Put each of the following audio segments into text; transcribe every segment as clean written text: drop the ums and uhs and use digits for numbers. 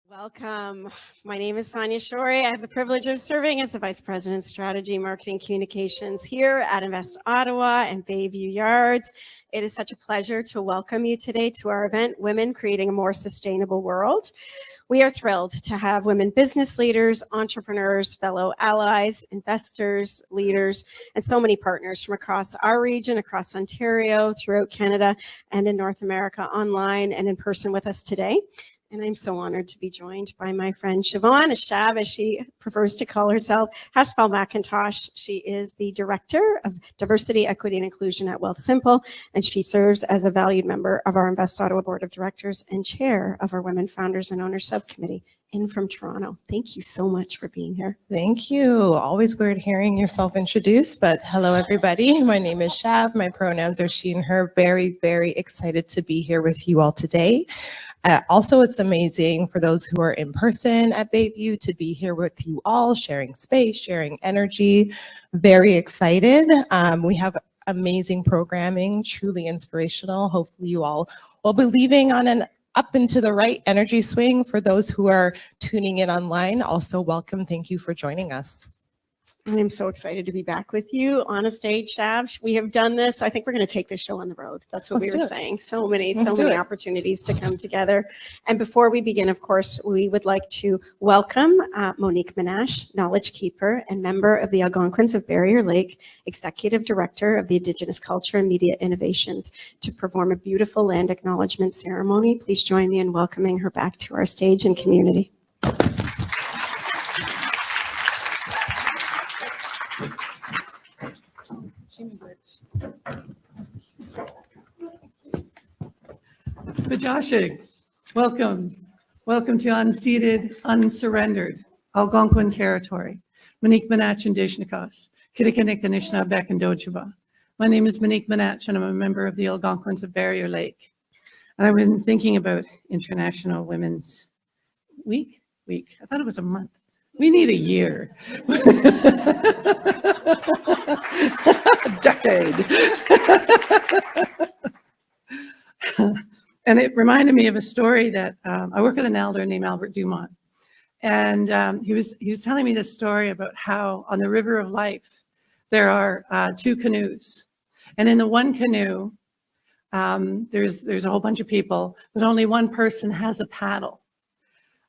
Welcome. My name is Sonia Shorey. I have the privilege of serving as the Vice President of Strategy, Marketing, Communications here at Invest Ottawa and Bayview Yards. It is such a pleasure to welcome you today to our event, Women Creating a More Sustainable World. We are thrilled to have women business leaders, entrepreneurs, fellow allies, investors, leaders, and so many partners from across our region, across Ontario, throughout Canada, and in North America online and in person with us today. And I'm so honored to be joined by my friend Siobhan, Shav, as she prefers to call herself, Haspel McIntosh. She is the Director of Diversity, Equity, and Inclusion at Wealthsimple, and she serves as a valued member of our Invest Ottawa Board of Directors and Chair of our Women Founders and Owners Subcommittee in from Toronto. Thank you so much for being here. Thank you. Always weird hearing yourself introduced, but hello, everybody. My name is Shav. My pronouns are she and her. Very, very excited to be here with you all today. Also, it's amazing for those who are in person at Bayview to be here with you all, sharing space, sharing energy. Very excited. We have amazing programming, truly inspirational. Hopefully you all will be leaving on an up and to the right energy swing. For those who are tuning in online, also welcome. Thank you for joining us. I'm so excited to be back with you on a stage, Shav. We have done this. I think we're going to take this show on the road. That's what we were saying. So many opportunities to come together. And before we begin, of course, we would like to welcome Monique Manatch, Knowledge Keeper and member of the Algonquins of Barrier Lake, Executive Director of the Indigenous Culture and Media Innovations, to perform a beautiful land acknowledgement ceremony. Please join me in welcoming her back to our stage and community. Bajashig, welcome. Welcome to unceded, unsurrendered Algonquin territory. Monique Manatch and Deshnikos, Kitikanik Beck and Dojuba. My name is Monique Manatch and I'm a member of the Algonquins of Barrier Lake. And I've been thinking about International Women's Week. I thought it was a month. We need a year. A decade. And it reminded me of a story that I work with an elder named Albert Dumont. And he was telling me this story about how on the River of Life, there are two canoes. And in the one canoe, there's a whole bunch of people, but only one person has a paddle.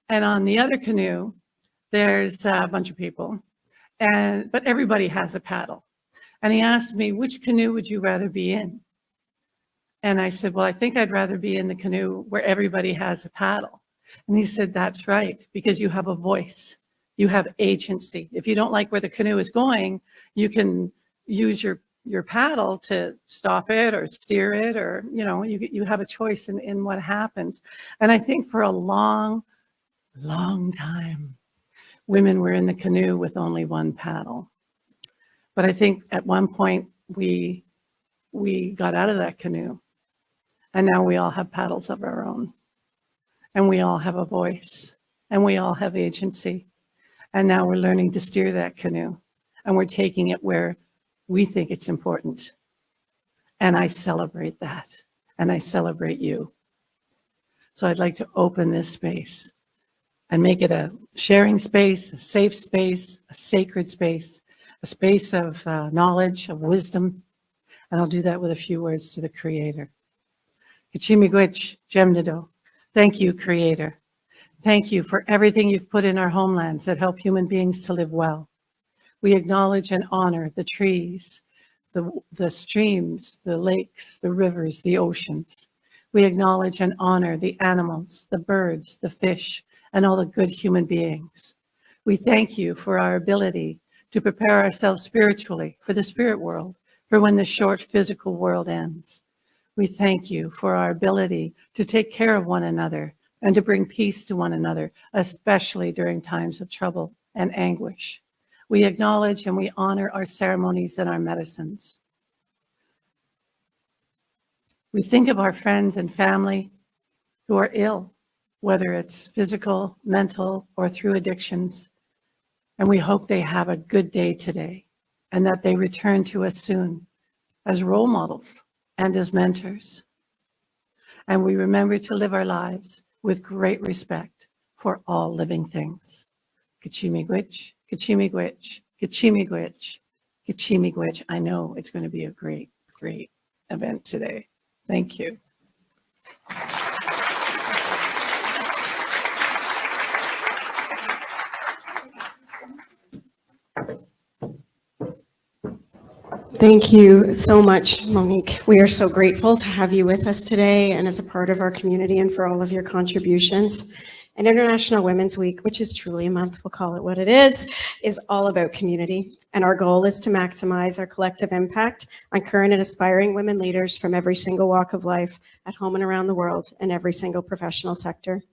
And on the other canoe, there's a bunch of people, but everybody has a paddle. And he asked me, which canoe would you rather be in? And I said, well, I think I'd rather be in the canoe where everybody has a paddle. And he said, that's right, because you have a voice, you have agency. If you don't like where the canoe is going, you can use your paddle to stop it or steer it, or, you have a choice in what happens. And I think for a long, long time, women were in the canoe with only one paddle. But I think at one point we got out of that canoe. And now we all have paddles of our own. And we all have a voice. And we all have agency. And now we're learning to steer that canoe. And we're taking it where we think it's important. And I celebrate that. And I celebrate you. So I'd like to open this space and make it a sharing space, a safe space, a sacred space, a space of knowledge, of wisdom. And I'll do that with a few words to the Creator. Kichimigwich Jemnido. Thank you, Creator. Thank you for everything you've put in our homelands that help human beings to live well. We acknowledge and honor the trees, the streams, the lakes, the rivers, the oceans. We acknowledge and honor the animals, the birds, the fish, and all the good human beings. We thank you for our ability to prepare ourselves spiritually for the spirit world, for when the short physical world ends. We thank you for our ability to take care of one another and to bring peace to one another, especially during times of trouble and anguish. We acknowledge and we honor our ceremonies and our medicines. We think of our friends and family who are ill, whether it's physical, mental, or through addictions. And we hope they have a good day today and that they return to us soon as role models and as mentors. And we remember to live our lives with great respect for all living things. Kachimigwich, Kachimigwich, Kachimigwich, Kachimigwich. I know it's going to be a great, great event today. Thank you. Thank you so much, Monique. We are so grateful to have you with us today and as a part of our community and for all of your contributions. And International Women's Week, which is truly a month, we'll call it what it is all about community. And our goal is to maximize our collective impact on current and aspiring women leaders from every single walk of life, at home and around the world, in every single professional sector.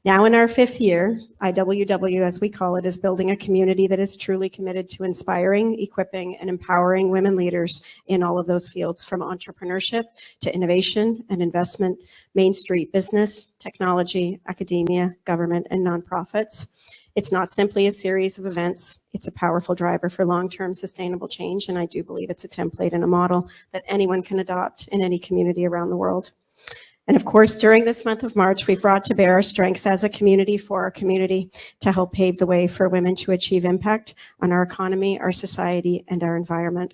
Now in our 5th year, IWW, as we call it, is building a community that is truly committed to inspiring, equipping, and empowering women leaders in all of those fields, from entrepreneurship to innovation and investment, Main Street business, technology, academia, government, and nonprofits. It's not simply a series of events. It's a powerful driver for long-term sustainable change, and I do believe it's a template and a model that anyone can adopt in any community around the world. And of course, during this month of March, we've brought to bear our strengths as a community for our community to help pave the way for women to achieve impact on our economy, our society, and our environment.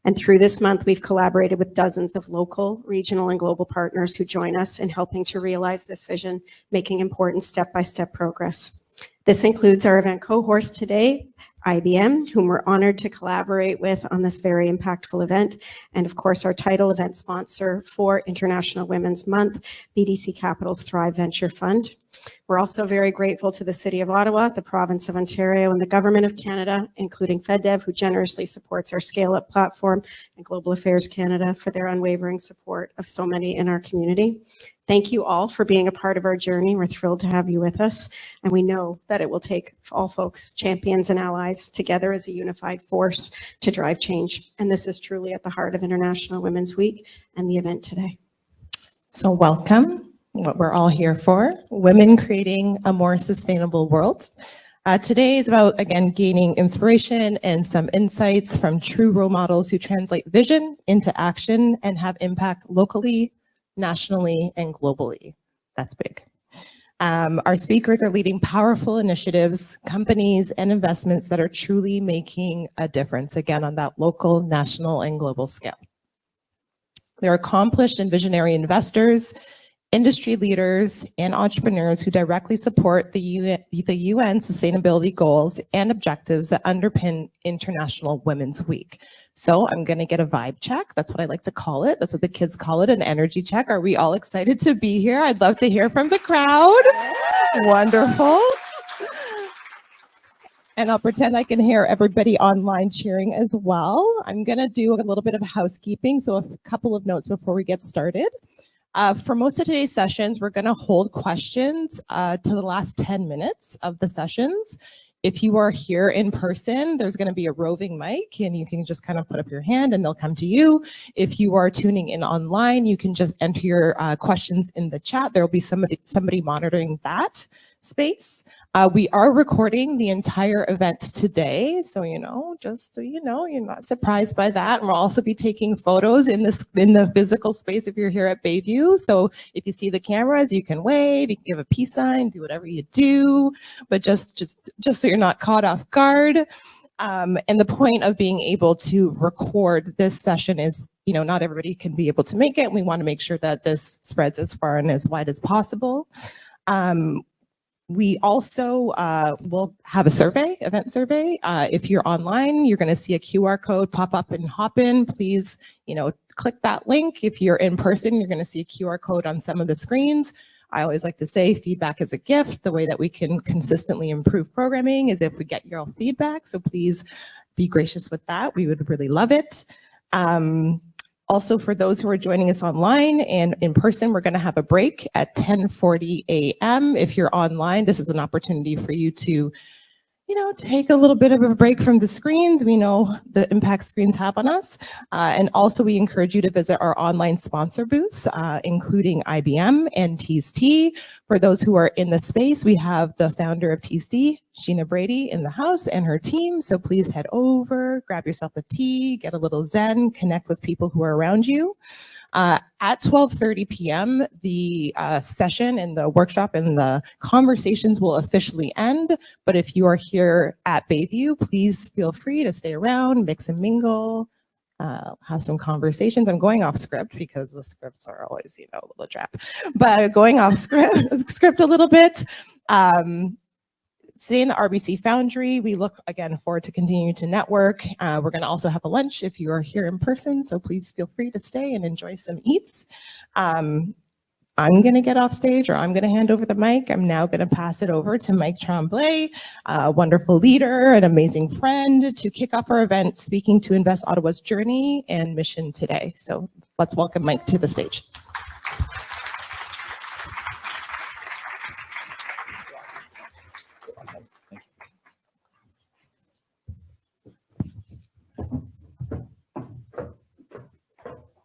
And through this month, we've collaborated with dozens of local, regional, and global partners who join us in helping to realize this vision, making important step-by-step progress. This includes our event cohorts today, IBM, whom we're honored to collaborate with on this very impactful event, and of course our title event sponsor for International Women's Month, BRK Capital's Thrive Venture Fund. We're also very grateful to the City of Ottawa, the Province of Ontario, and the Government of Canada, including FedDev, who generously supports our Scale Up platform, and Global Affairs Canada for their unwavering support of so many in our community. Thank you all for being a part of our journey. We're thrilled to have you with us, and we know that it will take all folks, champions and allies, together as a unified force to drive change. And this is truly at the heart of International Women's Week and the event today. So welcome, what we're all here for, women creating a more sustainable world. Today is about, again, gaining inspiration and some insights from true role models who translate vision into action and have impact locally, nationally, and globally. That's big. Our speakers are leading powerful initiatives, companies, and investments that are truly making a difference, again, on that local, national, and global scale. They're accomplished and visionary investors, industry leaders, and entrepreneurs who directly support the UN sustainability goals and objectives that underpin International Women's Week. So I'm going to get a vibe check. That's what I like to call it. That's what the kids call it, an energy check. Are we all excited to be here? I'd love to hear from the crowd. Wonderful. And I'll pretend I can hear everybody online cheering as well. I'm going to do a little bit of housekeeping. So a couple of notes before we get started. For most of today's sessions, we're going to hold questions to the last 10 minutes of the sessions. If you are here in person, there's going to be a roving mic, and you can just kind of put up your hand and they'll come to you. If you are tuning in online, you can just enter your questions in the chat. There will be somebody monitoring that space. We are recording the entire event today, so just so you know, you're not surprised by that. And we'll also be taking photos in the physical space if you're here at Bayview. So if you see the cameras, you can wave, you can give a peace sign, do whatever you do, but just so you're not caught off guard. And the point of being able to record this session is, not everybody can be able to make it. We want to make sure that this spreads as far and as wide as possible. We also will have a event survey. If you're online, you're going to see a QR code pop up and hop in. Please, click that link. If you're in person, you're going to see a QR code on some of the screens. I always like to say feedback is a gift. The way that we can consistently improve programming is if we get your feedback. So please be gracious with that. We would really love it. Also, for those who are joining us online and in person, we're going to have a break at 10:40 a.m. If you're online, this is an opportunity for you to, take a little bit of a break from the screens. We know the impact screens have on us. And also, we encourage you to visit our online sponsor booths, including IBM and Tees Tea. For those who are in the space, we have the founder of Tees Tea, Sheena Brady, in the house and her team. So please head over, grab yourself a tea, get a little zen, connect with people who are around you. At 12:30 p.m., the session and the workshop and the conversations will officially end. But if you are here at Bayview, please feel free to stay around, mix and mingle, have some conversations. I'm going off script because the scripts are always, a little trap. But going off script a little bit. Today in the RBC Foundry, we look again forward to continuing to network. We're going to also have a lunch if you are here in person, so please feel free to stay and enjoy some eats. I'm going to get off stage, or I'm going to hand over the mic. I'm now going to pass it over to Mike Tremblay, a wonderful leader, an amazing friend, to kick off our event, speaking to Invest Ottawa's journey and mission today. So let's welcome Mike to the stage.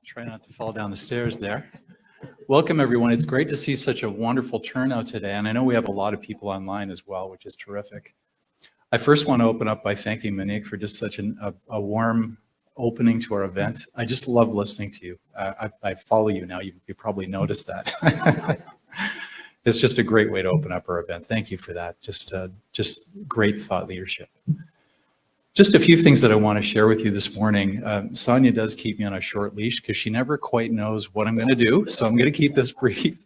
Try not to fall down the stairs there. Welcome, everyone. It's great to see such a wonderful turnout today, and I know we have a lot of people online as well, which is terrific. I first want to open up by thanking Monique for just such a warm opening to our event. I just love listening to you. I follow you now. You probably noticed that. It's just a great way to open up our event. Thank you for that. Just great thought leadership. Just a few things that I want to share with you this morning. Sonia does keep me on a short leash because she never quite knows what I'm going to do, so I'm going to keep this brief.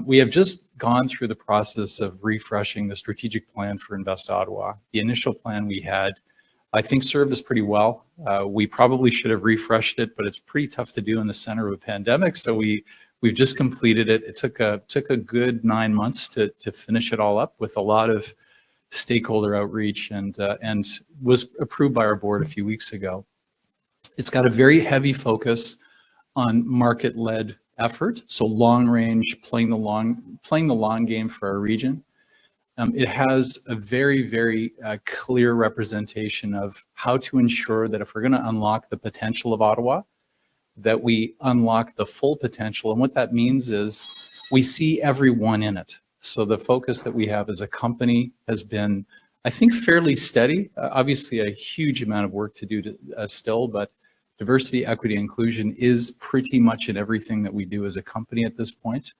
We have just gone through the process of refreshing the strategic plan for Invest Ottawa. The initial plan we had, I think, served us pretty well. We probably should have refreshed it, but it's pretty tough to do in the center of a pandemic, so we've just completed it. It took a good 9 months to finish it all up with a lot of stakeholder outreach, and was approved by our board a few weeks ago. It's got a very heavy focus on market-led effort, so long range, playing the long game for our region. It has a very, very clear representation of how to ensure that if we're going to unlock the potential of Ottawa, that we unlock the full potential. And what that means is we see everyone in it. So the focus that we have as a company has been, I think, fairly steady. Obviously, a huge amount of work to do still, but diversity, equity, inclusion is pretty much in everything that we do as a company at this point.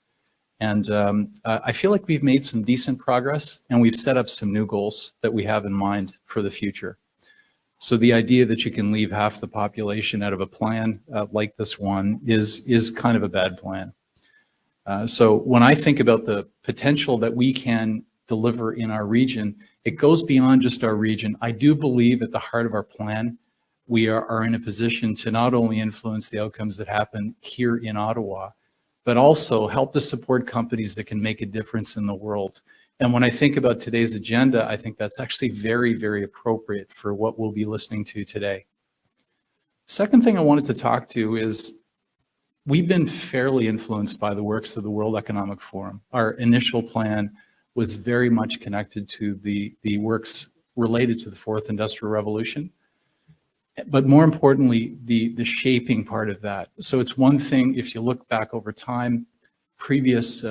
And I feel like we've made some decent progress, and we've set up some new goals that we have in mind for the future. So the idea that you can leave half the population out of a plan like this one is kind of a bad plan. So when I think about the potential that we can deliver in our region, it goes beyond just our region. I do believe at the heart of our plan, we are in a position to not only influence the outcomes that happen here in Ottawa, but also help to support companies that can make a difference in the world. And when I think about today's agenda, I think that's actually very, very appropriate for what we'll be listening to today. Second thing I wanted to talk to is we've been fairly influenced by the works of the World Economic Forum. Our initial plan was very much connected to the works related to the fourth industrial revolution, but more importantly, the shaping part of that. So it's one thing, if you look back over time, previous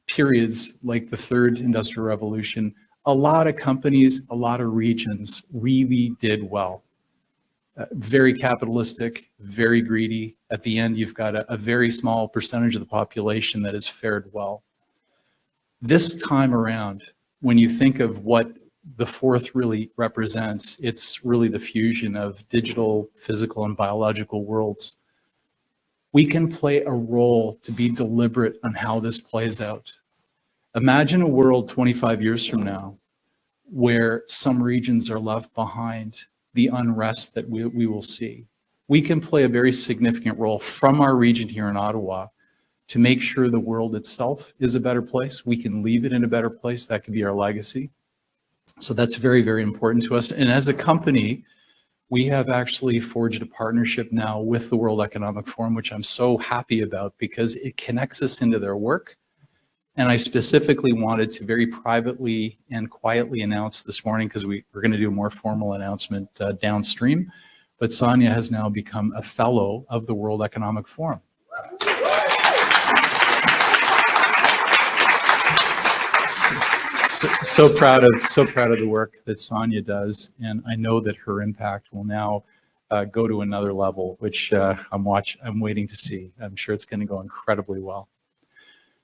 periods like the third industrial revolution, a lot of companies, a lot of regions really did well. Very capitalistic, very greedy. At the end, you've got a very small percentage of the population that has fared well. This time around, when you think of what the fourth really represents, it's really the fusion of digital, physical, and biological worlds. We can play a role to be deliberate on how this plays out. Imagine a world 25 years from now where some regions are left behind, the unrest that we will see. We can play a very significant role from our region here in Ottawa to make sure the world itself is a better place. We can leave it in a better place. That could be our legacy. So that's very, very important to us. And as a company, we have actually forged a partnership now with the World Economic Forum, which I'm so happy about because it connects us into their work. And I specifically wanted to very privately and quietly announce this morning, because we're going to do a more formal announcement downstream, but Sonia has now become a fellow of the World Economic Forum. So proud of the work that Sonia does, and I know that her impact will now go to another level, which I'm waiting to see. I'm sure it's going to go incredibly well.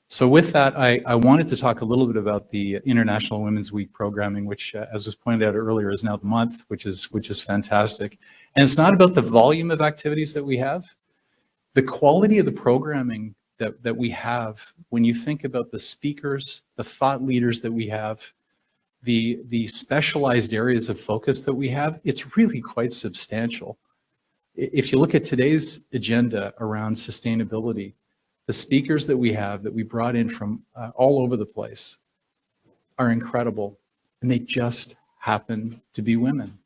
So with that, I wanted to talk a little bit about the International Women's Week programming, which, as was pointed out earlier, is now the month, which is fantastic. And it's not about the volume of activities that we have, the quality of the programming that we have. When you think about the speakers, the thought leaders that we have, the specialized areas of focus that we have, it's really quite substantial. If you look at today's agenda around sustainability, the speakers that we brought in from all over the place are incredible, and they just happen to be women.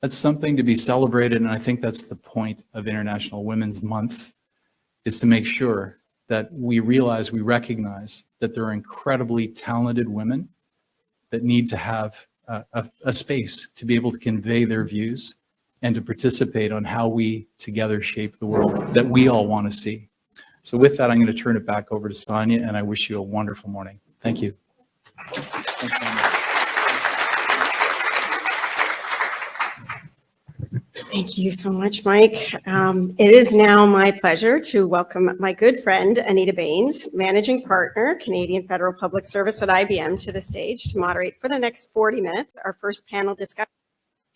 That's something to be celebrated, and I think that's the point of International Women's Month, is to make sure that we recognize that there are incredibly talented women that need to have a space to be able to convey their views and to participate on how we together shape the world that we all want to see. So with that, I'm going to turn it back over to Sonia, and I wish you a wonderful morning. Thank you. Thank you so much, Mike. It is now my pleasure to welcome my good friend, Aneeta Bains, Managing Partner, Canadian Federal Public Service at IBM, to the stage to moderate for the next 40 minutes our first panel discussion,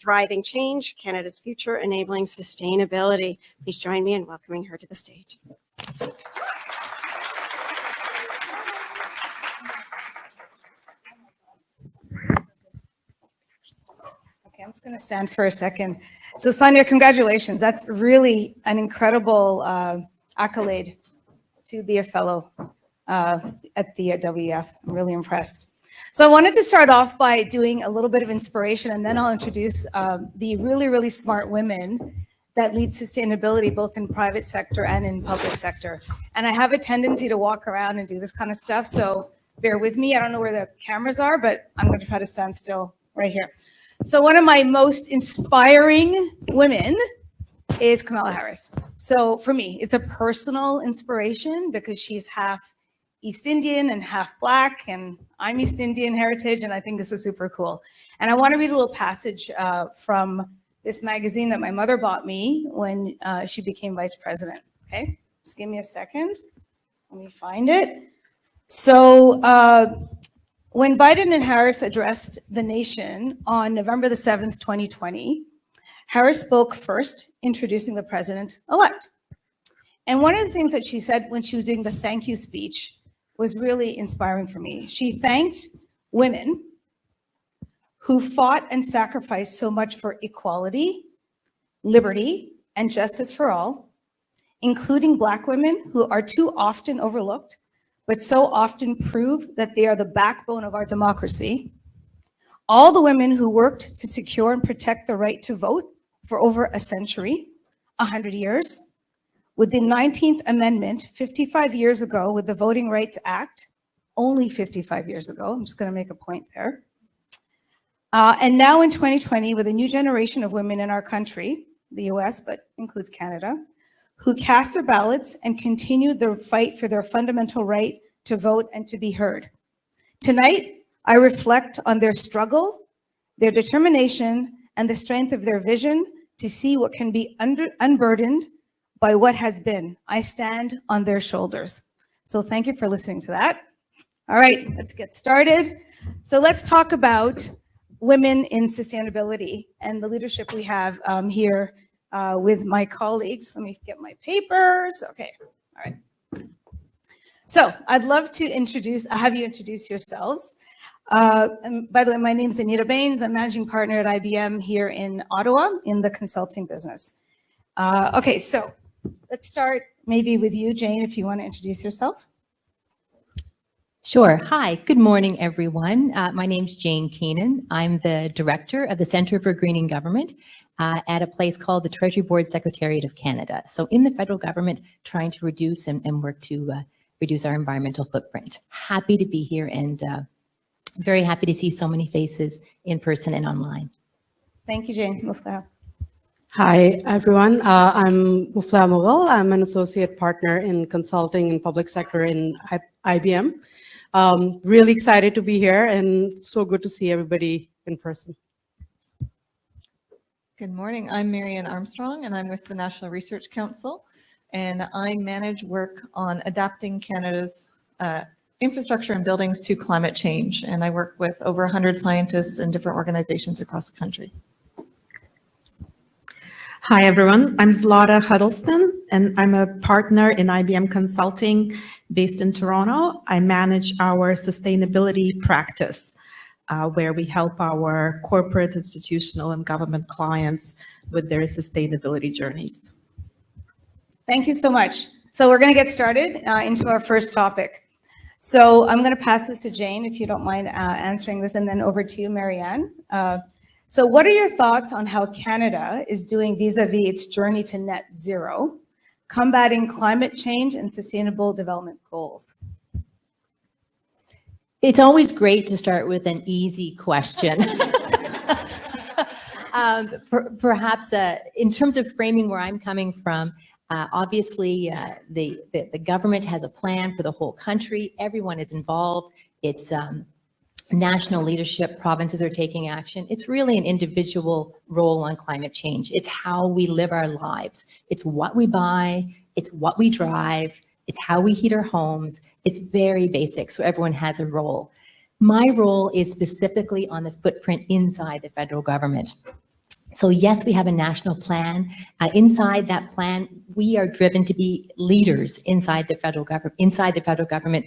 Driving Change, Canada's Future, Enabling Sustainability. Please join me in welcoming her to the stage. Okay, I'm just going to stand for a second. So Sonia, congratulations. That's really an incredible accolade to be a fellow at the WEF. I'm really impressed. So I wanted to start off by doing a little bit of inspiration, and then I'll introduce the really, really smart women that lead sustainability both in private sector and in public sector. And I have a tendency to walk around and do this kind of stuff, so bear with me. I don't know where the cameras are, but I'm going to try to stand still right here. So one of my most inspiring women is Kamala Harris. So for me, it's a personal inspiration because she's half East Indian and half Black, and I'm East Indian heritage, and I think this is super cool. And I want to read a little passage from this magazine that my mother bought me when she became vice president. Okay, just give me a second. Let me find it. So when Biden and Harris addressed the nation on November the 7th, 2020, Harris spoke first, introducing the president-elect. And one of the things that she said when she was doing the thank you speech was really inspiring for me. She thanked women who fought and sacrificed so much for equality, liberty, and justice for all, including Black women who are too often overlooked, but so often prove that they are the backbone of our democracy. All the women who worked to secure and protect the right to vote for over a century, 100 years. With the 19th Amendment 55 years ago, with the Voting Rights Act, only 55 years ago, I'm just going to make a point there. And now in 2020, with a new generation of women in our country, the US, but includes Canada, who cast their ballots and continued their fight for their fundamental right to vote and to be heard. Tonight, I reflect on their struggle, their determination, and the strength of their vision to see what can be unburdened by what has been. I stand on their shoulders. So thank you for listening to that. All right, let's get started. So let's talk about women in sustainability and the leadership we have here with my colleagues. Let me get my papers. Okay, all right. So I'd love to have you introduce yourselves. And by the way, my name is Aneeta Bains. I'm managing partner at IBM here in Ottawa in the consulting business. Okay, so let's start maybe with you, Jane, if you want to introduce yourself. Sure. Hi, good morning, everyone. My name's Jane Keenan. I'm the director of the Centre for Greening Government at a place called the Treasury Board Secretariat of Canada. So in the federal government, trying to reduce and work to reduce our environmental footprint. Happy to be here and very happy to see so many faces in person and online. Thank you, Jane. Mufleha. Hi, everyone. I'm Mufleha Mughal. I'm an associate partner in consulting and public sector in IBM. Really excited to be here and so good to see everybody in person. Good morning. I'm Marianne Armstrong, and I'm with the National Research Council, and I manage work on adapting Canada's infrastructure and buildings to climate change. And I work with over 100 scientists and different organizations across the country. Hi, everyone. I'm Zlata Huddleston, and I'm a partner in IBM Consulting based in Toronto. I manage our sustainability practice, where we help our corporate, institutional, and government clients with their sustainability journeys. Thank you so much. So we're going to get started into our first topic. So I'm going to pass this to Jane, if you don't mind answering this, and then over to you, Marianne. So what are your thoughts on how Canada is doing vis-a-vis its journey to net zero, combating climate change and sustainable development goals? It's always great to start with an easy question. Perhaps in terms of framing where I'm coming from, obviously the government has a plan for the whole country. Everyone is involved. It's national leadership, provinces are taking action. It's really an individual role on climate change. It's how we live our lives. It's what we buy, it's what we drive, it's how we heat our homes. It's very basic, so everyone has a role. My role is specifically on the footprint inside the federal government. So yes, we have a national plan. Inside that plan, we are driven to be leaders inside the federal government,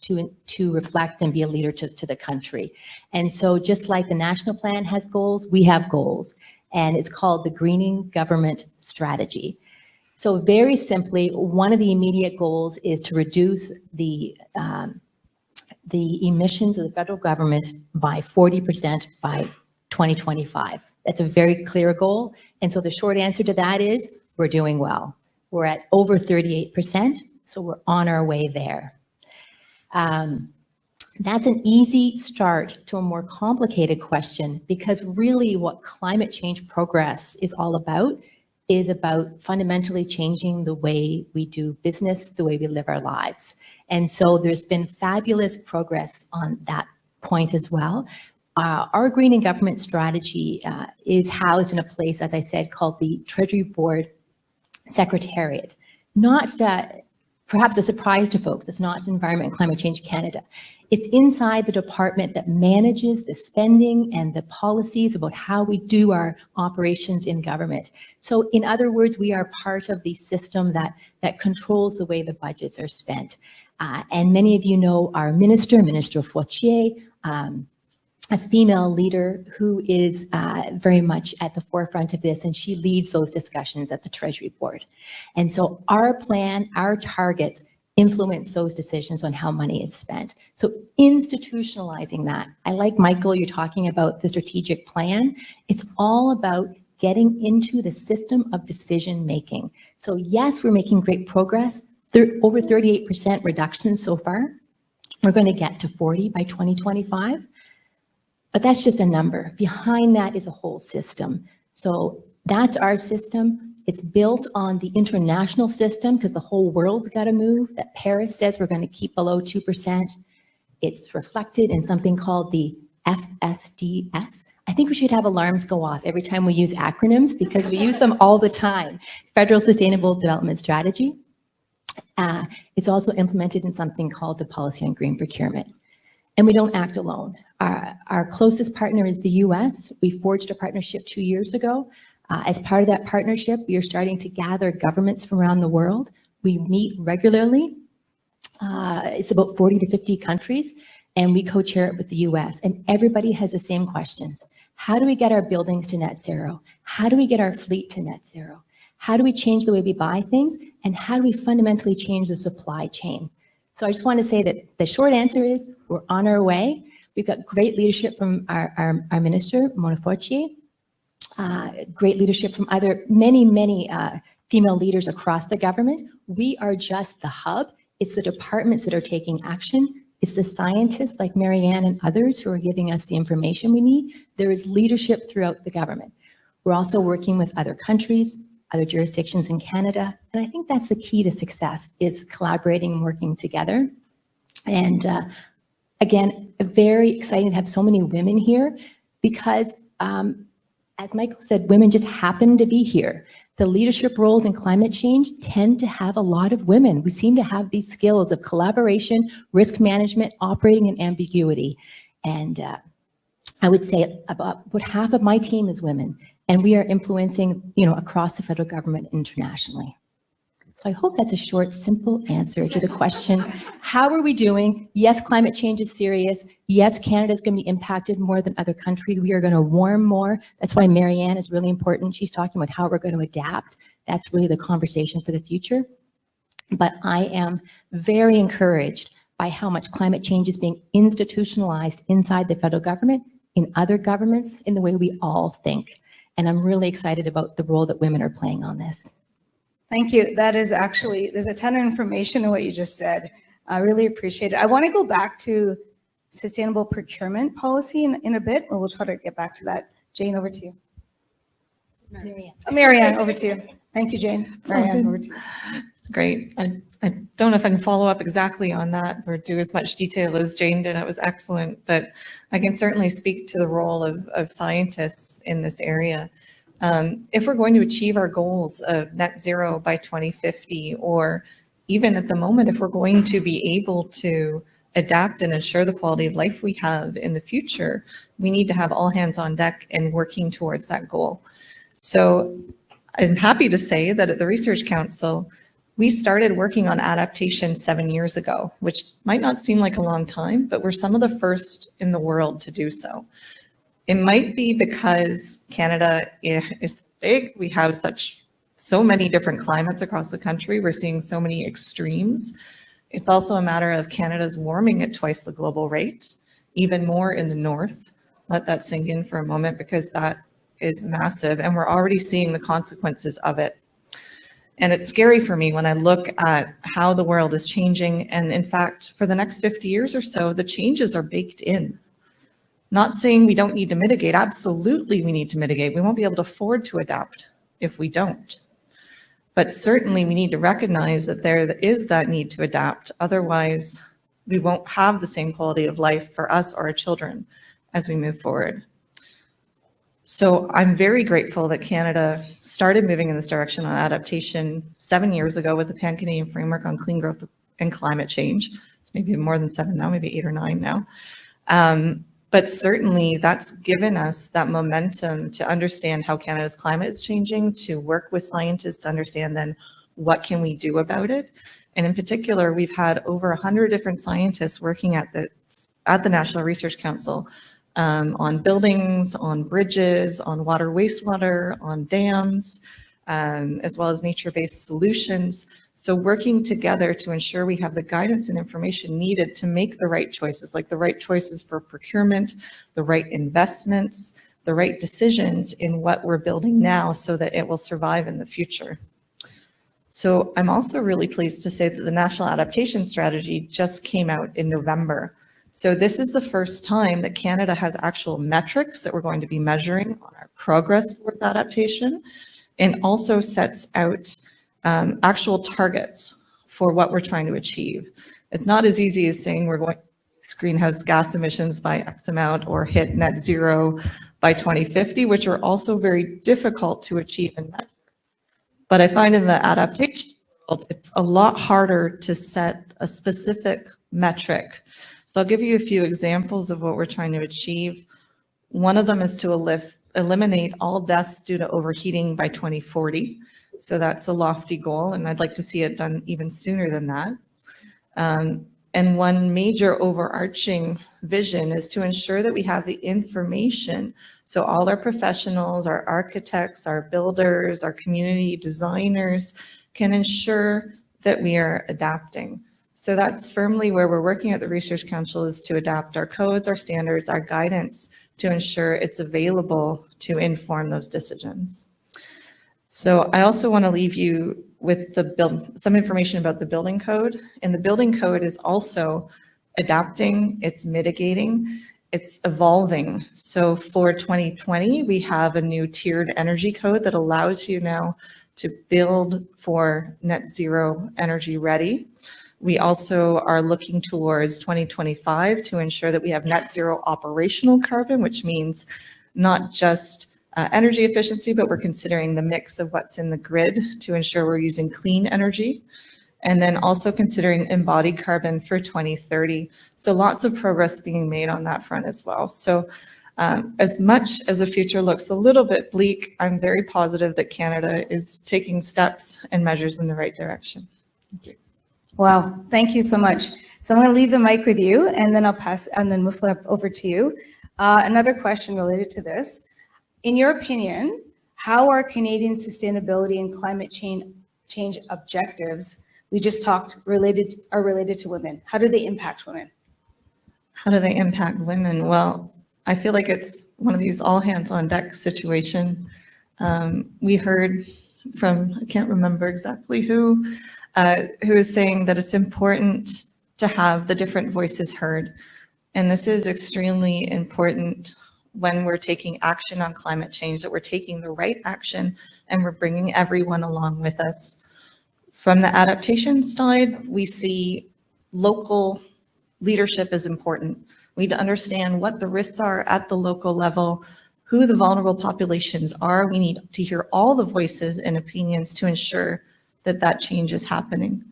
to reflect and be a leader to the country. And so just like the national plan has goals, we have goals, and it's called the Greening Government Strategy. So very simply, one of the immediate goals is to reduce the emissions of the federal government by 40% by 2025. That's a very clear goal. And so the short answer to that is we're doing well. We're at over 38%, so we're on our way there. That's an easy start to a more complicated question, because really what climate change progress is all about is about fundamentally changing the way we do business, the way we live our lives. And so there's been fabulous progress on that point as well. Our Greening Government Strategy is housed in a place, as I said, called the Treasury Board Secretariat. Not perhaps a surprise to folks, it's not Environment and Climate Change Canada. It's inside the department that manages the spending and the policies about how we do our operations in government. So in other words, we are part of the system that controls the way the budgets are spent. And many of you know our Minister Fortier, a female leader who is very much at the forefront of this, and she leads those discussions at the Treasury Board. And so our plan, our targets influence those decisions on how money is spent. So institutionalizing that, I like, Michael, you're talking about the strategic plan. It's all about getting into the system of decision making. So yes, we're making great progress, over 38% reductions so far. We're going to get to 40 by 2025. But that's just a number. Behind that is a whole system. So that's our system. It's built on the international system because the whole world's got to move. That Paris says we're going to keep below 2%. It's reflected in something called the FSDS. I think we should have alarms go off every time we use acronyms because we use them all the time. Federal Sustainable Development Strategy. It's also implemented in something called the Policy on Green Procurement. And we don't act alone. Our closest partner is the US. We forged a partnership 2 years ago. As part of that partnership, we are starting to gather governments from around the world. We meet regularly. It's about 40 to 50 countries, and we co-chair it with the US. And everybody has the same questions. How do we get our buildings to net zero? How do we get our fleet to net zero? How do we change the way we buy things? And how do we fundamentally change the supply chain? So I just want to say that the short answer is we're on our way. We've got great leadership from our Minister, Monique Fortier, great leadership from many female leaders across the government. We are just the hub. It's the departments that are taking action. It's the scientists like Marianne and others who are giving us the information we need. There is leadership throughout the government. We're also working with other countries, other jurisdictions in Canada. And I think that's the key to success, is collaborating and working together. And again, very exciting to have so many women here because as Michael said, women just happen to be here. The leadership roles in climate change tend to have a lot of women. We seem to have these skills of collaboration, risk management, operating in ambiguity. And I would say about half of my team is women, and we are influencing, across the federal government internationally. So I hope that's a short, simple answer to the question, how are we doing? Yes, climate change is serious. Yes, Canada is going to be impacted more than other countries. We are going to warm more. That's why Marianne is really important. She's talking about how we're going to adapt. That's really the conversation for the future. But I am very encouraged by how much climate change is being institutionalized inside the federal government, in other governments, in the way we all think. And I'm really excited about the role that women are playing on this. Thank you. That is actually, there's a ton of information in what you just said. I really appreciate it. I want to go back to sustainable procurement policy in a bit, and we'll try to get back to that. Jane, over to you. Marianne, over to you. Thank you, Jane. Marianne, over to you. Great. I don't know if I can follow up exactly on that or do as much detail as Jane did. It was excellent, but I can certainly speak to the role of scientists in this area. If we're going to achieve our goals of net zero by 2050, or even at the moment, if we're going to be able to adapt and ensure the quality of life we have in the future, we need to have all hands on deck and working towards that goal. So I'm happy to say that at the Research Council, we started working on adaptation 7 years ago, which might not seem like a long time, but we're some of the first in the world to do so. It might be because Canada is big. We have so many different climates across the country. We're seeing so many extremes. It's also a matter of Canada's warming at twice the global rate, even more in the north. Let that sink in for a moment, because that is massive, and we're already seeing the consequences of it. And it's scary for me when I look at how the world is changing. And in fact, for the next 50 years or so, the changes are baked in. Not saying we don't need to mitigate. Absolutely, we need to mitigate. We won't be able to afford to adapt if we don't. But certainly we need to recognize that there is that need to adapt. Otherwise, we won't have the same quality of life for us or our children as we move forward. So I'm very grateful that Canada started moving in this direction on adaptation 7 years ago with the Pan-Canadian Framework on Clean Growth and Climate Change. It's maybe more than 7 now, maybe 8 or 9 now. But certainly that's given us that momentum to understand how Canada's climate is changing, to work with scientists to understand then what can we do about it. And in particular, we've had over 100 different scientists working at the National Research Council on buildings, on bridges, on water, wastewater, on dams, as well as nature-based solutions. So working together to ensure we have the guidance and information needed to make the right choices, like the right choices for procurement, the right investments, the right decisions in what we're building now so that it will survive in the future. So I'm also really pleased to say that the National Adaptation Strategy just came out in November. So this is the first time that Canada has actual metrics that we're going to be measuring on our progress towards adaptation, and also sets out actual targets for what we're trying to achieve. It's not as easy as saying we're going to reduce greenhouse gas emissions by X amount or hit net zero by 2050, which are also very difficult to achieve and measure. But I find in the adaptation world, it's a lot harder to set a specific metric. So I'll give you a few examples of what we're trying to achieve. One of them is to eliminate all deaths due to overheating by 2040. So that's a lofty goal, and I'd like to see it done even sooner than that. And one major overarching vision is to ensure that we have the information so all our professionals, our architects, our builders, our community designers can ensure that we are adapting. So that's firmly where we're working at the Research Council, is to adapt our codes, our standards, our guidance to ensure it's available to inform those decisions. So I also want to leave you with some information about the building code. And the building code is also adapting, it's mitigating, it's evolving. So for 2020, we have a new tiered energy code that allows you now to build for net zero energy ready. We also are looking towards 2025 to ensure that we have net zero operational carbon, which means not just energy efficiency, but we're considering the mix of what's in the grid to ensure we're using clean energy. And then also considering embodied carbon for 2030. So lots of progress being made on that front as well. So as much as the future looks a little bit bleak, I'm very positive that Canada is taking steps and measures in the right direction. Thank you. Wow, thank you so much. So I'm going to leave the mic with you, and then I'll pass, and then Mufleha over to you. Another question related to this. In your opinion, how are Canadian sustainability and climate change objectives we just talked are related to women? How do they impact women? How do they impact women? Well, I feel like it's one of these all hands on deck situation. We heard from, I can't remember exactly who is saying that it's important to have the different voices heard. And this is extremely important when we're taking action on climate change, that we're taking the right action and we're bringing everyone along with us. From the adaptation side, we see local leadership is important. We need to understand what the risks are at the local level, who the vulnerable populations are. We need to hear all the voices and opinions to ensure that that change is happening.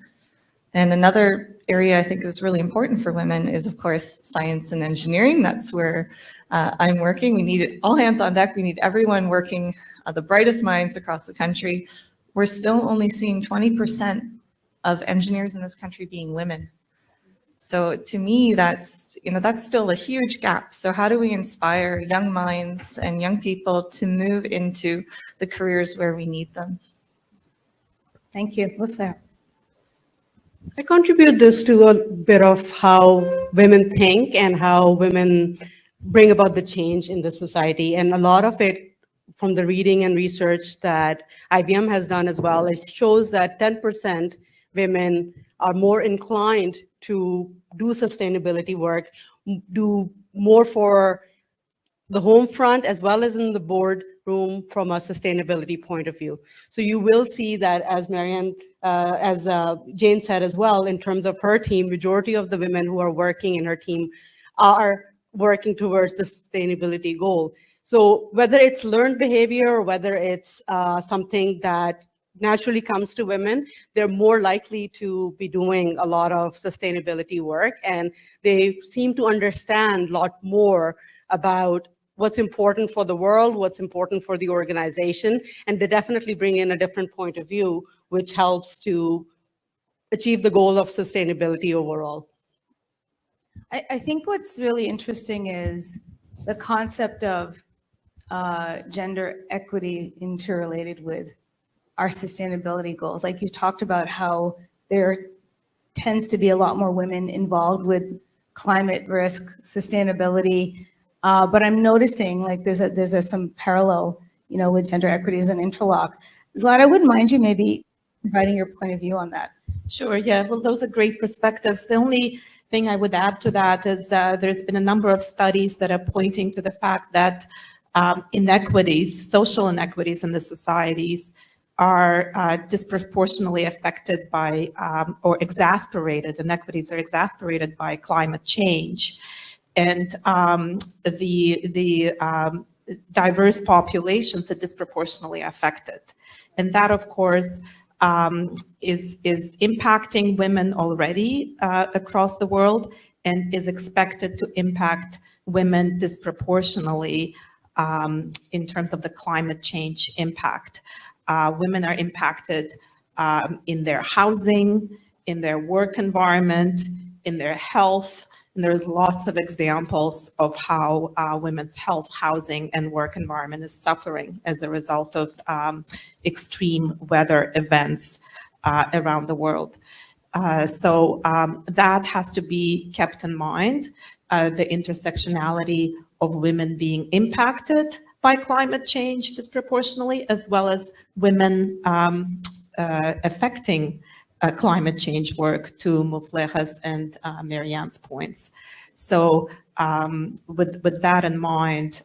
And another area I think is really important for women is, of course, science and engineering. That's where I'm working. We need all hands on deck. We need everyone working, the brightest minds across the country. We're still only seeing 20% of engineers in this country being women. So to me, that's still a huge gap. So how do we inspire young minds and young people to move into the careers where we need them? Thank you. Mufleha. I contribute this to a bit of how women think and how women bring about the change in the society. And a lot of it from the reading and research that IBM has done as well, it shows that 10% women are more inclined to do sustainability work, do more for the home front as well as in the board room from a sustainability point of view. So you will see that, as Marianne, as Jane said as well, in terms of her team, majority of the women who are working in her team are working towards the sustainability goal. So whether it's learned behavior or whether it's something that naturally comes to women, they're more likely to be doing a lot of sustainability work, and they seem to understand a lot more about what's important for the world, what's important for the organization, and they definitely bring in a different point of view, which helps to achieve the goal of sustainability overall. I think what's really interesting is the concept of gender equity interrelated with our sustainability goals. Like you talked about how there tends to be a lot more women involved with climate risk, sustainability, but I'm noticing like there's some parallel, with gender equity as an interlock. Zlata, I wouldn't mind you maybe providing your point of view on that. Sure, yeah, well, those are great perspectives. The only thing I would add to that is there's been a number of studies that are pointing to the fact that inequities, social inequities in the societies are disproportionately affected by or exacerbated, inequities are exacerbated by climate change. And the diverse populations are disproportionately affected. And that, of course, is impacting women already across the world and is expected to impact women disproportionately in terms of the climate change impact. Women are impacted in their housing, in their work environment, in their health, and there's lots of examples of how women's health, housing, and work environment is suffering as a result of extreme weather events around the world. So that has to be kept in mind, the intersectionality of women being impacted by climate change disproportionately, as well as women affecting climate change work, to Mufleha's and Marianne's points. So with that in mind,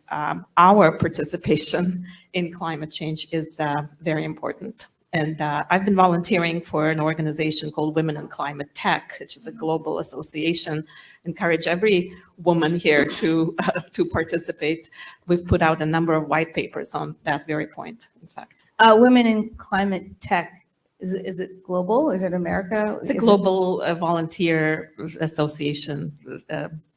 our participation in climate change is very important. And I've been volunteering for an organization called Women in Climate Tech, which is a global association. Encourage every woman here to participate. We've put out a number of white papers on that very point, in fact. Women in Climate Tech, is it global? Is it America? It's a global volunteer association.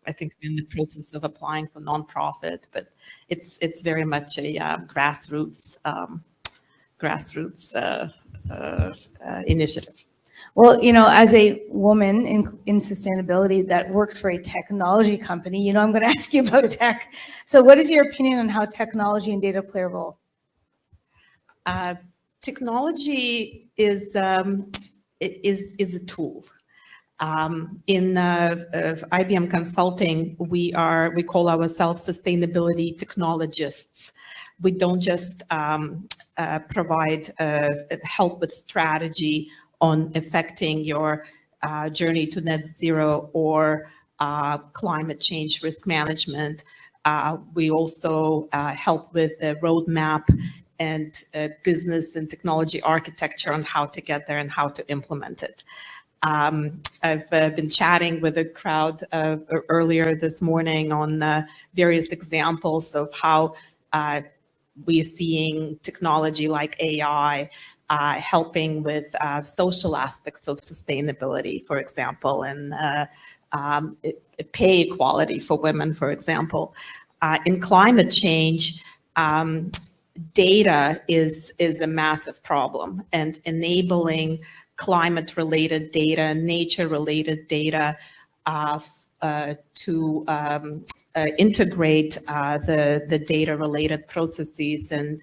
I think we're in the process of applying for nonprofit, but it's very much a grassroots initiative. Well, as a woman in sustainability that works for a technology company, I'm going to ask you about tech. So what is your opinion on how technology and data play a role? Technology is a tool. In IBM Consulting, we call ourselves sustainability technologists. We don't just provide help with strategy on affecting your journey to net zero or climate change risk management. We also help with a roadmap and business and technology architecture on how to get there and how to implement it. I've been chatting with a crowd earlier this morning on various examples of how we're seeing technology like AI helping with social aspects of sustainability, for example, and pay equality for women, for example. In climate change, data is a massive problem, and enabling climate-related data, nature-related data to integrate the data-related processes and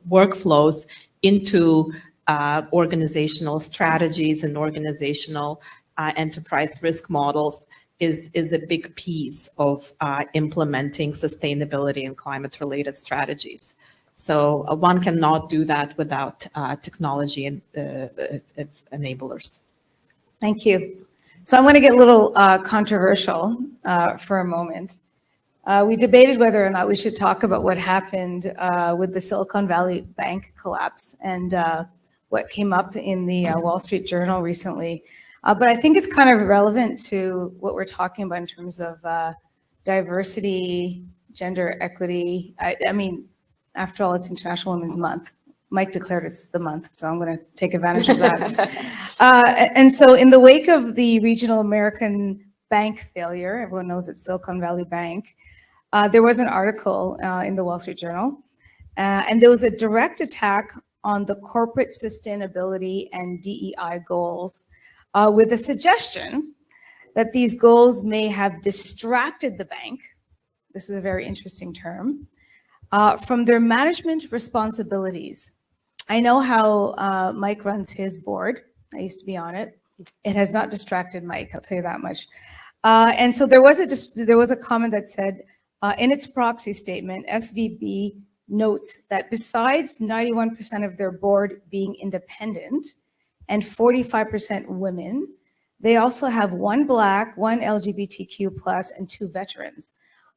workflows into organizational strategies and organizational enterprise risk models is a big piece of implementing sustainability and climate-related strategies. So one cannot do that without technology and enablers. Thank you. So I'm going to get a little controversial for a moment. We debated whether or not we should talk about what happened with the Silicon Valley Bank collapse and what came up in the Wall Street Journal recently. But I think it's kind of relevant to what we're talking about in terms of diversity, gender equity. I mean, after all, it's International Women's Month. Mike declared it's the month, so I'm going to take advantage of that. And so in the wake of the regional American bank failure, everyone knows it's Silicon Valley Bank, there was an article in the Wall Street Journal, and there was a direct attack on the corporate sustainability and DEI goals with a suggestion that these goals may have distracted the bank, this is a very interesting term, from their management responsibilities. I know how Mike runs his board. I used to be on it. It has not distracted Mike, I'll tell you that much. And so there was a comment that said, in its proxy statement, SVB notes that besides 91% of their board being independent and 45% women, they also have 1 Black, 1 LGBTQ+, and 2 veterans.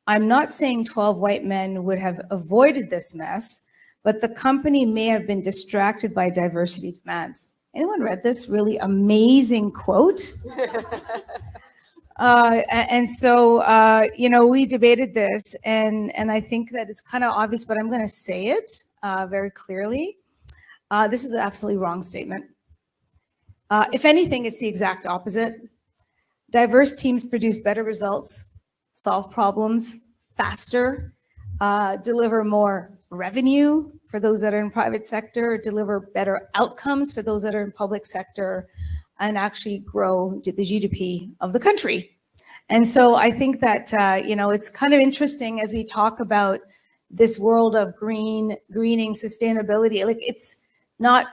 I'm not saying 12 white men would have avoided this mess, but the company may have been distracted by diversity demands. Anyone read this really amazing quote? And so, we debated this, and I think that it's kind of obvious, but I'm going to say it very clearly. This is an absolutely wrong statement. If anything, it's the exact opposite. Diverse teams produce better results, solve problems faster, deliver more revenue for those that are in private sector, deliver better outcomes for those that are in public sector, and actually grow the GDP of the country. And so I think that, it's kind of interesting as we talk about this world of greening, sustainability. Like, it's not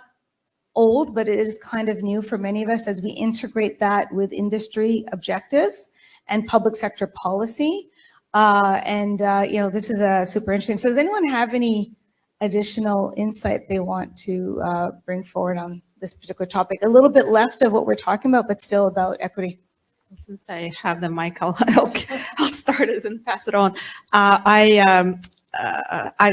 old, but it is kind of new for many of us as we integrate that with industry objectives and public sector policy. This is super interesting. So does anyone have any additional insight they want to bring forward on this particular topic? A little bit left of what we're talking about, but still about equity. Since I have the mic, I'll start it and pass it on. I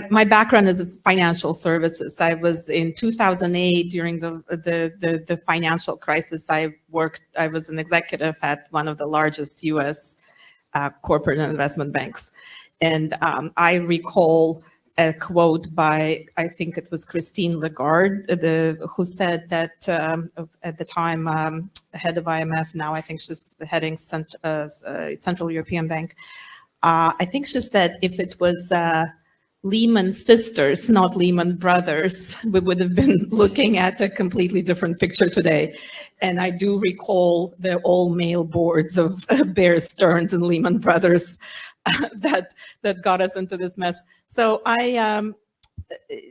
my background is financial services. I was in 2008 during the financial crisis. I was an executive at one of the largest U.S. Corporate and investment banks. And I recall a quote by, I think it was Christine Lagarde, who said that at the time, head of IMF, now I think she's heading Central European Bank. I think she said if it was Lehman sisters, not Lehman brothers, we would have been looking at a completely different picture today. And I do recall the all-male boards of Bear Stearns and Lehman Brothers that got us into this mess. So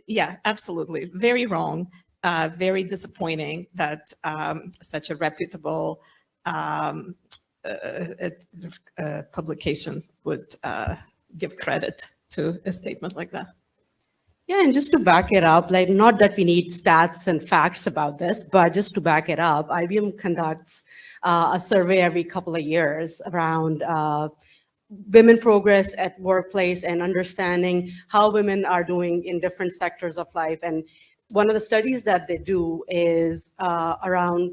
yeah, absolutely, very wrong, very disappointing that such a reputable publication would give credit to a statement like that. Yeah, and just to back it up, like not that we need stats and facts about this, but just to back it up, IBM conducts a survey every couple of years around women progress at workplace and understanding how women are doing in different sectors of life. And one of the studies that they do is around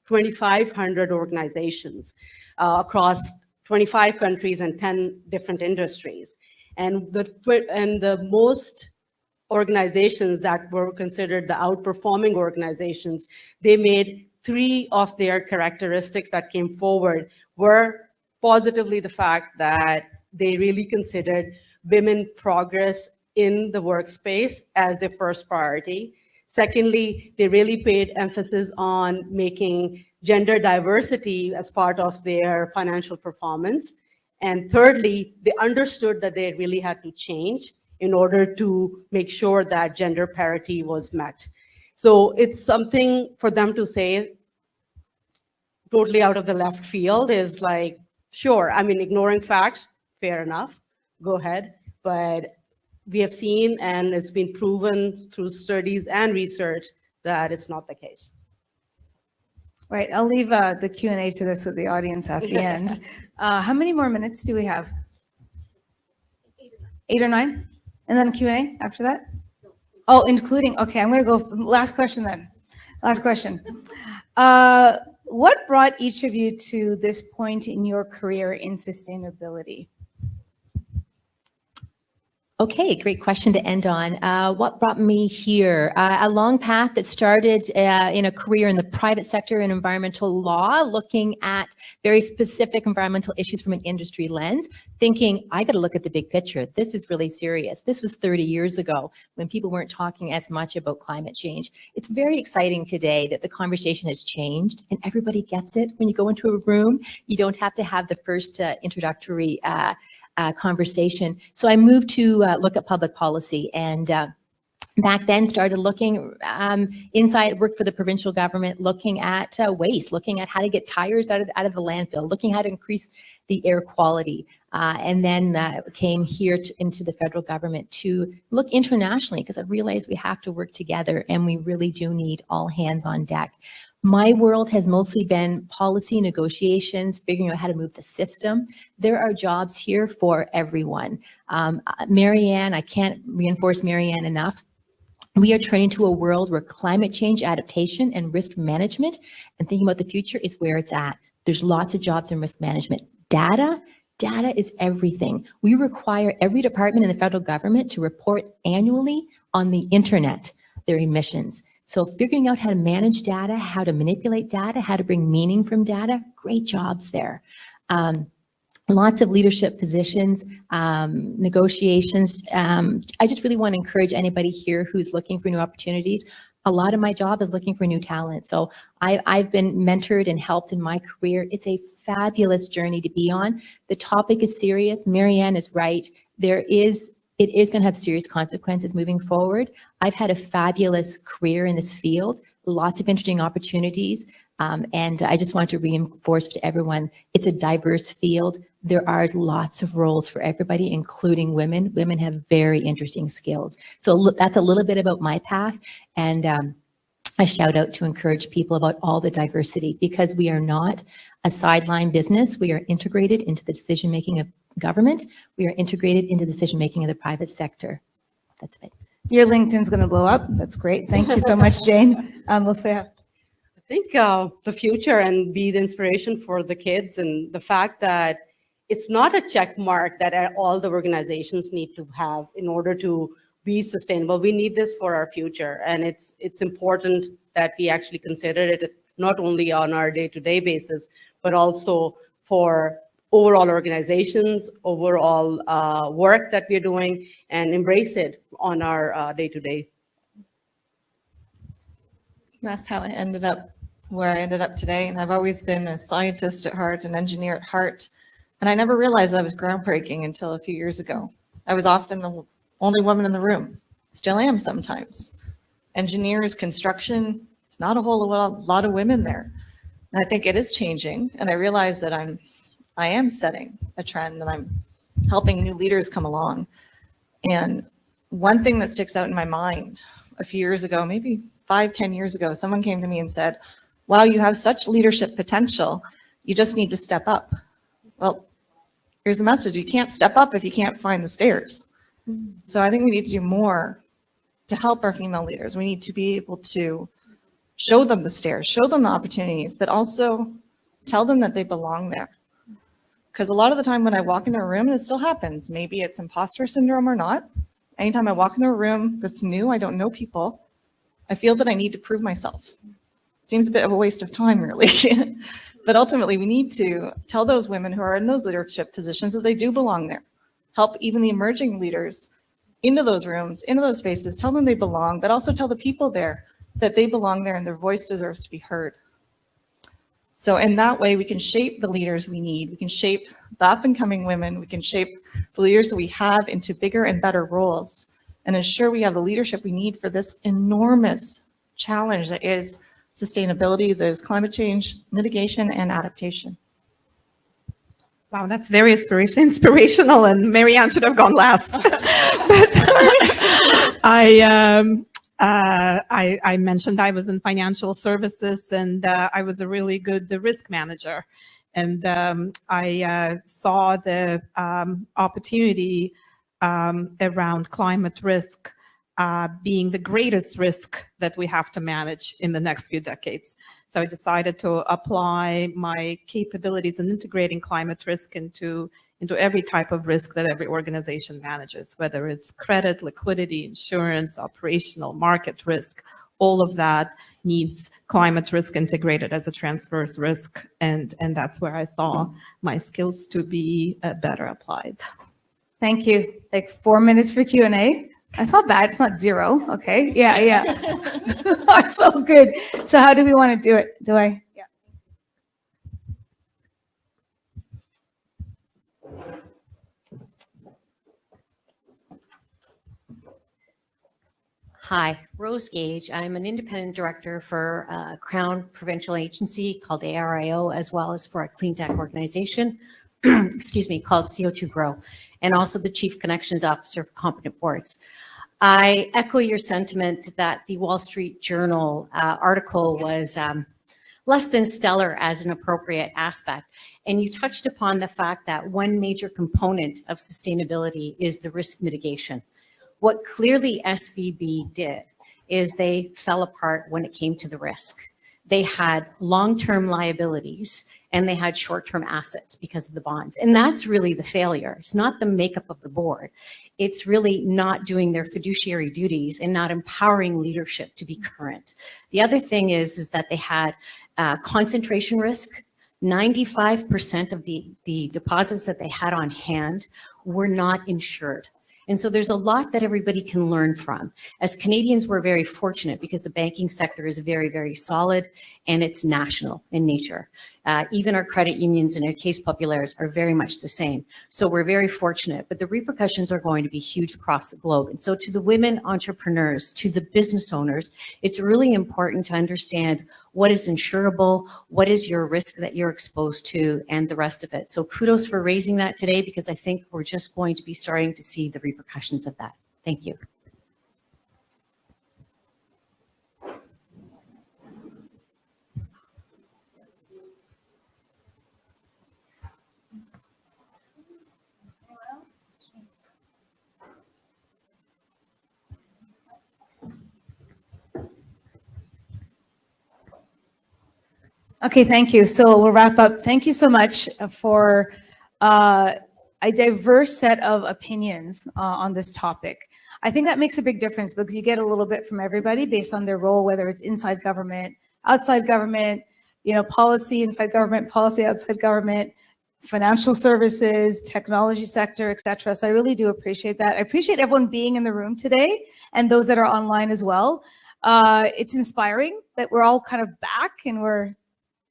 2,500 organizations across 25 countries and 10 different industries. And the most organizations that were considered the outperforming organizations, they made 3 of their characteristics that came forward were positively the fact that they really considered women progress in the workspace as their first priority. Secondly, they really paid emphasis on making gender diversity as part of their financial performance. And thirdly, they understood that they really had to change in order to make sure that gender parity was met. So it's something for them to say totally out of the left field is like, sure, I mean, ignoring facts, fair enough, go ahead. But we have seen, and it's been proven through studies and research, that it's not the case. Right, I'll leave the Q&A to this with the audience at the end. How many more minutes do we have? 8 or 9? And then Q&A after that? Oh, including, okay, I'm gonna go, last question then. Last question. What brought each of you to this point in your career in sustainability? Okay, great question to end on. What brought me here? A long path that started in a career in the private sector in environmental law, looking at very specific environmental issues from an industry lens, thinking, I got to look at the big picture. This is really serious. This was 30 years ago when people weren't talking as much about climate change. It's very exciting today that the conversation has changed and everybody gets it. When you go into a room, you don't have to have the first introductory conversation. So I moved to look at public policy, and back then started looking inside, worked for the provincial government, looking at waste, looking at how to get tires out of the landfill, looking how to increase the air quality. And then came here into the federal government to look internationally, because I realized we have to work together and we really do need all hands on deck. My world has mostly been policy negotiations, figuring out how to move the system. There are jobs here for everyone. Marianne, I can't reinforce Marianne enough. We are turning to a world where climate change adaptation and risk management and thinking about the future is where it's at. There's lots of jobs in risk management. Data is everything. We require every department in the federal government to report annually on the internet, their emissions. So figuring out how to manage data, how to manipulate data, how to bring meaning from data, great jobs there. Lots of leadership positions, negotiations. I just really want to encourage anybody here who's looking for new opportunities. A lot of my job is looking for new talent. So I've been mentored and helped in my career. It's a fabulous journey to be on. The topic is serious. Marianne is right. It is going to have serious consequences moving forward. I've had a fabulous career in this field, lots of interesting opportunities. And I just want to reinforce to everyone, it's a diverse field. There are lots of roles for everybody, including women. Women have very interesting skills. So that's a little bit about my path. And a shout out to encourage people about all the diversity, because we are not a sideline business. We are integrated into the decision-making of government. We are integrated into the decision-making of the private sector. That's it. Your LinkedIn's going to blow up. That's great. Thank you so much, Jane. Mufleha. I think the future and be the inspiration for the kids, and the fact that it's not a check mark that all the organizations need to have in order to be sustainable. We need this for our future, and it's important that we actually consider it not only on our day-to-day basis, but also for overall organizations, overall work that we're doing, and embrace it on our day-to-day. That's how I ended up where I ended up today. And I've always been a scientist at heart, an engineer at heart. And I never realized I was groundbreaking until a few years ago. I was often the only woman in the room. Still am sometimes. Engineers, construction, there's not a whole lot of women there. And I think it is changing. And I realize that I am setting a trend, and I'm helping new leaders come along. And one thing that sticks out in my mind, a few years ago, maybe 5-10 years ago, someone came to me and said, wow, you have such leadership potential. You just need to step up. Well, here's the message. You can't step up if you can't find the stairs. So I think we need to do more to help our female leaders. We need to be able to show them the stairs, show them the opportunities, but also tell them that they belong there. Because a lot of the time when I walk into a room, and it still happens, maybe it's imposter syndrome or not. Anytime I walk into a room that's new, I don't know people, I feel that I need to prove myself. It seems a bit of a waste of time, really. But ultimately, we need to tell those women who are in those leadership positions that they do belong there. Help even the emerging leaders into those rooms, into those spaces, tell them they belong, but also tell the people there that they belong there and their voice deserves to be heard. So in that way, we can shape the leaders we need. We can shape the up-and-coming women. We can shape the leaders that we have into bigger and better roles, and ensure we have the leadership we need for this enormous challenge that is sustainability, that is climate change, mitigation, and adaptation. Wow, that's very inspirational, and Marianne should have gone last. But I mentioned I was in financial services, and I was a really good risk manager. And I saw the opportunity around climate risk being the greatest risk that we have to manage in the next few decades. So I decided to apply my capabilities in integrating climate risk into every type of risk that every organization manages, whether it's credit, liquidity, insurance, operational, market risk. All of that needs climate risk integrated as a transverse risk, and that's where I saw my skills to be better applied. Thank you. Like 4 minutes for Q&A. That's not bad. It's not zero. Okay. Yeah. That's so good. So how do we want to do it? Yeah. Hi, Rose Gage. I'm an independent director for a Crown provincial agency called ARIO, as well as for a clean tech organization, excuse me, called CO2 Grow, and also the Chief Connections Officer for Competent Boards. I echo your sentiment that the Wall Street Journal article was less than stellar as an appropriate aspect. And you touched upon the fact that one major component of sustainability is the risk mitigation. What clearly SVB did is they fell apart when it came to the risk. They had long-term liabilities and they had short-term assets because of the bonds. And that's really the failure. It's not the makeup of the board. It's really not doing their fiduciary duties and not empowering leadership to be current. The other thing is that they had concentration risk. 95% of the deposits that they had on hand were not insured. And so there's a lot that everybody can learn from. As Canadians, we're very fortunate because the banking sector is very, very solid and it's national in nature. Even our credit unions and our case populaires are very much the same. So we're very fortunate, but the repercussions are going to be huge across the globe. And so to the women entrepreneurs, to the business owners, it's really important to understand what is insurable, what is your risk that you're exposed to, and the rest of it. So kudos for raising that today, because I think we're just going to be starting to see the repercussions of that. Thank you. Okay, thank you. So we'll wrap up. Thank you so much for a diverse set of opinions on this topic. I think that makes a big difference because you get a little bit from everybody based on their role, whether it's inside government, outside government, policy inside government, policy outside government, financial services, technology sector, et cetera. So I really do appreciate that. I appreciate everyone being in the room today and those that are online as well. It's inspiring that we're all kind of back and we're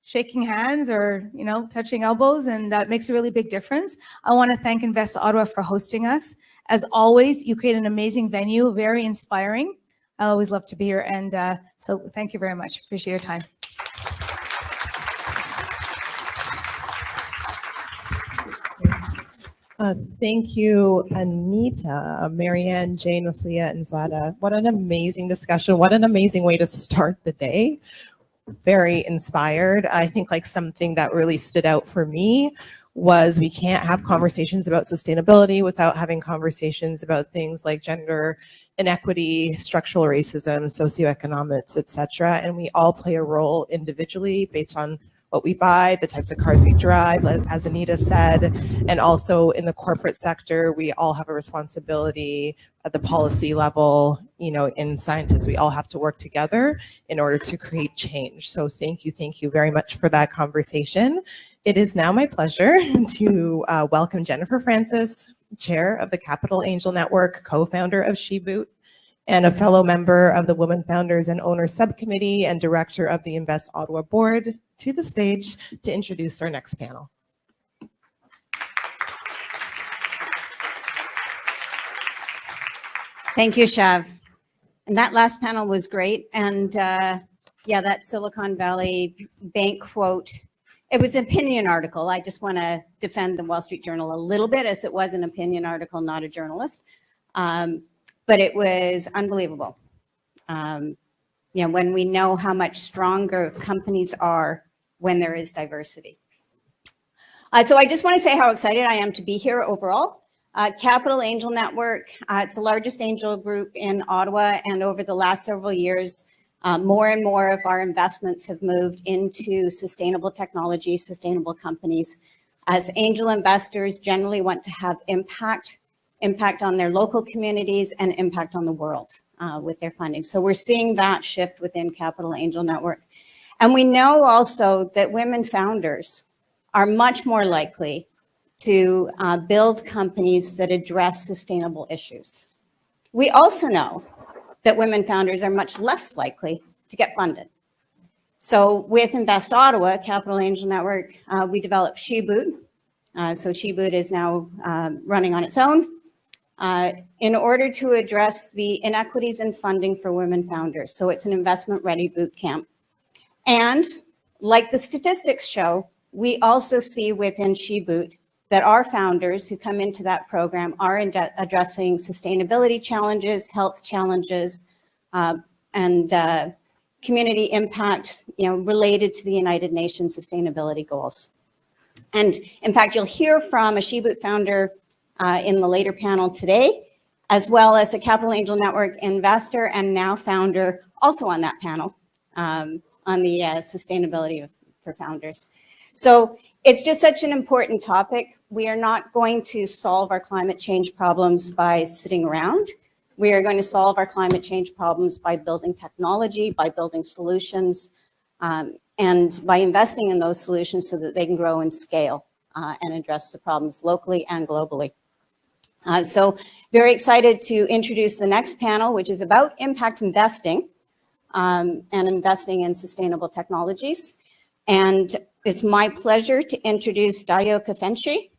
shaking hands or, touching elbows, and that makes a really big difference. I want to thank Invest Ottawa for hosting us. As always, you create an amazing venue, very inspiring. I always love to be here. And so thank you very much. Appreciate your time. Thank you, Aneeta, Marianne, Jane, Mufleha, and Zlata. What an amazing discussion. What an amazing way to start the day. Very inspired. I think something that really stood out for me was we can't have conversations about sustainability without having conversations about things like gender inequity, structural racism, socioeconomics, et cetera. And we all play a role individually based on what we buy, the types of cars we drive, as Aneeta said, and also in the corporate sector, we all have a responsibility at the policy level, in scientists, we all have to work together in order to create change. So thank you very much for that conversation. It is now my pleasure to welcome Jennifer Francis, Chair of the Capital Angel Network, co-founder of SheBoot, and a fellow member of the Women Founders and Owners Subcommittee and Director of the Invest Ottawa Board, to the stage to introduce our next panel. Thank you, Shav. And that last panel was great. And yeah, that Silicon Valley Bank quote, it was an opinion article. I just want to defend the Wall Street Journal a little bit, as it was an opinion article, not a journalist. But it was unbelievable. When we know how much stronger companies are when there is diversity. So I just want to say how excited I am to be here overall. Capital Angel Network, it's the largest angel group in Ottawa, and over the last several years, more and more of our investments have moved into sustainable technology, sustainable companies. As angel investors generally want to have impact on their local communities and impact on the world with their funding. So we're seeing that shift within Capital Angel Network. And we know also that women founders are much more likely to build companies that address sustainable issues. We also know that women founders are much less likely to get funded. So with Invest Ottawa, Capital Angel Network, we developed SheBoot. So SheBoot is now running on its own in order to address the inequities in funding for women founders. So it's an investment-ready boot camp. And like the statistics show, we also see within SheBoot that our founders who come into that program are addressing sustainability challenges, health challenges, and community impact, related to the United Nations sustainability goals. And in fact, you'll hear from a SheBoot founder in the later panel today, as well as a Capital Angel Network investor and now founder also on that panel on the sustainability for founders. So it's just such an important topic. We are not going to solve our climate change problems by sitting around. We are going to solve our climate change problems by building technology, by building solutions, and by investing in those solutions so that they can grow and scale and address the problems locally and globally. So very excited to introduce the next panel, which is about impact investing and investing in sustainable technologies. And it's my pleasure to introduce Dayo Kefentse,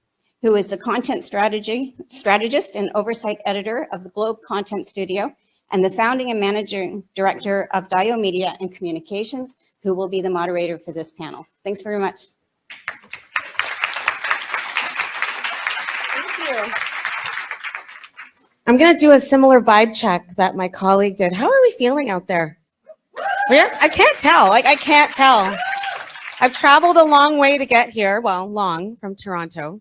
who is the content strategist and oversight editor of the Globe Content Studio and the founding and managing director of Dayo Media and Communications, who will be the moderator for this panel. Thanks very much. Thank you. I'm going to do a similar vibe check that my colleague did. How are we feeling out there? Yeah, I can't tell. I can't tell. I've traveled a long way to get here. Well, long from Toronto,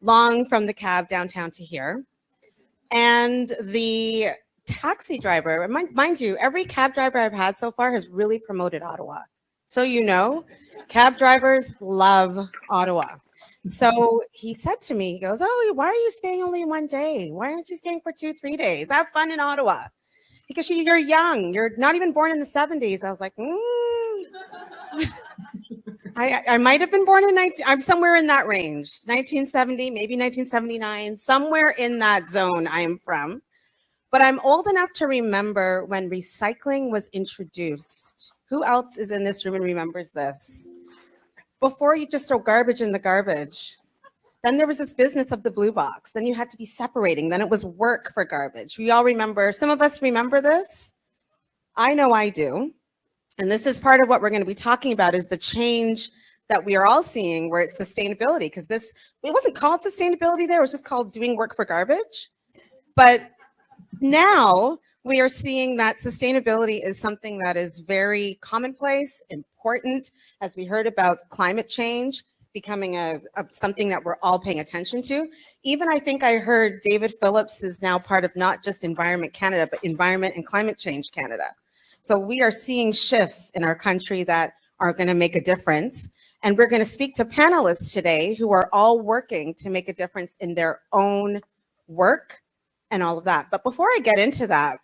long from the cab downtown to here. And the taxi driver, mind you, every cab driver I've had so far has really promoted Ottawa. So Cab drivers love Ottawa. So he said to me, he goes, oh, why are you staying only one day? Why aren't you staying for 2-3 days? Have fun in Ottawa. Because you're young. You're not even born in the 70s. I was like, I might have been born in I'm somewhere in that range, 1970, maybe 1979, somewhere in that zone I am from. But I'm old enough to remember when recycling was introduced. Who else is in this room and remembers this? Before you just throw garbage in the garbage. Then there was this business of the blue box. Then you had to be separating. Then it was work for garbage. We all remember, some of us remember this. I know I do. And this is part of what we're going to be talking about is the change that we are all seeing where it's sustainability. Because it wasn't called sustainability there, it was just called doing work for garbage. But now we are seeing that sustainability is something that is very commonplace, important, as we heard about climate change becoming something that we're all paying attention to. Even I think I heard David Phillips is now part of not just Environment Canada, but Environment and Climate Change Canada. So we are seeing shifts in our country that are going to make a difference. And we're going to speak to panelists today who are all working to make a difference in their own work and all of that. But before I get into that,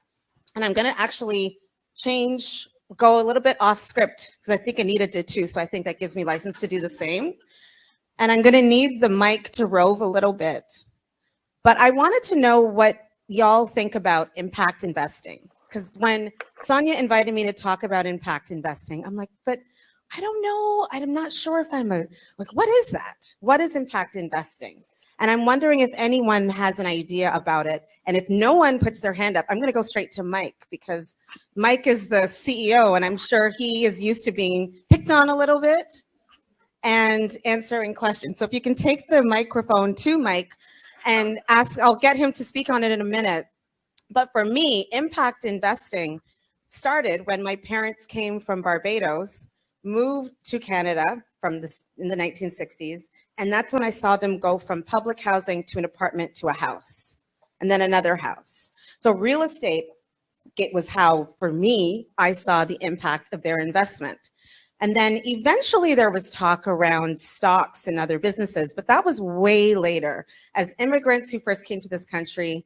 and I'm going to actually go a little bit off script because I think Aneeta did too. So I think that gives me license to do the same. And I'm going to need the mic to rove a little bit. But I wanted to know what y'all think about impact investing. Because when Sonia invited me to talk about impact investing, I'm like, but I don't know. I'm not sure if what is that? What is impact investing? And I'm wondering if anyone has an idea about it. And if no one puts their hand up, I'm going to go straight to Mike because Mike is the CEO and I'm sure he is used to being picked on a little bit and answering questions. So if you can take the microphone to Mike and ask, I'll get him to speak on it in a minute. But for me, impact investing started when my parents came from Barbados, moved to Canada in the 1960s. And that's when I saw them go from public housing to an apartment to a house and then another house. So real estate, it was how, for me, I saw the impact of their investment. And then eventually there was talk around stocks and other businesses, but that was way later. As immigrants who first came to this country,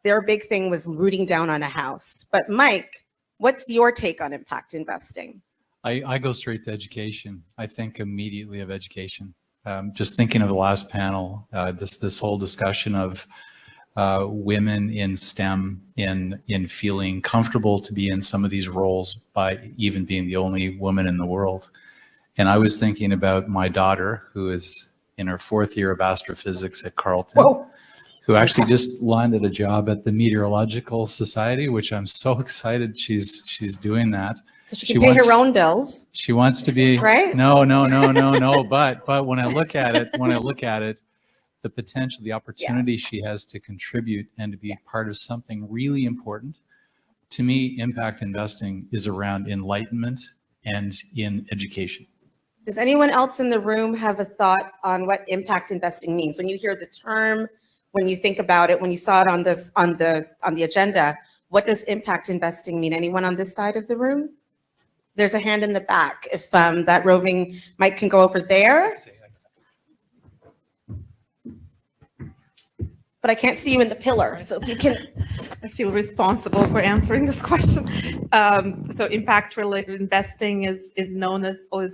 their big thing was rooting down on a house. But Mike, what's your take on impact investing? I go straight to education. I think immediately of education. Just thinking of the last panel, this whole discussion of women in STEM, in feeling comfortable to be in some of these roles by even being the only woman in the world. And I was thinking about my daughter, who is in her 4th year of astrophysics at Carleton. Whoa. Who actually just landed a job at the Meteorological Society, which I'm so excited she's doing that. So she can pay her own bills. She wants to be right. No. But when I look at it, the potential, the opportunity she has to contribute and to be part of something really important. To me, impact investing is around enlightenment and in education. Does anyone else in the room have a thought on what impact investing means? When you hear the term, when you think about it, when you saw it on the agenda, what does impact investing mean? Anyone on this side of the room? There's a hand in the back. If that roving mic can go over there. But I can't see you in the pillar, so if you can. I feel responsible for answering this question. So impact-related investing is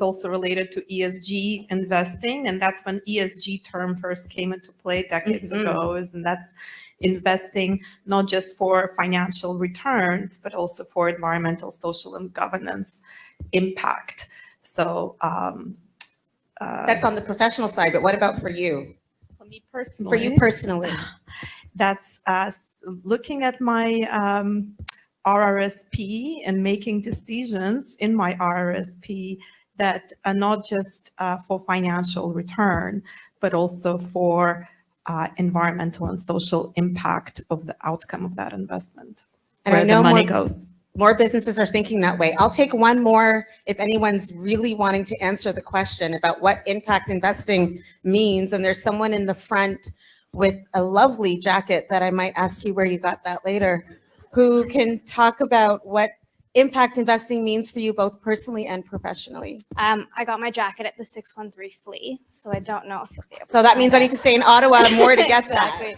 also related to ESG investing, and that's when ESG term first came into play decades ago. And that's investing not just for financial returns, but also for environmental, social, and governance impact. So that's on the professional side, but what about for you? For me personally. For you personally. That's looking at my RRSP and making decisions in my RRSP that are not just for financial return, but also for environmental and social impact of the outcome of that investment. And where I know the money goes. More businesses are thinking that way. I'll take one more if anyone's really wanting to answer the question about what impact investing means. And there's someone in the front with a lovely jacket that I might ask you where you got that later, who can talk about what impact investing means for you both personally and professionally. I got my jacket at the 613 Flea, so I don't know if you'll be able So that means I need to stay in Ottawa more to get exactly.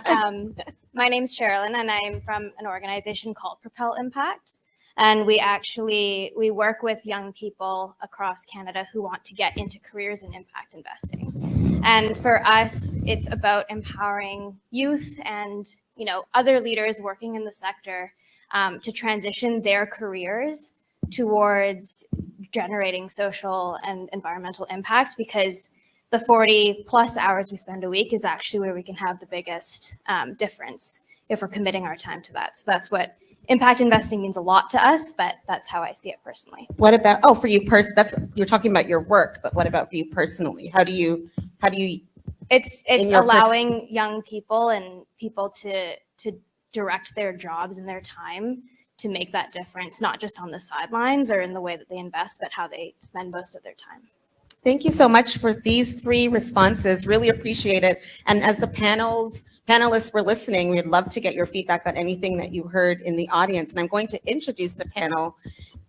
that. My name's Sherilyn, and I'm from an organization called Propel Impact. And we work with young people across Canada who want to get into careers in impact investing. And for us, it's about empowering youth and other leaders working in the sector to transition their careers towards generating social and environmental impact, because the 40 plus hours we spend a week is actually where we can have the biggest difference if we're committing our time to that. So that's what impact investing means a lot to us, but that's how I see it personally. What about, for you you're talking about your work, but what about for you personally? How do you It's allowing young people and people to direct their jobs and their time to make that difference, not just on the sidelines or in the way that they invest, but how they spend most of their time. Thank you so much for these 3 responses. Really appreciate it. And as the panelists were listening, we'd love to get your feedback on anything that you heard in the audience. And I'm going to introduce the panel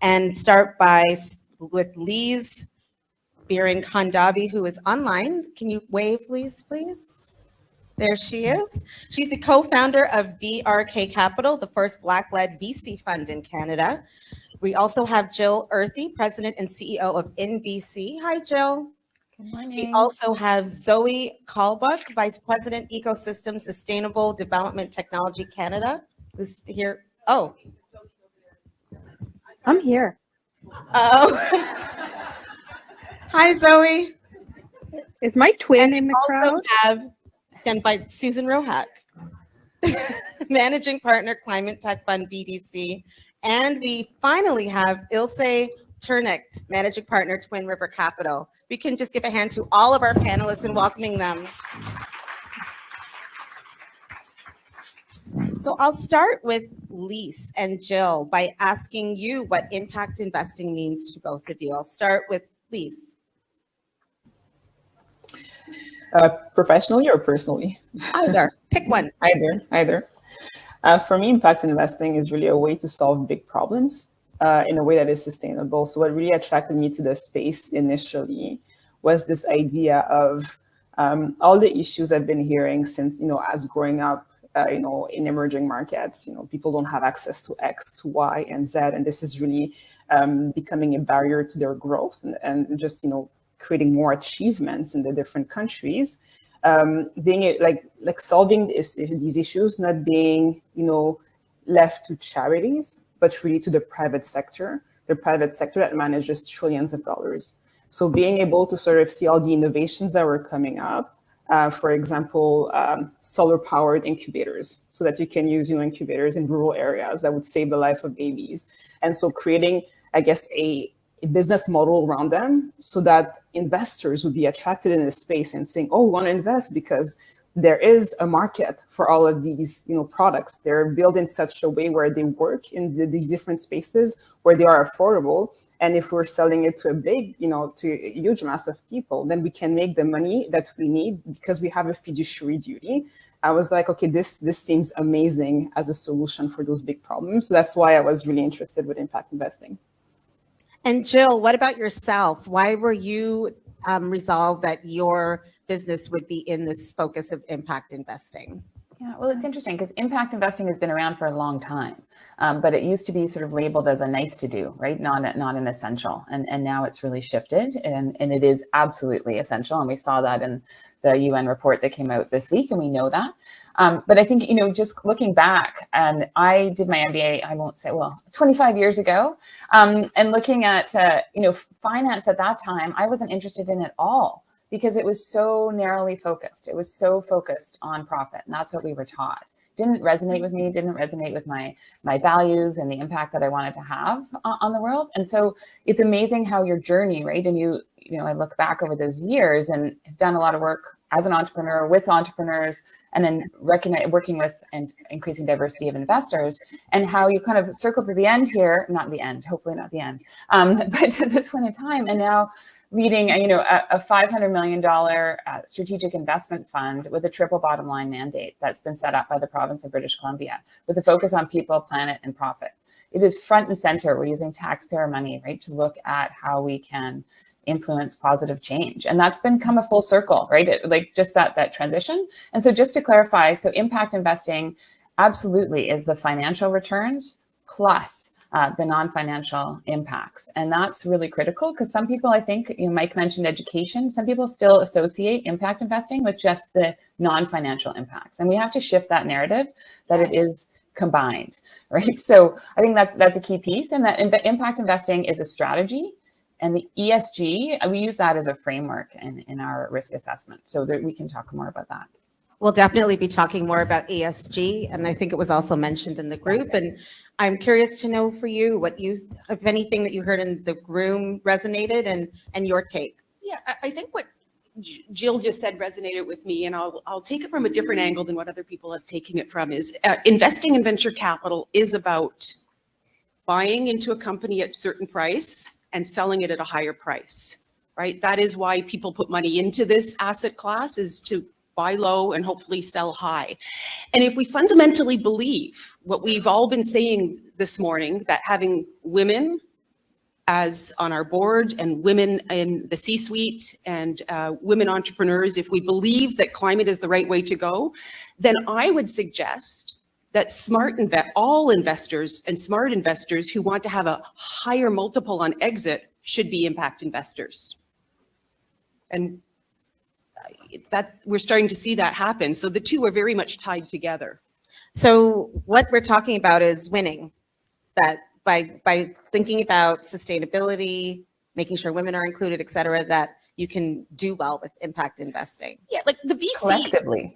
and start with Lise Birikundavyi, who is online. Can you wave, Lise, please? There she is. She's the co-founder of BRK Capital, the first Black-led VC fund in Canada. We also have Jill Earthy, president and CEO of InBC. Hi, Jill. Good morning. We also have Zoe Kolbuc, Vice President, Ecosystem Sustainable Development Technology Canada. Who's here? Oh. I'm here. Oh. Hi, Zoe. Is my twin in the crowd? We also have, again, by Susan Rohack, Managing Partner, Climate Tech Fund, BDC. And we finally have Ilse Turnicht, Managing Partner, Twin River Capital. We can just give a hand to all of our panelists in welcoming them. So I'll start with Lise and Jill by asking you what impact investing means to both of you. I'll start with Lise. Professionally or personally? Either. Pick one. Either. For me, impact investing is really a way to solve big problems in a way that is sustainable. So what really attracted me to the space initially was this idea of all the issues I've been hearing since, as growing up, in emerging markets, people don't have access to X, to Y, and Z, and this is really becoming a barrier to their growth and just, creating more achievements in the different countries. Being like solving these issues, not being, left to charities, but really to the private sector that manages trillions of dollars. So being able to sort of see all the innovations that were coming up, for example, solar-powered incubators, so that you can use incubators in rural areas that would save the life of babies. And so creating, I guess, a business model around them so that investors would be attracted in this space and saying, oh, we want to invest because there is a market for all of these, products. They're built in such a way where they work in these different spaces where they are affordable. And if we're selling it to a big, to a huge mass of people, then we can make the money that we need because we have a fiduciary duty. I was like, okay, this seems amazing as a solution for those big problems. So that's why I was really interested with impact investing. And Jill, what about yourself? Why were you resolved that your business would be in this focus of impact investing? Yeah, well, it's interesting because impact investing has been around for a long time, but it used to be sort of labeled as a nice to do, right? Not an essential. And now it's really shifted and it is absolutely essential. And we saw that in the UN report that came out this week, and we know that. But I think, just looking back, and I did my MBA, 25 years ago, and looking at, finance at that time, I wasn't interested in at all because it was so narrowly focused. It was so focused on profit, and that's what we were taught. Didn't resonate with me, didn't resonate with my values and the impact that I wanted to have on the world. And so it's amazing how your journey, right? And I look back over those years and have done a lot of work as an entrepreneur with entrepreneurs, and then working with and increasing diversity of investors, and how you kind of circle to the end here, not the end, hopefully not the end, but to this point in time, and now leading a $500 million strategic investment fund with a triple bottom line mandate that's been set up by the province of British Columbia with a focus on people, planet, and profit. It is front and center. We're using taxpayer money, right, to look at how we can influence positive change. And that's been come a full circle, right? Like just that transition. And so just to clarify, so impact investing absolutely is the financial returns plus the non-financial impacts. And that's really critical because some people, I think, Mike mentioned education, some people still associate impact investing with just the non-financial impacts. And we have to shift that narrative that it is combined, right? So I think that's a key piece, and that impact investing is a strategy. And the ESG, we use that as a framework in our risk assessment. So that we can talk more about that. We'll definitely be talking more about ESG, and I think it was also mentioned in the group. And I'm curious to know for you if anything that you heard in the room resonated and your take. Yeah, I think what Jill just said resonated with me, and I'll take it from a different angle than what other people have taken it from, is investing in venture capital is about buying into a company at a certain price and selling it at a higher price, right? That is why people put money into this asset class, is to buy low and hopefully sell high. And if we fundamentally believe what we've all been saying this morning, that having women as on our board and women in the C-suite and women entrepreneurs, if we believe that climate is the right way to go, then I would suggest that all investors and smart investors who want to have a higher multiple on exit should be impact investors. And that we're starting to see that happen. So the two are very much tied together. So what we're talking about is winning, that by thinking about sustainability, making sure women are included, et cetera, that you can do well with impact investing. Yeah, like the VC. Collectively.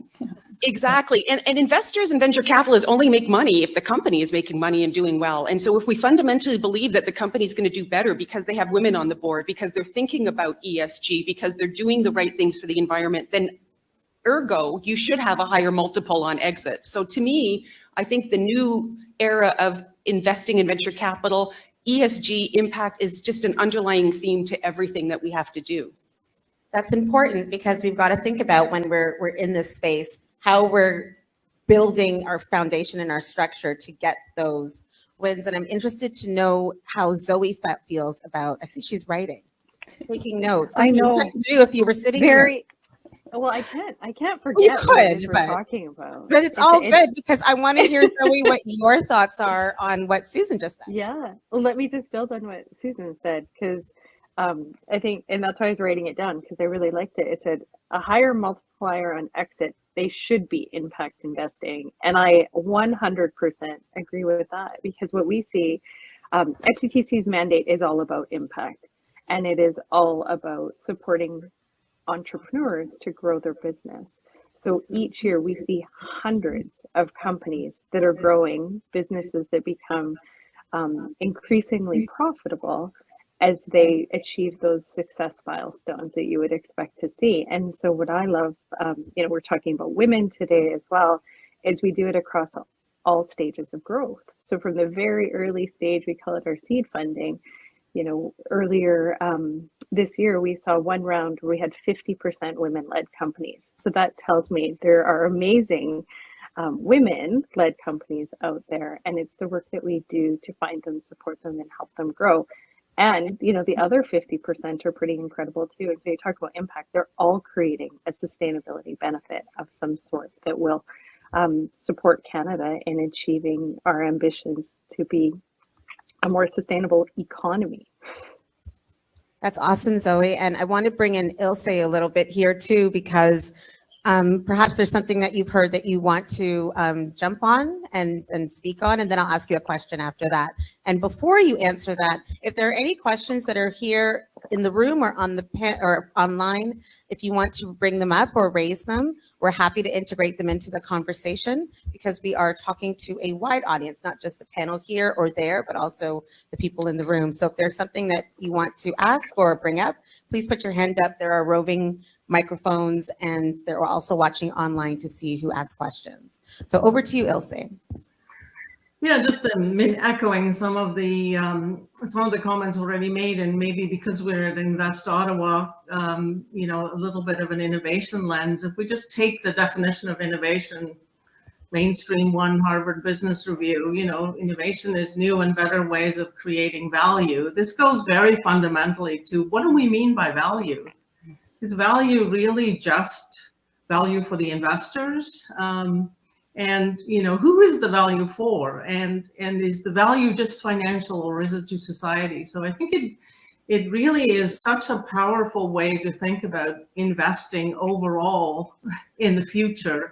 Exactly. And investors and venture capitalists only make money if the company is making money and doing well. And so if we fundamentally believe that the company is going to do better because they have women on the board, because they're thinking about ESG, because they're doing the right things for the environment, then ergo, you should have a higher multiple on exit. So to me, I think the new era of investing in venture capital, ESG impact is just an underlying theme to everything that we have to do. That's important because we've got to think about when we're in this space, how we're building our foundation and our structure to get those wins. And I'm interested to know how Zoe feels about, I see she's writing, taking notes. I know. What you do if you were sitting here. Well, I can't forget You what could, we're talking about. But it's all good because I want to hear, Zoe, what your thoughts are on what Susan just said. Yeah. Well, let me just build on what Susan said, because I think, and that's why I was writing it down, because I really liked it. It said a higher multiplier on exit, they should be impact investing. And I 100% agree with that, because what we see, SCTC's mandate is all about impact, and it is all about supporting entrepreneurs to grow their business. So each year we see hundreds of companies that are growing, businesses that become increasingly profitable as they achieve those success milestones that you would expect to see. And so what I love, we're talking about women today as well, is we do it across all stages of growth. So from the very early stage, we call it our seed funding. Earlier this year, we saw one round where we had 50% women-led companies. So that tells me there are amazing women-led companies out there, and it's the work that we do to find them, support them, and help them grow. And, the other 50% are pretty incredible too. And so you talk about impact, they're all creating a sustainability benefit of some sort that will support Canada in achieving our ambitions to be a more sustainable economy. That's awesome, Zoe. And I want to bring in Ilse a little bit here too, because perhaps there's something that you've heard that you want to jump on and speak on, and then I'll ask you a question after that. And before you answer that, if there are any questions that are here in the room or on the or online, if you want to bring them up or raise them, we're happy to integrate them into the conversation, because we are talking to a wide audience, not just the panel here or there, but also the people in the room. So if there's something that you want to ask or bring up, please put your hand up. There are roving microphones, and they're also watching online to see who asks questions. So over to you, Ilse. Yeah, just echoing some of the comments already made, and maybe because we're at Invest Ottawa, you know, a little bit of an innovation lens. If we just take the definition of innovation, mainstream one, Harvard Business Review, you know, innovation is new and better ways of creating value. This goes very fundamentally to what do we mean by value? Is value really just value for the investors? And you know, who is the value for? And is the value just financial, or is it to society? So I think it really is such a powerful way to think about investing overall in the future,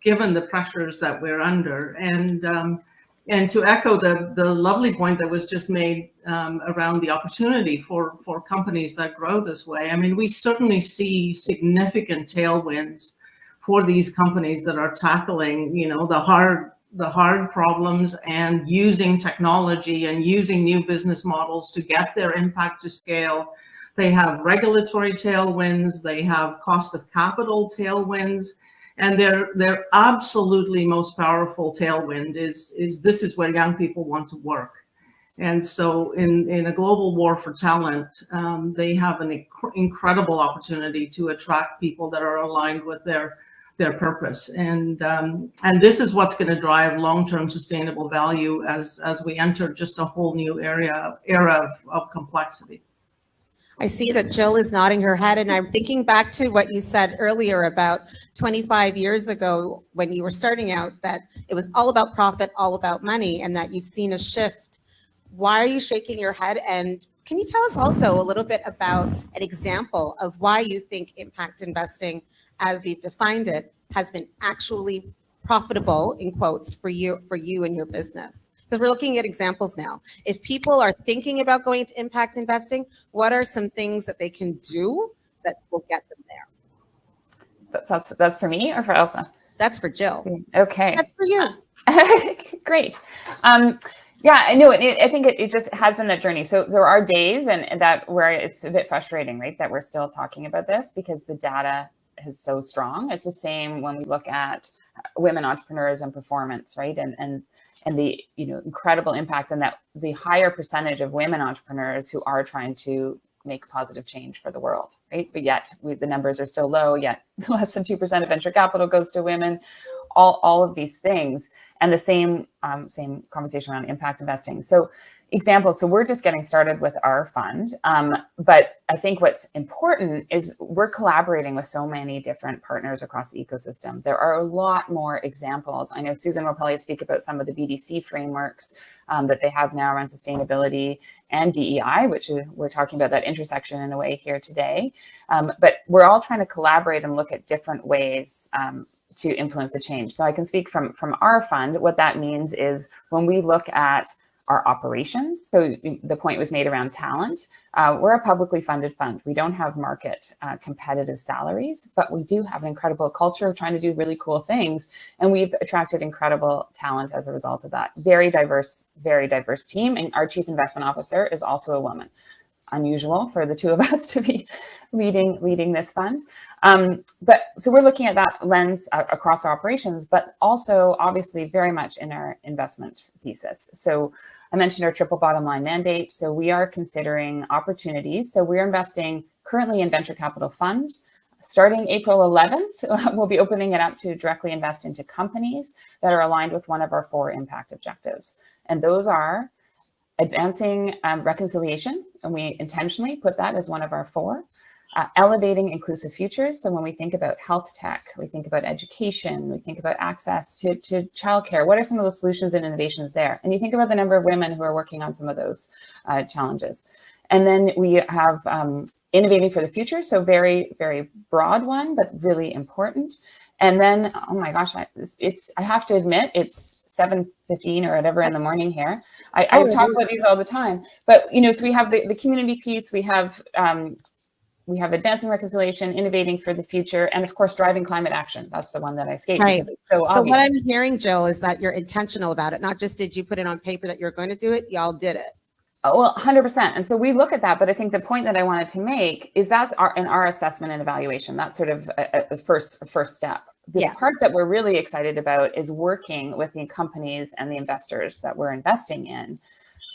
given the pressures that we're under. And to echo the lovely point that was just made around the opportunity for companies that grow this way. I mean, we certainly see significant tailwinds for these companies that are tackling, you know, the hard problems and using technology and using new business models to get their impact to scale. They have regulatory tailwinds, they have cost of capital tailwinds, and their absolutely most powerful tailwind is this is where young people want to work. And so in a global war for talent, they have an incredible opportunity to attract people that are aligned with their purpose. And this is what's going to drive long-term sustainable value as we enter just a whole new era of complexity. I see that Jill is nodding her head, and I'm thinking back to what you said earlier about 25 years ago when you were starting out, that it was all about profit, all about money, and that you've seen a shift. Why are you shaking your head? And can you tell us also a little bit about an example of why you think impact investing, as we've defined it, has been actually profitable, in quotes, for you and your business? Because we're looking at examples now. If people are thinking about going into impact investing, what are some things that they can do that will get them there? That's for me or for Elsa? That's for Jill. Okay. That's for you. Great. Yeah, I know. I think it just has been that journey. So there are days and that where it's a bit frustrating, right, that we're still talking about this because the data is so strong. It's the same when we look at women entrepreneurs and performance, right, and the incredible impact, and that the higher percentage of women entrepreneurs who are trying to make positive change for the world, right? But yet the numbers are still low. Yet less than 2% of venture capital goes to women. All of these things, and the same conversation around impact investing. So examples. So we're just getting started with our fund, but I think what's important is we're collaborating with so many different partners across the ecosystem. There are a lot more examples. I know Susan will probably speak about some of the BDC frameworks that they have now around sustainability and DEI, which we're talking about that intersection in a way here today. But we're all trying to collaborate and look at different ways to influence the change. So I can speak from our fund. What that means is when we look at our operations, so the point was made around talent, we're a publicly funded fund. We don't have market competitive salaries, but we do have an incredible culture of trying to do really cool things. And we've attracted incredible talent as a result of that. Very diverse team. And our chief investment officer is also a woman. Unusual for the two of us to be leading this fund. But so we're looking at that lens across our operations, but also obviously very much in our investment thesis. So I mentioned our triple bottom line mandate. So we are considering opportunities. So we're investing currently in venture capital funds. Starting April 11th, we'll be opening it up to directly invest into companies that are aligned with one of our 4 impact objectives. And those are advancing reconciliation, and we intentionally put that as one of our 4. Elevating inclusive futures. So when we think about health tech, we think about education, we think about access to childcare. What are some of the solutions and innovations there? And you think about the number of women who are working on some of those challenges. And then we have innovating for the future. So very, very broad one, but really important. And then, oh my gosh, I have to admit, it's 7:15 or whatever in the morning here. I talk about these all the time, but so we have the community piece, we have advancing reconciliation, innovating for the future, and of course, driving climate action. That's the one that I escaped because it's so obvious. So what I'm hearing, Jill, is that you're intentional about it. Not just did you put it on paper that you're going to do it, y'all did it. Oh, well, 100%. And so we look at that, but I think the point that I wanted to make is that's in our assessment and evaluation. That's sort of a first step. The part that we're really excited about is working with the companies and the investors that we're investing in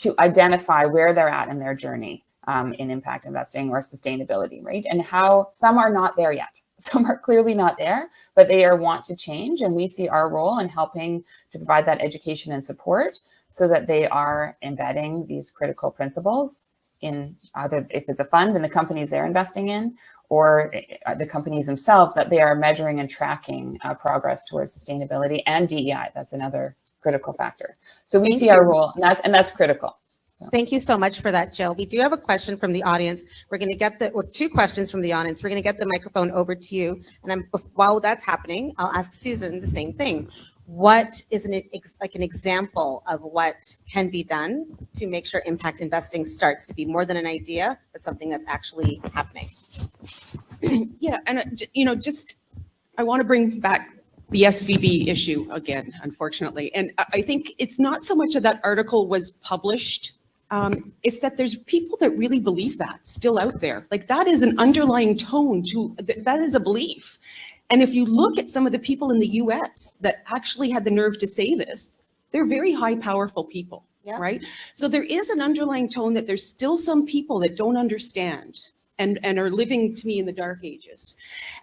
to identify where they're at in their journey in impact investing or sustainability, right? And how some are not there yet. Some are clearly not there, but they want to change. And we see our role in helping to provide that education and support so that they are embedding these critical principles in either if it's a fund and the companies they're investing in, or the companies themselves, that they are measuring and tracking progress towards sustainability and DEI. That's another critical factor. So we see our role, and that's critical. Thank you so much for that, Jill. We do have a question from the audience. We're going to get or two questions from the audience. We're going to get the microphone over to you. And while that's happening, I'll ask Susan the same thing. What is an example of what can be done to make sure impact investing starts to be more than an idea, but something that's actually happening? Yeah, and I want to bring back the SVB issue again, unfortunately. And I think it's not so much that article was published, it's that there's people that really believe that still out there. Like that is an underlying tone to, that is a belief. And if you look at some of the people in the US that actually had the nerve to say this, they're very high, powerful people, right? So there is an underlying tone that there's still some people that don't understand and are living, to me, in the dark ages.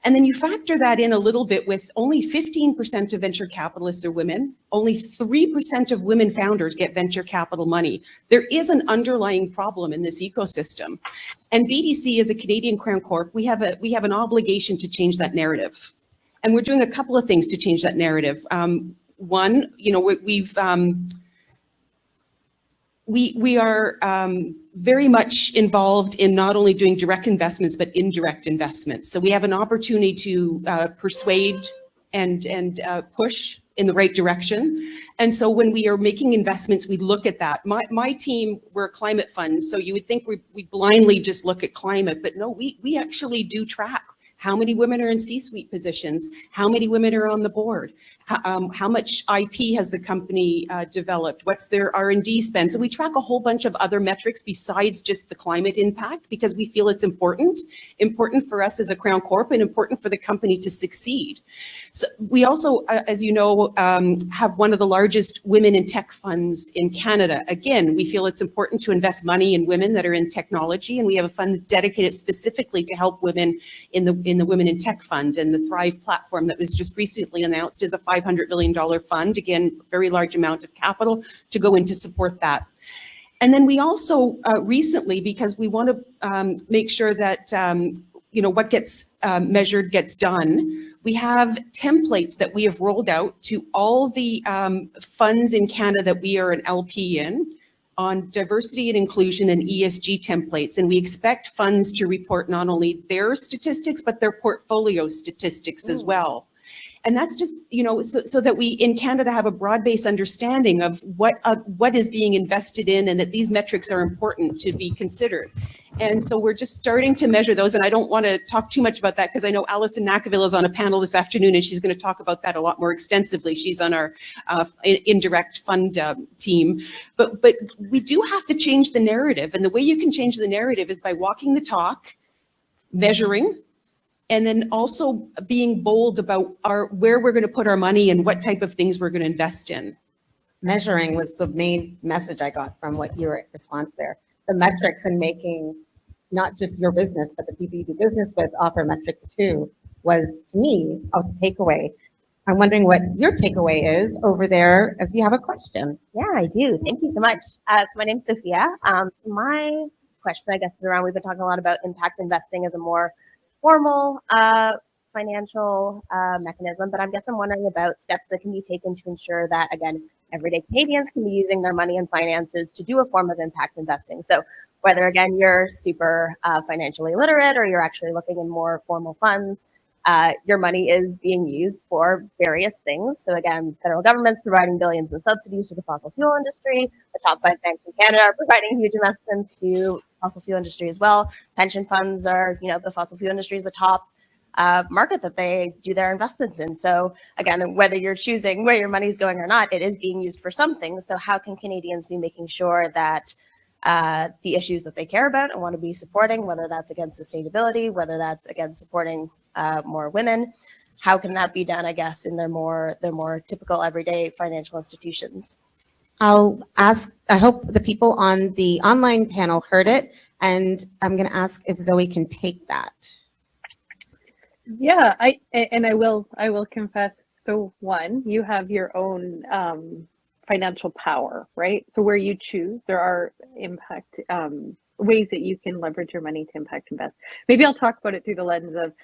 And then you factor that in a little bit with only 15% of venture capitalists are women, only 3% of women founders get venture capital money. There is an underlying problem in this ecosystem. And BDC, as a Canadian Crown Corp, we have an obligation to change that narrative. And we're doing a couple of things to change that narrative. One, we are very much involved in not only doing direct investments, but indirect investments. So we have an opportunity to persuade and push in the right direction. And so when we are making investments, we look at that. My team, we're a climate fund. So you would think we blindly just look at climate, but no, we actually do track how many women are in C-suite positions, how many women are on the board, how much IP has the company developed, what's their R&D spend. So we track a whole bunch of other metrics besides just the climate impact because we feel it's important for us as a Crown Corp and important for the company to succeed. So we also, as you know, have one of the largest women in tech funds in Canada. Again, we feel it's important to invest money in women that are in technology, and we have a fund dedicated specifically to help women in the Women in Tech Fund, and the Thrive platform that was just recently announced is a $500 million fund, again, very large amount of capital to go in to support that. And then we also recently, because we want to make sure that what gets measured gets done, we have templates that we have rolled out to all the funds in Canada that we are an LP in on diversity and inclusion and ESG templates. And we expect funds to report not only their statistics, but their portfolio statistics as well. And that's just, so that we in Canada have a broad-based understanding of what is being invested in and that these metrics are important to be considered. And so we're just starting to measure those. And I don't want to talk too much about that because I know Alison Nakaville is on a panel this afternoon and she's going to talk about that a lot more extensively. She's on our indirect fund team. But we do have to change the narrative. And the way you can change the narrative is by walking the talk, measuring, and then also being bold about where we're going to put our money and what type of things we're going to invest in. Measuring was the main message I got from what your response there. The metrics and making not just your business, but the people you do business with offer metrics too, was to me a takeaway. I'm wondering what your takeaway is over there as you have a question. Yeah, I do. Thank you so much. So my name's Sophia. So my question, I guess, is around, we've been talking a lot about impact investing as a more formal financial mechanism, but I guess I'm wondering about steps that can be taken to ensure that, again, everyday Canadians can be using their money and finances to do a form of impact investing. So whether, again, you're super financially literate or you're actually looking in more formal funds, your money is being used for various things. So again, federal government's providing billions in subsidies to the fossil fuel industry. The top 5 banks in Canada are providing huge investments to fossil fuel industry as well. Pension funds are, the fossil fuel industry is a top market that they do their investments in. So again, whether you're choosing where your money is going or not, it is being used for something. So how can Canadians be making sure that the issues that they care about and want to be supporting, whether that's against sustainability, whether that's against supporting more women. How can that be done, I guess, in their more typical everyday financial institutions? I'll ask, I hope the people on the online panel heard it, and I'm going to ask if Zoe can take that. Yeah, I will confess. So one, you have your own financial power, right? So where you choose, there are impact ways that you can leverage your money to impact invest. Maybe I'll talk about it through the lens of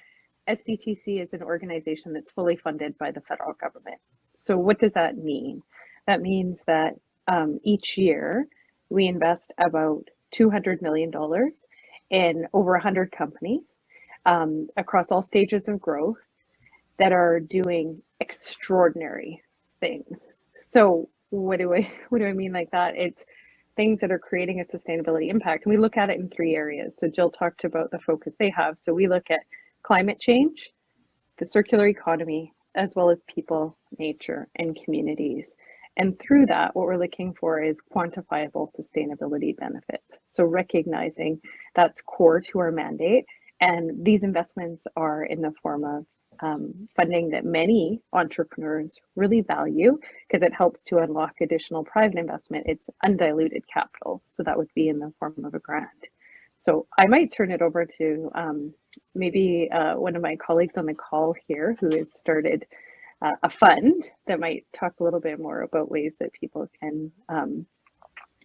SDTC is an organization that's fully funded by the federal government. So what does that mean? That means that each year we invest about $200 million in over 100 companies across all stages of growth that are doing extraordinary things. So what do I mean like that? It's things that are creating a sustainability impact. And we look at it in 3 areas. So Jill talked about the focus they have. So we look at climate change, the circular economy, as well as people, nature, and communities. And through that, what we're looking for is quantifiable sustainability benefits. So recognizing that's core to our mandate. And these investments are in the form of funding that many entrepreneurs really value because it helps to unlock additional private investment. It's undiluted capital. So that would be in the form of a grant. So I might turn it over to maybe one of my colleagues on the call here who has started a fund that might talk a little bit more about ways that people can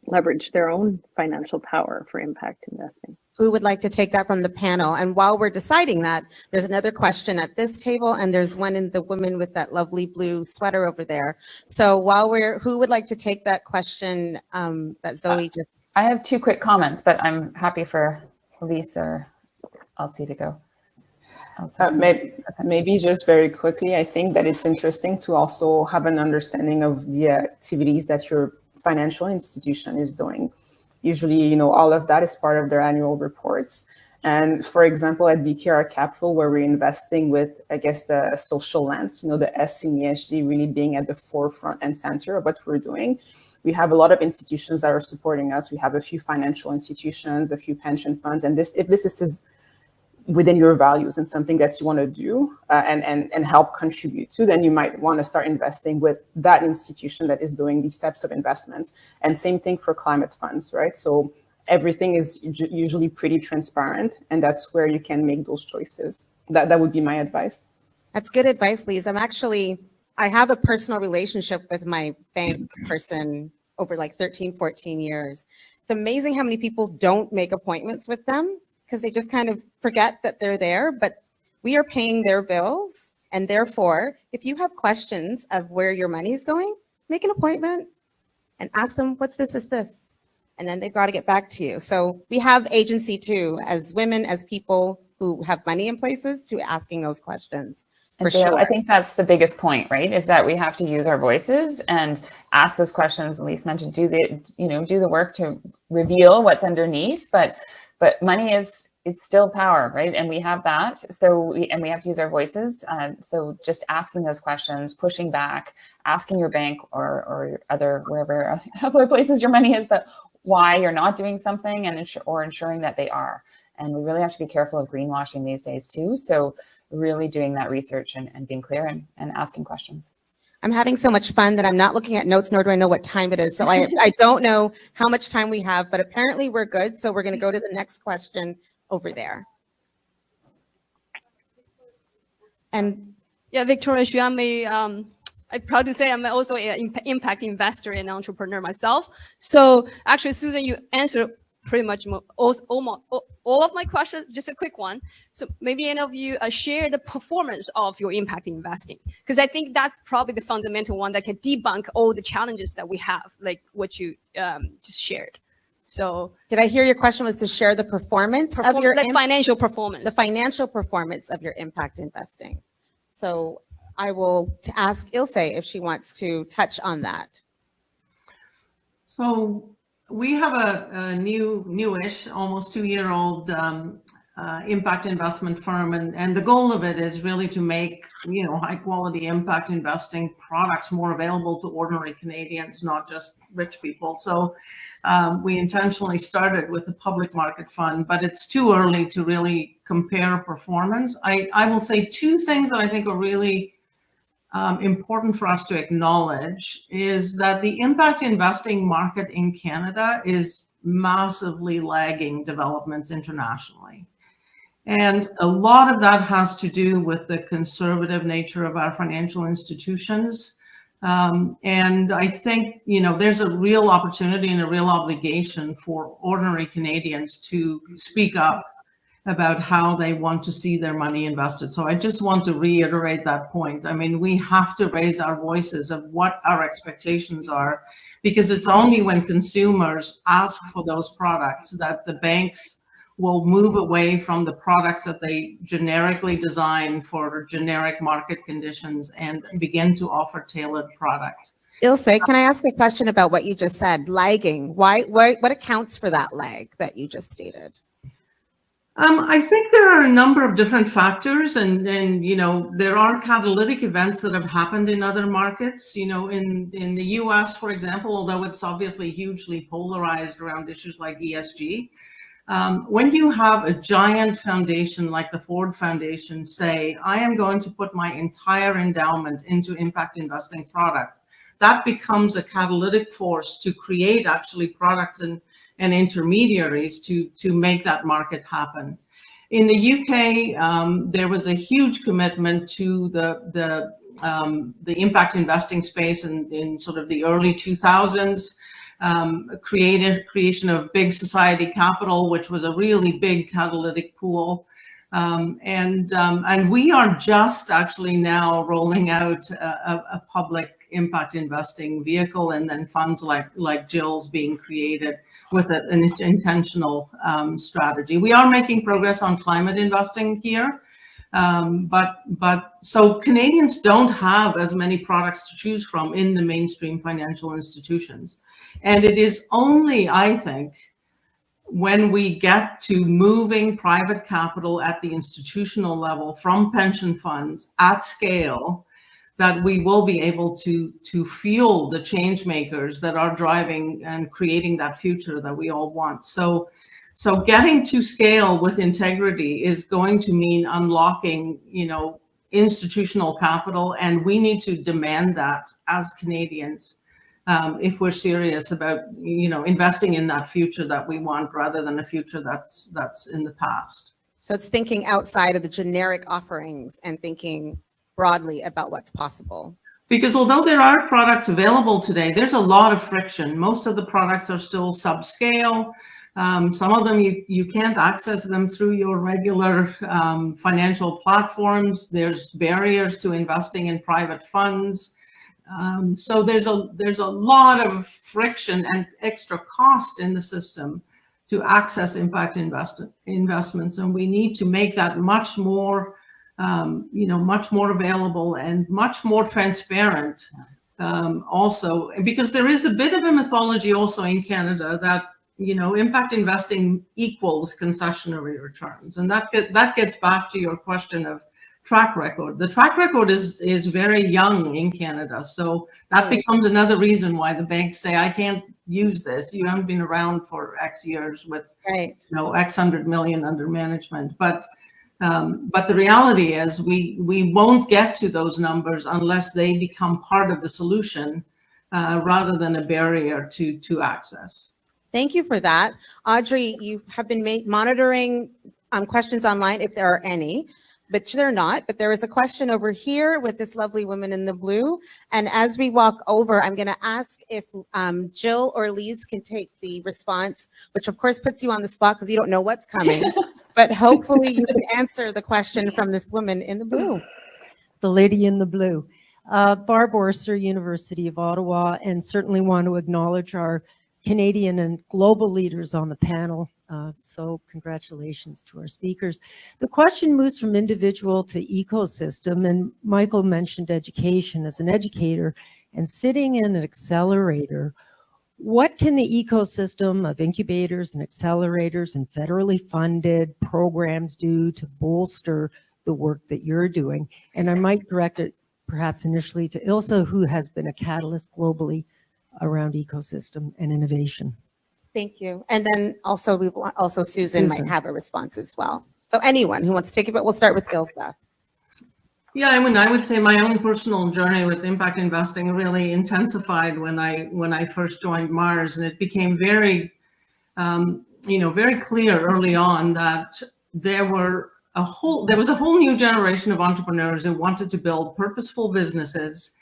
leverage their own financial power for impact investing. Who would like to take that from the panel? And while we're deciding that, there's another question at this table, and there's one in the woman with that lovely blue sweater over there. So who would like to take that question that Zoe just... I have 2 quick comments, but I'm happy for Lise or Elsie to go. Maybe just very quickly, I think that it's interesting to also have an understanding of the activities that your financial institution is doing. Usually, all of that is part of their annual reports. And for example, at BRK Capital, where we're investing with, I guess, the social lens, the S in ESG really being at the forefront and center of what we're doing. We have a lot of institutions that are supporting us. We have a few financial institutions, a few pension funds, and if this is within your values and something that you want to do and help contribute to, then you might want to start investing with that institution that is doing these types of investments. And same thing for climate funds, right? So everything is usually pretty transparent, and that's where you can make those choices. That would be my advice. That's good advice, Lise. I have a personal relationship with my bank person over like 13, 14 years. It's amazing how many people don't make appointments with them because they just kind of forget that they're there, but we are paying their bills. And therefore, if you have questions of where your money is going, make an appointment and ask them, what's this, is this? And then they've got to get back to you. So we have agency too, as women, as people who have money in places, to asking those questions. For sure. I think that's the biggest point, right? Is that we have to use our voices and ask those questions. Lise mentioned, do the work to reveal what's underneath, but money it's still power, right? And we have that. So we have to use our voices. So just asking those questions, pushing back, asking your bank or wherever other places your money is, but why you're not doing something or ensuring that they are. And we really have to be careful of greenwashing these days too. So really doing that research and being clear and asking questions. I'm having so much fun that I'm not looking at notes, nor do I know what time it is. So I don't know how much time we have, but apparently we're good. So we're going to go to the next question over there. And yeah, Victoria Xu, I'm proud to say I'm also an impact investor and entrepreneur myself. So actually, Susan, you answered pretty much almost all of my questions. Just a quick one. So maybe any of you share the performance of your impact investing, because I think that's probably the fundamental one that can debunk all the challenges that we have, like what you just shared. So did I hear your question was to share the performance of your financial performance? The financial performance of your impact investing. So I will ask Ilse if she wants to touch on that. So we have a newish, almost 2-year-old impact investment firm, and the goal of it is really to make high quality impact investing products more available to ordinary Canadians, not just rich people. So we intentionally started with the public market fund, but it's too early to really compare performance. I will say two things that I think are really important for us to acknowledge is that the impact investing market in Canada is massively lagging developments internationally. And a lot of that has to do with the conservative nature of our financial institutions. And I think, there's a real opportunity and a real obligation for ordinary Canadians to speak up about how they want to see their money invested. So I just want to reiterate that point. I mean, we have to raise our voices of what our expectations are, because it's only when consumers ask for those products that the banks will move away from the products that they generically design for generic market conditions and begin to offer tailored products. Ilse, can I ask a question about what you just said, lagging? What accounts for that lag that you just stated? I think there are a number of different factors, and there are catalytic events that have happened in other markets. In the US, for example, although it's obviously hugely polarized around issues like ESG, when you have a giant foundation like the Ford Foundation say, I am going to put my entire endowment into impact investing products, that becomes a catalytic force to create actually products and intermediaries to make that market happen. In the UK, there was a huge commitment to the impact investing space in sort of the early 2000s. Creation of big society capital, which was a really big catalytic pool. And we are just actually now rolling out a public impact investing vehicle, and then funds like Jill's being created with an intentional strategy. We are making progress on climate investing here. But so Canadians don't have as many products to choose from in the mainstream financial institutions. And it is only, I think, when we get to moving private capital at the institutional level from pension funds at scale that we will be able to fuel the change makers that are driving and creating that future that we all want. So getting to scale with integrity is going to mean unlocking, institutional capital, and we need to demand that as Canadians if we're serious about, investing in that future that we want rather than a future that's in the past. So it's thinking outside of the generic offerings and thinking broadly about what's possible. Because although there are products available today, there's a lot of friction. Most of the products are still subscale. Some of them you can't access them through your regular financial platforms. There's barriers to investing in private funds. So there's a lot of friction and extra cost in the system to access impact investments, and we need to make that much more, much more available and much more transparent. Also, because there is a bit of a mythology also in Canada that impact investing equals concessionary returns, and that gets back to your question of track record. The track record is very young in Canada, so that becomes another reason why the banks say, I can't use this. You haven't been around for X years with X hundred million under management. But the reality is we won't get to those numbers unless they become part of the solution rather than a barrier to access. Thank you for that. Audrey, you have been monitoring questions online, if there are any. But they're not. But there is a question over here with this lovely woman in the blue. And as we walk over, I'm going to ask if Jill or Lise can take the response, which of course puts you on the spot because you don't know what's coming. But hopefully you can answer the question from this woman in the blue. The lady in the blue. Barb Orser, University of Ottawa, and certainly want to acknowledge our Canadian and global leaders on the panel. So congratulations to our speakers. The question moves from individual to ecosystem, and Michael mentioned education. As an educator and sitting in an accelerator, What can the ecosystem of incubators and accelerators and federally funded programs do to bolster the work that you're doing? And I might direct it perhaps initially to Ilse, who has been a catalyst globally around ecosystem and innovation. Thank you. And then also Susan might have a response as well. So anyone who wants to take it, but we'll start with Ilse. Yeah, I mean, I would say my own personal journey with impact investing really intensified when I first joined Mars, and it became very, very clear early on that there was a whole new generation of entrepreneurs who wanted to build purposeful businesses.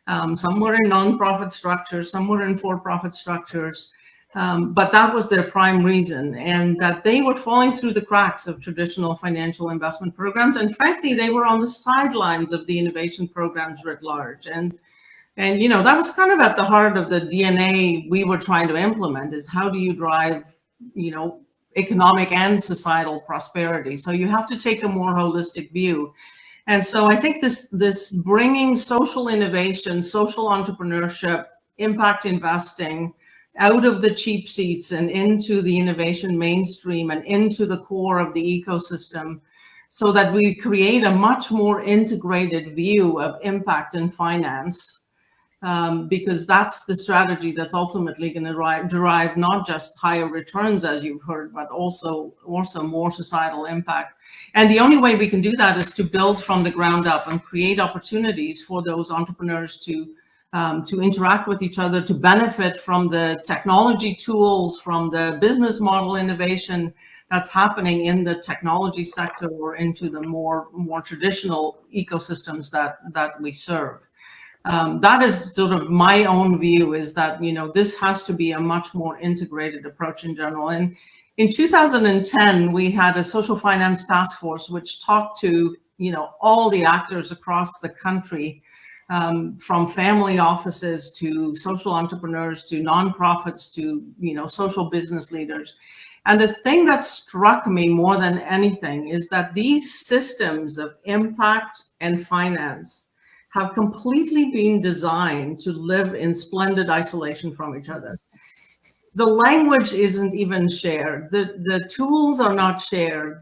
Some were in nonprofit structures, some were in for-profit structures. But that was their prime reason, and that they were falling through the cracks of traditional financial investment programs. And frankly, they were on the sidelines of the innovation programs writ large. And that was kind of at the heart of the DNA we were trying to implement, is how do you drive, economic and societal prosperity? So you have to take a more holistic view. And so I think this bringing social innovation, social entrepreneurship, impact investing, out of the cheap seats and into the innovation mainstream and into the core of the ecosystem, so that we create a much more integrated view of impact and finance, because that's the strategy that's ultimately going to derive not just higher returns, as you've heard, but also more societal impact. And the only way we can do that is to build from the ground up and create opportunities for those entrepreneurs to interact with each other, to benefit from the technology tools, from the business model innovation that's happening in the technology sector or into the more traditional ecosystems that we serve. That is sort of my own view, is that, this has to be a much more integrated approach in general. And in 2010, we had a social finance task force which talked to, all the actors across the country, from family offices to social entrepreneurs to nonprofits to social business leaders. And the thing that struck me more than anything is that these systems of impact and finance have completely been designed to live in splendid isolation from each other. The language isn't even shared. The tools are not shared.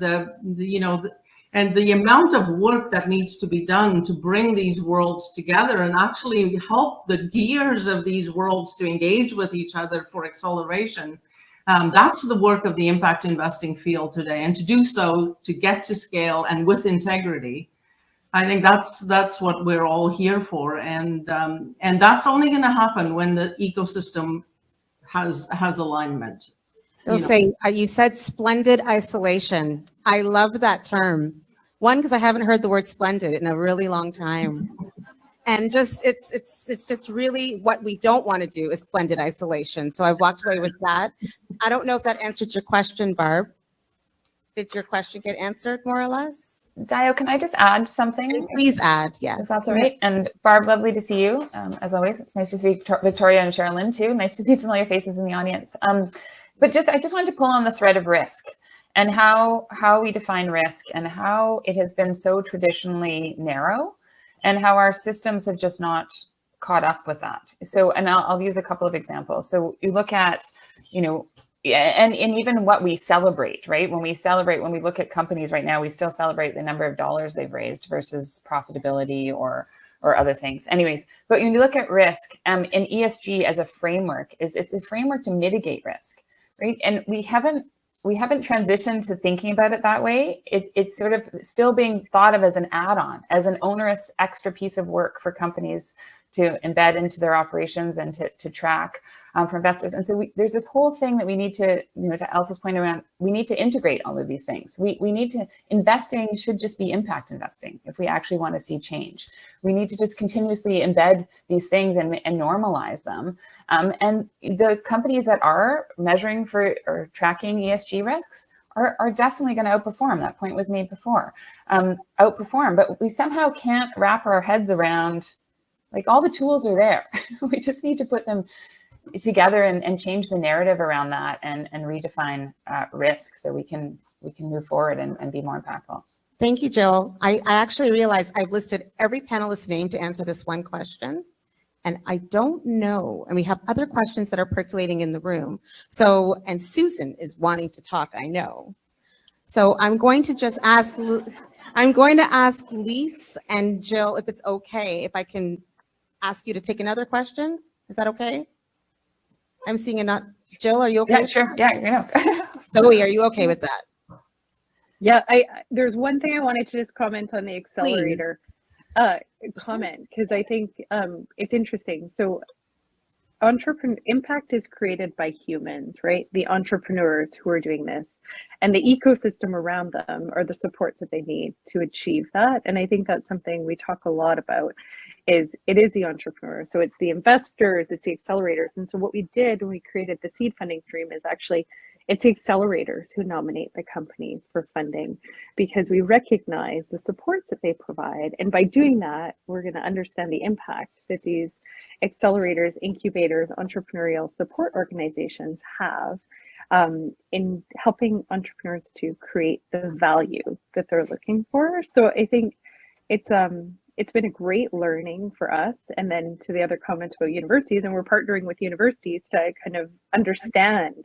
And the amount of work that needs to be done to bring these worlds together and actually help the gears of these worlds to engage with each other for acceleration, that's the work of the impact investing field today. And to do so, to get to scale and with integrity, I think that's what we're all here for. And that's only going to happen when the ecosystem has alignment. You said splendid isolation. I love that term. One, because I haven't heard the word splendid in a really long time. And it's just really what we don't want to do is splendid isolation. So I've walked away with that. I don't know if that answered your question, Barb. Did your question get answered more or less? Dayo, can I just add something? Please add, yes. If that's all right. And Barb, lovely to see you. As always, it's nice to see Victoria and Sherilyn too. Nice to see familiar faces in the audience. But I just wanted to pull on the thread of risk and how we define risk and how it has been so traditionally narrow and how our systems have just not caught up with that. So, and I'll use a couple of examples. So you look at, and even what we celebrate, right? When we look at companies right now, we still celebrate the number of dollars they've raised versus profitability or other things. Anyways, but when you look at risk, in ESG as a framework, it's a framework to mitigate risk, right? And we haven't transitioned to thinking about it that way. It's sort of still being thought of as an add-on, as an onerous extra piece of work for companies to embed into their operations and to track for investors. And so there's this whole thing that we need to, to Elsa's point around, we need to integrate all of these things. We need to, investing should just be impact investing if we actually want to see change. We need to just continuously embed these things and normalize them. And the companies that are measuring for or tracking ESG risks are definitely going to outperform. That point was made before. Outperform, but we somehow can't wrap our heads around, like, all the tools are there. We just need to put them together and change the narrative around that and redefine risk so we can move forward and be more impactful. Thank you, Jill. I actually realized I've listed every panelist's name to answer this one question, And I don't know, and we have other questions that are percolating in the room. So, and Susan is wanting to talk, I know. So I'm going to just ask, Lise and Jill if it's okay, if I can ask you to take another question. Is that okay? I'm seeing a not. Jill, are you okay? Yeah, sure. Yeah. Zoe, are you okay with that? Yeah, there's one thing I wanted to just comment on the accelerator comment, because I think it's interesting. So impact is created by humans, right? The entrepreneurs who are doing this, and the ecosystem around them are the supports that they need to achieve that. And I think that's something we talk a lot about. It is the entrepreneurs. So it's the investors, it's the accelerators. And so what we did when we created the seed funding stream is actually it's the accelerators who nominate the companies for funding, because we recognize the supports that they provide. And by doing that, we're going to understand the impact that these accelerators, incubators, entrepreneurial support organizations have in helping entrepreneurs to create the value that they're looking for. So I think it's been a great learning for us. And then to the other comments about universities, and we're partnering with universities to kind of understand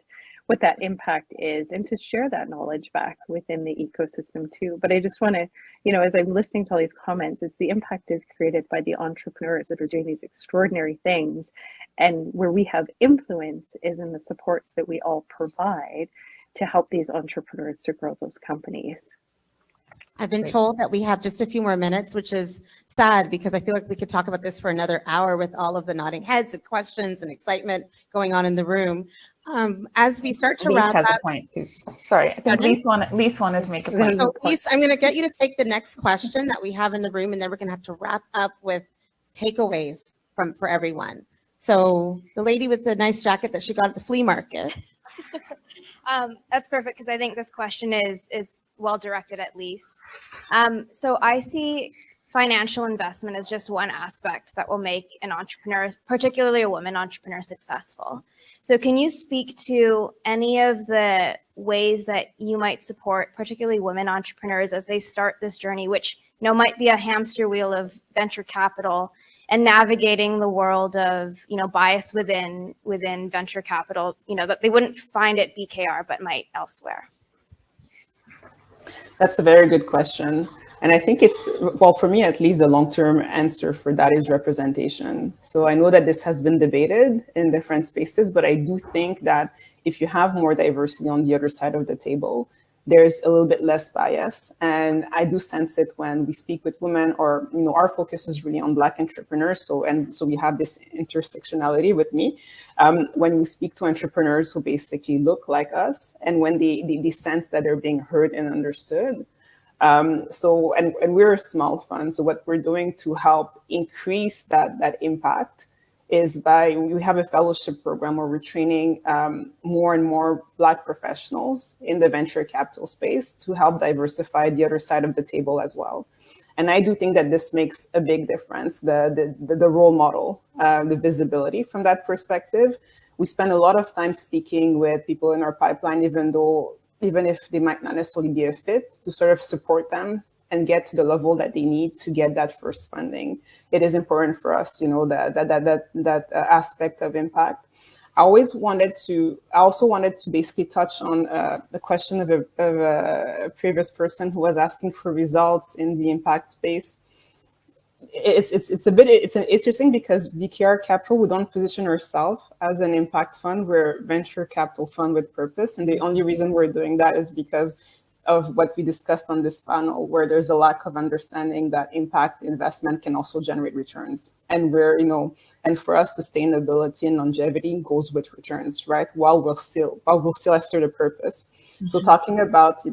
what that impact is and to share that knowledge back within the ecosystem too. But I just want to, as I'm listening to all these comments, it's the impact is created by the entrepreneurs that are doing these extraordinary things. And where we have influence is in the supports that we all provide to help these entrepreneurs to grow those companies. I've been told that we have just a few more minutes, which is sad because I feel like we could talk about this for another hour with all of the nodding heads and questions and excitement going on in the room. As we start to wrap up. Lise has a point too. Sorry, I think Lise wanted to make a point. So Lise, I'm going to get you to take the next question that we have in the room, and then we're going to have to wrap up with takeaways for everyone. So the lady with the nice jacket that she got at the flea market. That's perfect, because I think this question is well directed at Lise. So I see financial investment as just one aspect that will make an entrepreneur, particularly a woman entrepreneur, successful. So can you speak to any of the ways that you might support particularly women entrepreneurs as they start this journey, which might be a hamster wheel of venture capital and navigating the world of bias within venture capital, that they wouldn't find at BKR but might elsewhere? That's a very good question. And I think well, for me, at least the long-term answer for that is representation. So I know that this has been debated in different spaces, but I do think that if you have more diversity on the other side of the table, there's a little bit less bias. And I do sense it when we speak with women, or, our focus is really on Black entrepreneurs. So we have this intersectionality with me. When we speak to entrepreneurs who basically look like us, and when they sense that they're being heard and understood. And we're a small fund. So what we're doing to help increase that impact is we have a fellowship program where we're training more and more Black professionals in the venture capital space to help diversify the other side of the table as well. And I do think that this makes a big difference, the role model, the visibility from that perspective. We spend a lot of time speaking with people in our pipeline, even if they might not necessarily be a fit, to sort of support them and get to the level that they need to get that first funding. It is important for us, that aspect of impact. I also wanted to basically touch on the question of a previous person who was asking for results in the impact space. It's interesting because BRK Capital, we don't position ourselves as an impact fund. We're a venture capital fund with purpose. And the only reason we're doing that is because of what we discussed on this panel, where there's a lack of understanding that impact investment can also generate returns. And and for us, sustainability and longevity goes with returns, right? While we're still after the purpose. Mm-hmm. So talking about,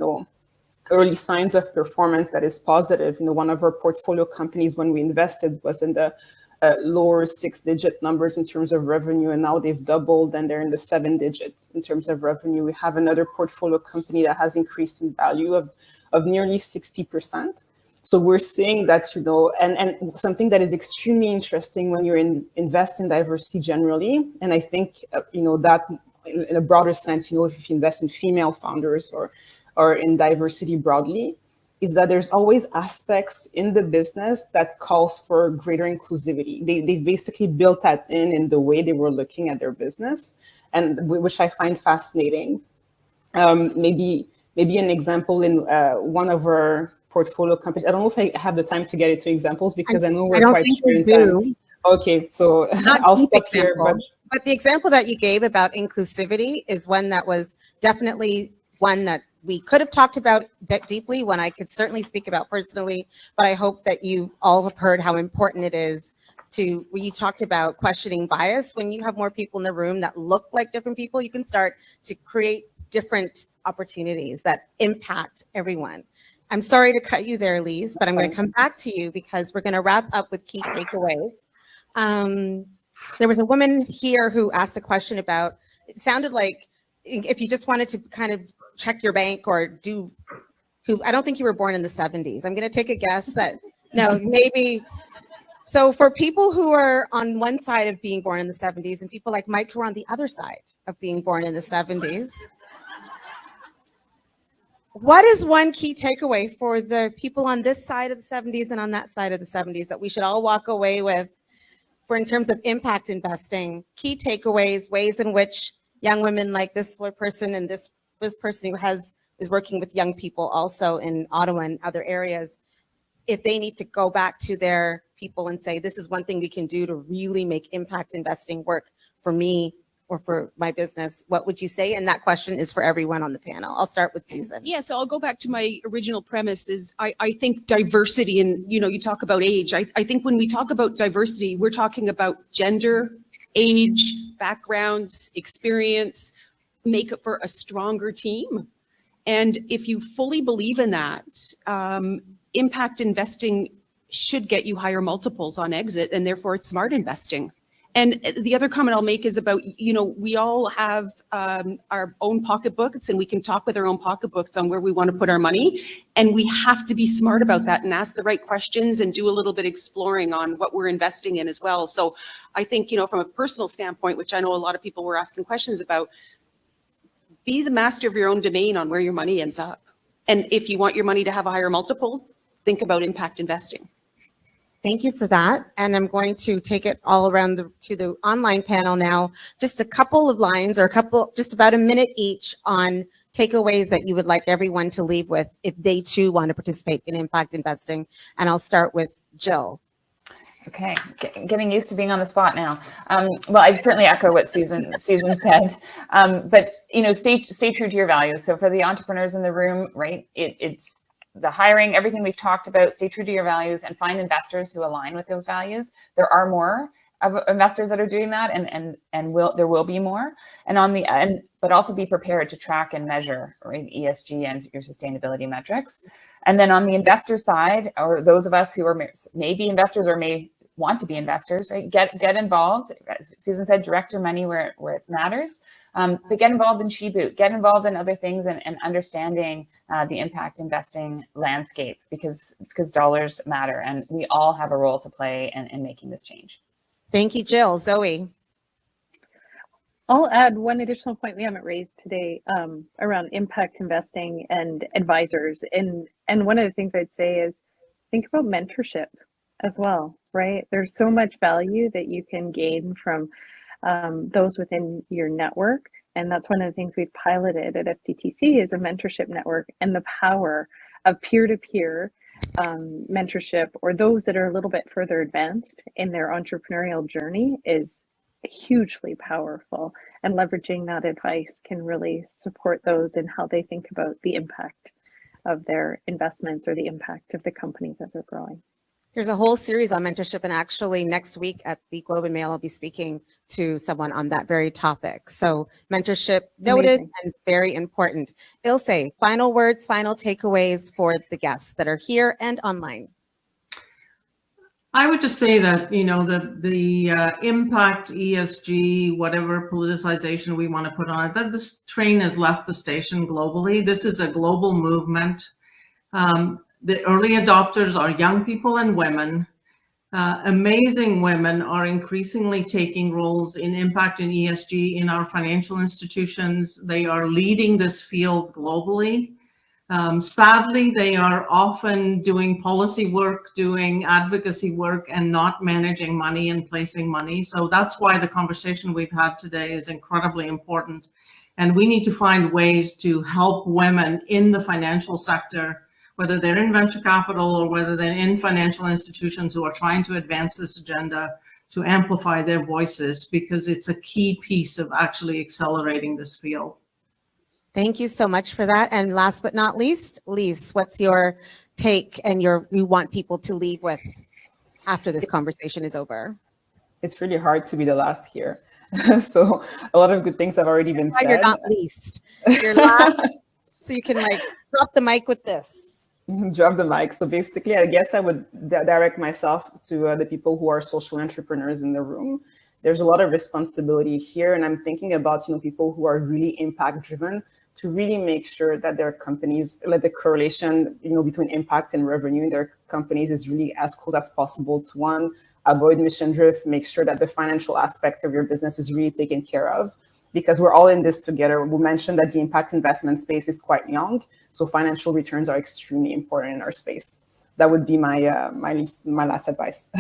early signs of performance that is positive. One of our portfolio companies when we invested was in the lower 6-digit numbers in terms of revenue, and now they've doubled and they're in the 7-digit in terms of revenue. We have another portfolio company that has increased in value of nearly 60%. So we're seeing that, and something that is extremely interesting when you're invest in diversity generally, and I think, that in a broader sense, if you invest in female founders or in diversity broadly, is that there's always aspects in the business that calls for greater inclusivity. They basically built that in the way they were looking at their business, and which I find fascinating. Maybe an example in one of our portfolio companies. I don't know if I have the time to get into examples because I know we're quite short in time. Okay, so I'll stop here. But the example that you gave about inclusivity is one that was definitely one that we could have talked about deeply, one I could certainly speak about personally, but I hope that you all have heard how important it is to, when you talked about questioning bias, when you have more people in the room that look like different people, you can start to create different opportunities that impact everyone. I'm sorry to cut you there, Lise, but I'm going to come back to you because we're going to wrap up with key takeaways. There was a woman here who asked a question about, it sounded like if you just wanted to kind of check your bank or do, I don't think you were born in the 70s. I'm going to take a guess that, no, maybe. So for people who are on one side of being born in the 70s and people like Mike who are on the other side of being born in the 70s, what is one key takeaway for the people on this side of the 70s and on that side of the 70s that we should all walk away with for in terms of impact investing, key takeaways, ways in which young women like this person and this person who is working with young people also in Ottawa and other areas, if they need to go back to their people and say, this is one thing we can do to really make impact investing work for me or for my business, what would you say? And that question is for everyone on the panel. I'll start with Susan. Yeah, so I'll go back to my original premise is I think diversity, and you talk about age. I think when we talk about diversity, we're talking about gender, age, backgrounds, experience, make it for a stronger team. And if you fully believe in that, impact investing should get you higher multiples on exit, and therefore it's smart investing. And the other comment I'll make is about, we all have our own pocketbooks, and we can talk with our own pocketbooks on where we want to put our money. And we have to be smart about that and ask the right questions and do a little bit exploring on what we're investing in as well. So I think, from a personal standpoint, which I know a lot of people were asking questions about, be the master of your own domain on where your money ends up. And if you want your money to have a higher multiple, think about impact investing. Thank you for that. And I'm going to take it all around to the online panel now. Just a couple of lines or just about a minute each on takeaways that you would like everyone to leave with if they too want to participate in impact investing. And I'll start with Jill. Okay, getting used to being on the spot now. Well, I certainly echo what Susan said, but stay true to your values. So for the entrepreneurs in the room, right, it's the hiring, everything we've talked about, stay true to your values and find investors who align with those values. There are more investors that are doing that, and there will be more. And but also be prepared to track and measure, right, ESG and your sustainability metrics. And then on the investor side, or those of us who are maybe investors or may want to be investors, right, get involved. As Susan said, direct your money where it matters. But get involved in Shiboot, get involved in other things and understanding the impact investing landscape because dollars matter and we all have a role to play in making this change. Thank you, Jill. Zoe. I'll add one additional point we haven't raised today around impact investing and advisors. And one of the things I'd say is think about mentorship as well, right? There's so much value that you can gain from those within your network. And that's one of the things we've piloted at SDTC is a mentorship network, and the power of peer-to-peer mentorship or those that are a little bit further advanced in their entrepreneurial journey is hugely powerful. And leveraging that advice can really support those in how they think about the impact of their investments or the impact of the company that they're growing. There's a whole series on mentorship, and actually next week at the Globe and Mail, I'll be speaking to someone on that very topic. So mentorship noted. Amazing. And very important. Ilse, final words, final takeaways for the guests that are here and online. I would just say that, the impact, ESG, whatever politicization we want to put on it, that this train has left the station globally. This is a global movement. The early adopters are young people and women. Amazing women are increasingly taking roles in impact and ESG in our financial institutions. They are leading this field globally. Sadly, they are often doing policy work, doing advocacy work, and not managing money and placing money. So that's why the conversation we've had today is incredibly important. And we need to find ways to help women in the financial sector, whether they're in venture capital or whether they're in financial institutions who are trying to advance this agenda, to amplify their voices, because it's a key piece of actually accelerating this field. Thank you so much for that. And last but not least, Lise, what's your take and you want people to leave with after this conversation is over? It's really hard to be the last here. So a lot of good things have already been said. You're not least. You're last, so you can like drop the mic with this. Drop the mic. So basically, I guess I would direct myself to the people who are social entrepreneurs in the room. There's a lot of responsibility here, and I'm thinking about people who are really impact driven, to really make sure that their companies, like the correlation between impact and revenue in their companies is really as close as possible to one. Avoid mission drift, make sure that the financial aspect of your business is really taken care of, because we're all in this together. We mentioned that the impact investment space is quite young, so financial returns are extremely important in our space. That would be my last advice.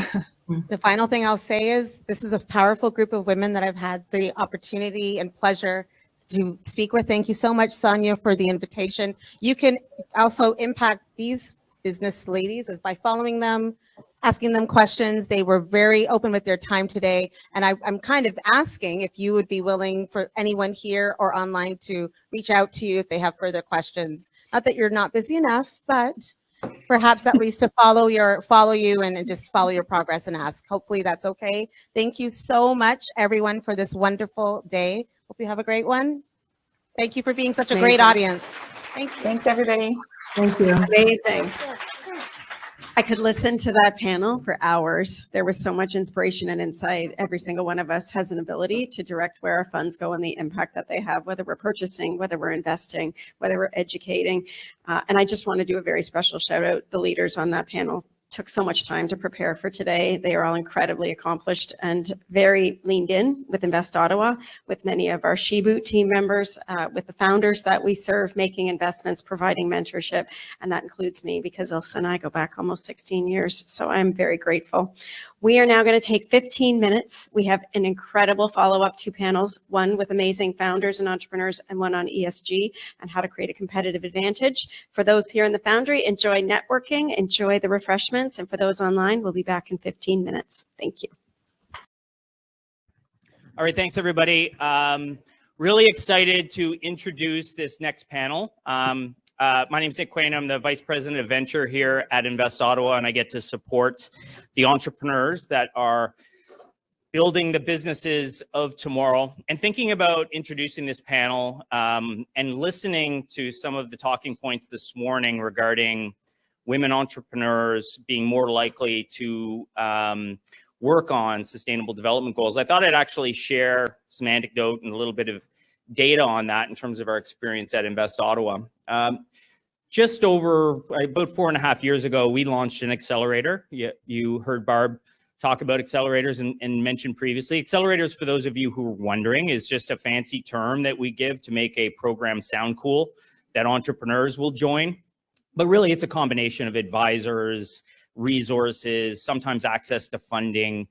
The final thing I'll say is this is a powerful group of women that I've had the opportunity and pleasure to speak with. Thank you so much, Sonia, for the invitation. You can also impact these business ladies as by following them, asking them questions. They were very open with their time today. And I'm kind of asking if you would be willing for anyone here or online to reach out to you if they have further questions. Not that you're not busy enough, but perhaps at least to follow you and just follow your progress and ask. Hopefully that's okay. Thank you so much, everyone, for this wonderful day. Hope you have a great one. Thank you for being such a great audience. Thank you. Thanks, everybody. Thank you. Amazing. I could listen to that panel for hours. There was so much inspiration and insight. Every single one of us has an ability to direct where our funds go and the impact that they have, whether we're purchasing, whether we're investing, whether we're educating. And I just want to do a very special shout out. The leaders on that panel took so much time to prepare for today. They are all incredibly accomplished and very leaned in with Invest Ottawa, with many of our She-Boot team members, with the founders that we serve, making investments, providing mentorship. And that includes me, because Elsa and I go back almost 16 years. So I'm very grateful. We are now going to take 15 minutes. We have an incredible follow-up 2 panels, one with amazing founders and entrepreneurs and one on ESG and how to create a competitive advantage. For those here in the Foundry, enjoy networking, enjoy the refreshments. And for those online, we'll be back in 15 minutes. Thank you. All right, thanks everybody. Really excited to introduce this next panel. My name is Nick Quain. I'm the Vice President of Venture here at Invest Ottawa, and I get to support the entrepreneurs that are building the businesses of tomorrow. And thinking about introducing this panel and listening to some of the talking points this morning regarding women entrepreneurs being more likely to work on sustainable development goals, I thought I'd actually share some anecdote and a little bit of data on that in terms of our experience at Invest Ottawa. Just over about 4.5 years ago, we launched an accelerator. You heard Barb talk about accelerators and mentioned previously. Accelerators, for those of you who are wondering, is just a fancy term that we give to make a program sound cool that entrepreneurs will join. But really, it's a combination of advisors, resources, sometimes access to funding,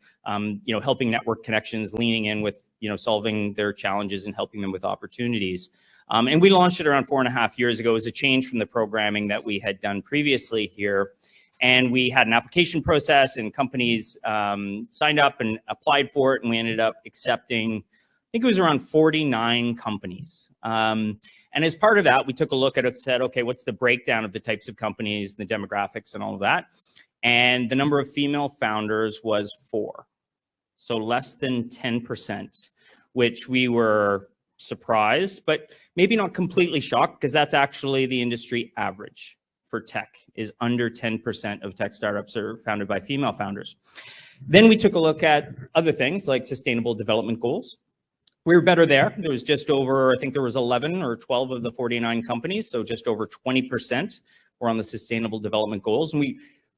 helping network connections, leaning in with, solving their challenges and helping them with opportunities. And we launched it around 4.5 years ago as a change from the programming that we had done previously here. And we had an application process and companies signed up and applied for it. And we ended up accepting, I think it was around 49 companies. And as part of that, we took a look at it and said, okay, what's the breakdown of the types of companies, the demographics and all of that? And the number of female founders was 4. So less than 10%, which we were surprised, but maybe not completely shocked, because that's actually the industry average for tech, is under 10% of tech startups are founded by female founders. Then we took a look at other things like sustainable development goals. We were better there. There was just over, I think there was 11 or 12 of the 49 companies, so just over 20% were on the sustainable development goals. And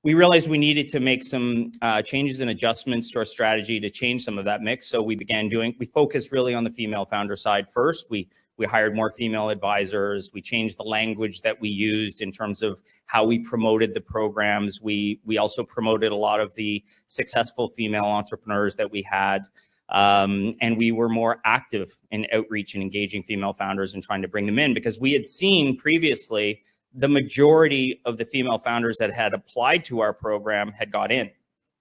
we realized we needed to make some changes and adjustments to our strategy to change some of that mix. So we focused really on the female founder side first. We We hired more female advisors. We changed the language that we used in terms of how we promoted the programs. We also promoted a lot of the successful female entrepreneurs that we had. And we were more active in outreach and engaging female founders and trying to bring them in, because we had seen previously the majority of the female founders that had applied to our program had got in.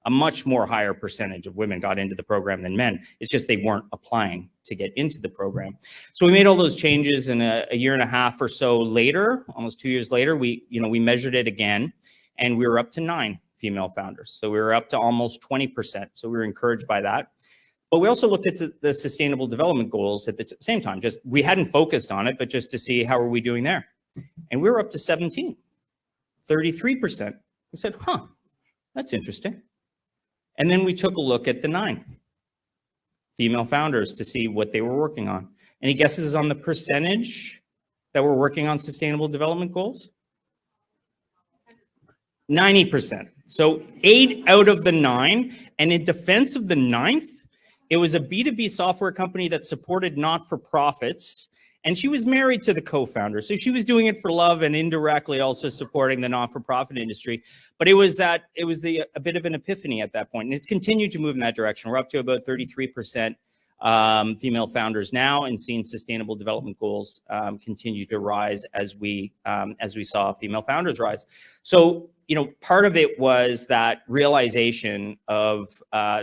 A much more higher percentage of women got into the program than men. It's just they weren't applying to get into the program. So we made all those changes, and a year and a half or so later, almost 2 years later, we measured it again, and we were up to 9 female founders. So we were up to almost 20%. So we were encouraged by that. But we also looked at the Sustainable Development Goals at the same time. Just we hadn't focused on it, but just to see how are we doing there. And we were up to 17, 33%. We said, that's interesting. And then we took a look at the 9 female founders to see what they were working on. Any guesses on the percentage that were working on Sustainable Development Goals? 90%. So 8 out of the 9. And in defense of the 9th, it was a B2B software company that supported not-for-profits. And she was married to the co-founder. So she was doing it for love and indirectly also supporting the not-for-profit industry. But it was a bit of an epiphany at that point. And it's continued to move in that direction. We're up to about 33% female founders now, and seeing Sustainable Development Goals continue to rise as we saw female founders rise. So, part of it was that realization of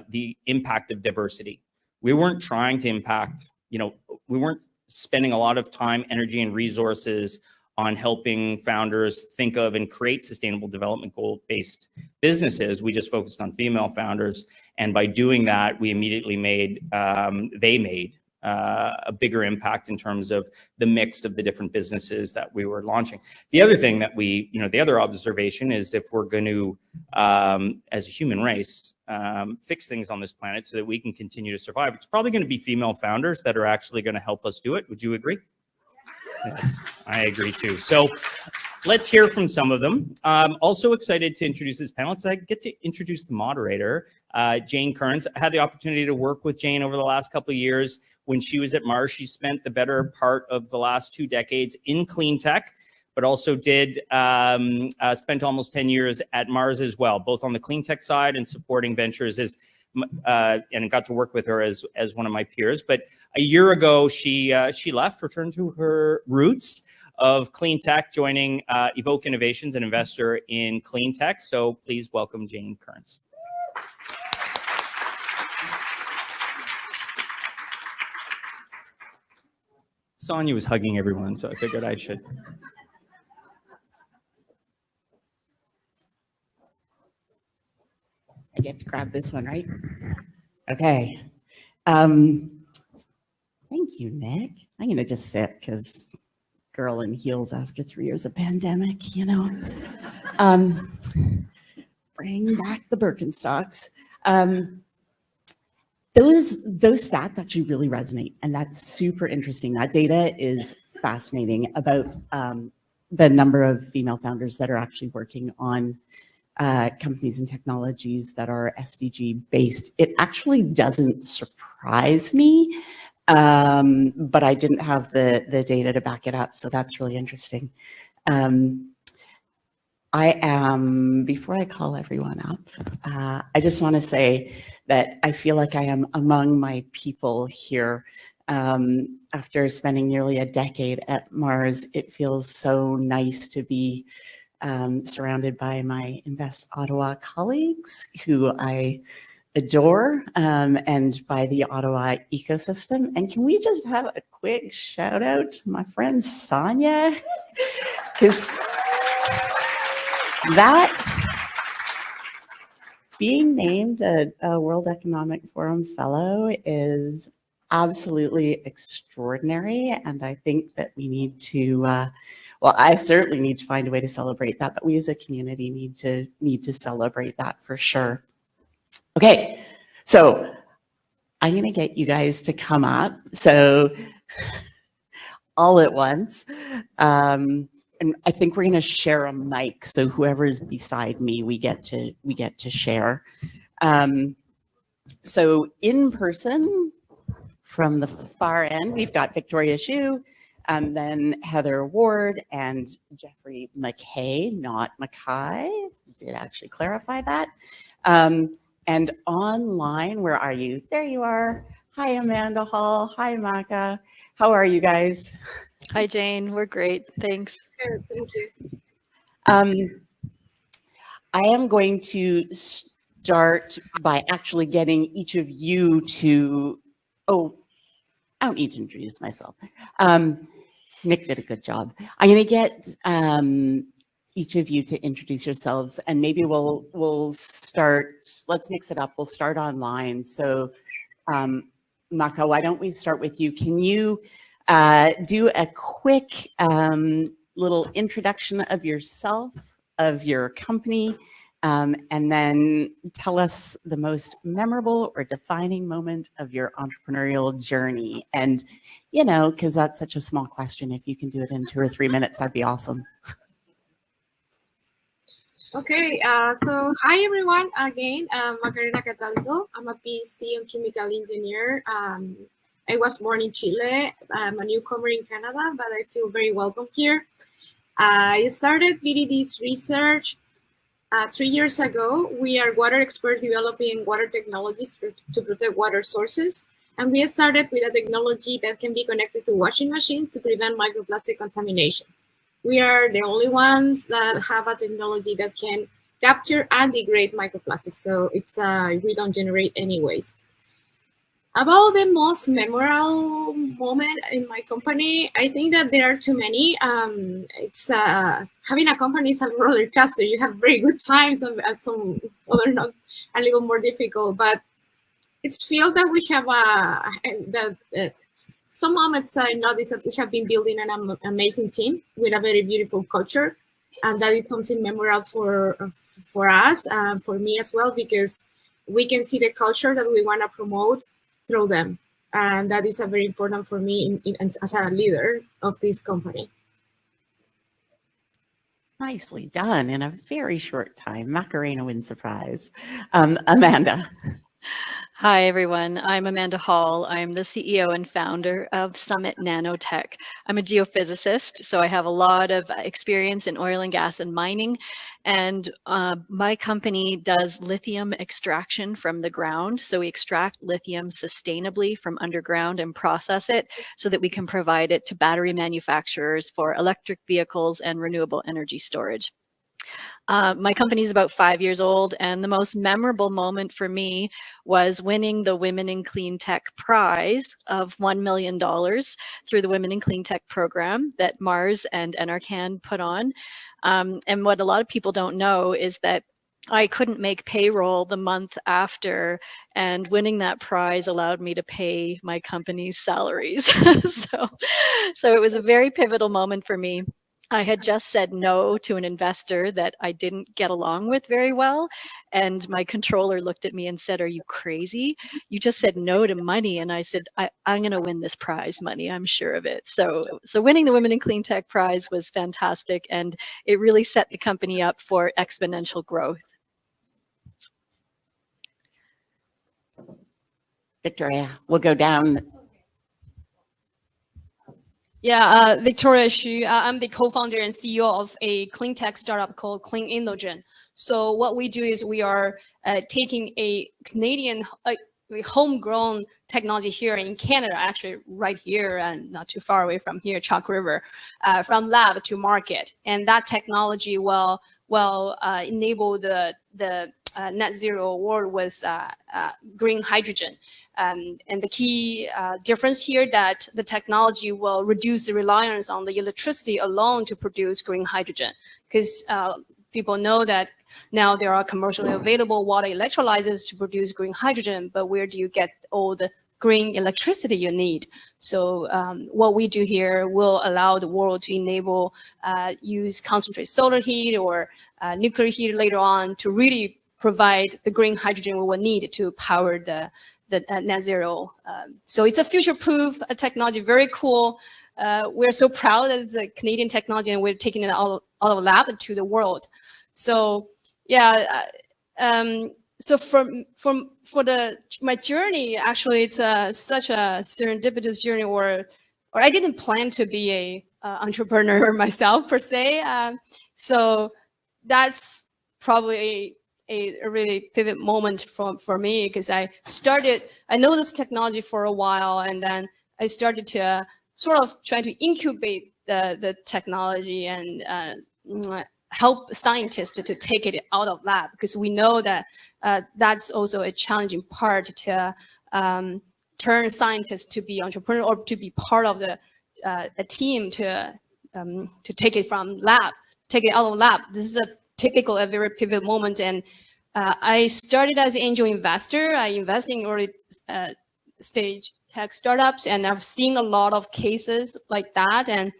the impact of diversity. We weren't trying to impact, we weren't spending a lot of time, energy, and resources on helping founders think of and create sustainable development goal-based businesses. We just focused on female founders. And by doing that, we immediately made a bigger impact in terms of the mix of the different businesses that we were launching. The other thing that the other observation is, if we're going to, as a human race, fix things on this planet so that we can continue to survive, it's probably going to be female founders that are actually going to help us do it. Would you agree? Yes, I agree too. So let's hear from some of them. Also excited to introduce this panel. I get to introduce the moderator, Jane Kearns. I had the opportunity to work with Jane over the last couple of years. When she was at Mars, she spent the better part of the last 2 decades in clean tech, but also did spent almost 10 years at Mars as well, both on the clean tech side and supporting ventures and got to work with her as one of my peers. But a year ago, she left, returned to her roots of clean tech, joining Evoke Innovations, an investor in clean tech. So please welcome Jane Kearns. Sonia was hugging everyone, so I figured I should. I get to grab this one, right? Okay. Thank you, Nick. I'm going to just sit because girl in heels after 3 years of pandemic, Bring back the Birkenstocks. Those stats actually really resonate, and that's super interesting. That data is fascinating about the number of female founders that are actually working on companies and technologies that are SDG based. It actually doesn't surprise me, but I didn't have the data to back it up, so that's really interesting. Before I call everyone up, I just want to say that I feel like I am among my people here. After spending nearly a decade at Mars, it feels so nice to be surrounded by my Invest Ottawa colleagues, who I adore, and by the Ottawa ecosystem. And can we just have a quick shout out to my friend Sonia? Because that being named a World Economic Forum Fellow is absolutely extraordinary. And I think that we need to, well, I certainly need to find a way to celebrate that, but we as a community need to celebrate that for sure. Okay, so I'm gonna get you guys to come up. So all at once. And I think we're going to share a mic, so whoever is beside me, we get to share. So in person, from the far end, we've got Victoria Xu, and then Heather Ward and Jeffrey McKay, not Mackay, did actually clarify that. And online, where are you? There you are. Hi, Amanda Hall. Hi, Maka. How are you guys? Hi, Jane. We're great. Thanks. Thank you. I am going to start by actually getting each of you to, oh, I don't need to introduce myself. Nick did a good job. I'm going to get each of you to introduce yourselves, and maybe we'll start, let's mix it up. We'll start online. So Maka, why don't we start with you? Can you do a quick little introduction of yourself, of your company, and then tell us the most memorable or defining moment of your entrepreneurial journey. And, you know, because that's such a small question, if you can do it in 2 or 3 minutes, that'd be awesome. Okay, so hi everyone again. Macarena Cataldo. I'm a PhD in chemical engineer. I was born in Chile. I'm a newcomer in Canada, but I feel very welcome here. I started VDD's research 3 years ago. We are water experts developing water technologies to protect water sources. And we started with a technology that can be connected to washing machines to prevent microplastic contamination. We are the only ones that have a technology that can capture and degrade microplastics. So it's we don't generate any waste. About the most memorable moment in my company, I think that there are too many. It's having a company is a roller coaster. You have very good times and some other not a little more difficult. But it's feel that we have some moments I noticed that we have been building an amazing team with a very beautiful culture, and that is something memorable for us, for me as well, because we can see the culture that we want to promote through them, and that is a very important for me as a leader of this company. Nicely done in a very short time. Macarena wins the prize. Amanda. Hi, everyone. I'm Amanda Hall. I'm the CEO and founder of Summit Nanotech. I'm a geophysicist, so I have a lot of experience in oil and gas and mining. And my company does lithium extraction from the ground. So we extract lithium sustainably from underground and process it so that we can provide it to battery manufacturers for electric vehicles and renewable energy storage. My company is about 5 years old, and the most memorable moment for me was winning the Women in Clean Tech prize of $1 million through the Women in Clean Tech program that Mars and NRCan put on. And what a lot of people don't know is that I couldn't make payroll the month after, and winning that prize allowed me to pay my company's salaries. So it was a very pivotal moment for me. I had just said no to an investor that I didn't get along with very well. And my controller looked at me and said, "Are you crazy? You just said no to money." And I said, I'm going to win this prize money. I'm sure of it. So winning the Women in Clean Tech prize was fantastic. And it really set the company up for exponential growth. Victoria, we'll go down. Yeah, Victoria Xu. I'm the co-founder and CEO of a clean tech startup called Clean Indogen. So what we do is we are taking a Canadian homegrown technology here in Canada, actually right here and not too far away from here, Chalk River, from lab to market. And that technology will enable the net zero world with green hydrogen. And the key difference here that the technology will reduce the reliance on the electricity alone to produce green hydrogen. Because people know that now there are commercially available water electrolyzers to produce green hydrogen, but where do you get all the green electricity you need? So what we do here will allow the world to enable use concentrated solar heat or nuclear heat later on to really provide the green hydrogen we will need to power the net zero. So it's a future-proof technology, very cool. We're so proud as a Canadian technology, and we're taking it out of lab to the world. So yeah, so for my journey, actually, it's such a serendipitous journey, or or I didn't plan to be a entrepreneur myself per se. So that's probably a really pivot moment for me, because I know this technology for a while, and then I started to sort of try to incubate the technology and help scientists to take it out of lab, because we know that that's also a challenging part to turn scientists to be entrepreneurs or to be part of a team to take it from lab, take it out of lab. This is a very pivot moment. And I started as an angel investor. I invest in early stage tech startups, and I've seen a lot of cases like that, and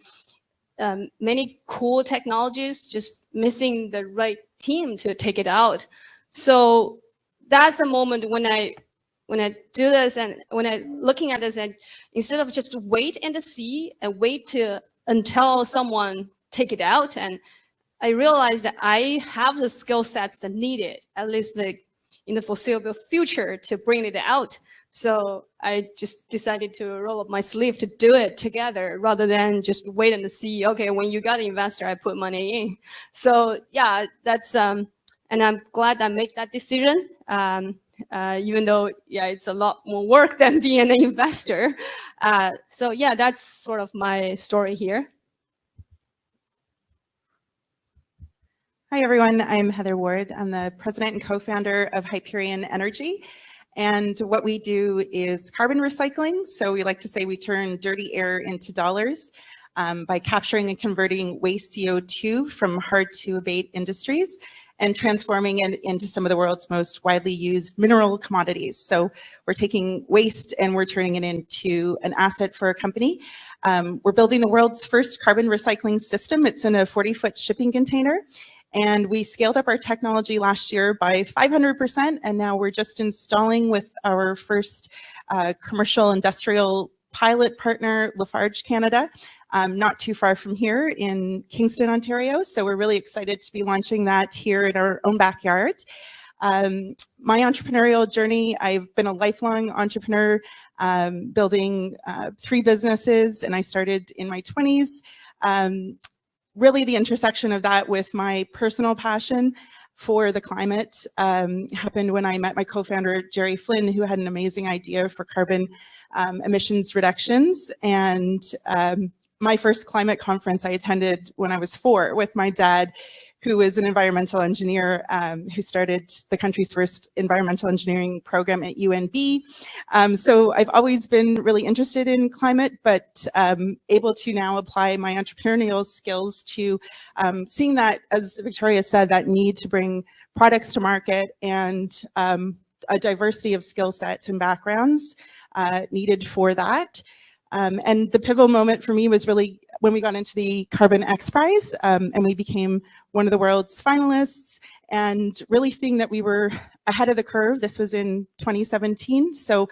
many cool technologies just missing the right team to take it out. So that's a moment when I do this, and when I looking at this, and instead of just wait and see and wait until someone take it out, and I realized that I have the skill sets that needed, at least in the foreseeable future, to bring it out. So I just decided to roll up my sleeve to do it together, rather than just wait and see, okay, when you got an investor, I put money in. So yeah, that's, and I'm glad I made that decision. Even though, yeah, it's a lot more work than being an investor. So yeah, that's sort of my story here. Hi, everyone. I'm Heather Ward. I'm the president and co-founder of Hyperion Energy. And what we do is carbon recycling. So we like to say we turn dirty air into dollars by capturing and converting waste CO2 from hard to abate industries and transforming it into some of the world's most widely used mineral commodities. So we're taking waste and we're turning it into an asset for a company. We're building the world's first carbon recycling system. It's in a 40-foot shipping container. And we scaled up our technology last year by 500%, and now we're just installing with our first commercial industrial pilot partner, Lafarge Canada, not too far from here in Kingston, Ontario. So we're really excited to be launching that here in our own backyard. My entrepreneurial journey, I've been a lifelong entrepreneur, building 3 businesses, and I started in my 20s. Really the intersection of that with my personal passion for the climate happened when I met my co-founder, Jerry Flynn, who had an amazing idea for carbon emissions reductions. And my first climate conference I attended when I was 4 with my dad, who is an environmental engineer who started the country's first environmental engineering program at UNB. So I've always been really interested in climate, but able to now apply my entrepreneurial skills to seeing that, as Victoria said, that need to bring products to market and a diversity of skill sets and backgrounds needed for that. And the pivotal moment for me was really when we got into the Carbon X Prize, and we became one of the world's finalists, and really seeing that we were ahead of the curve. This was in 2017. So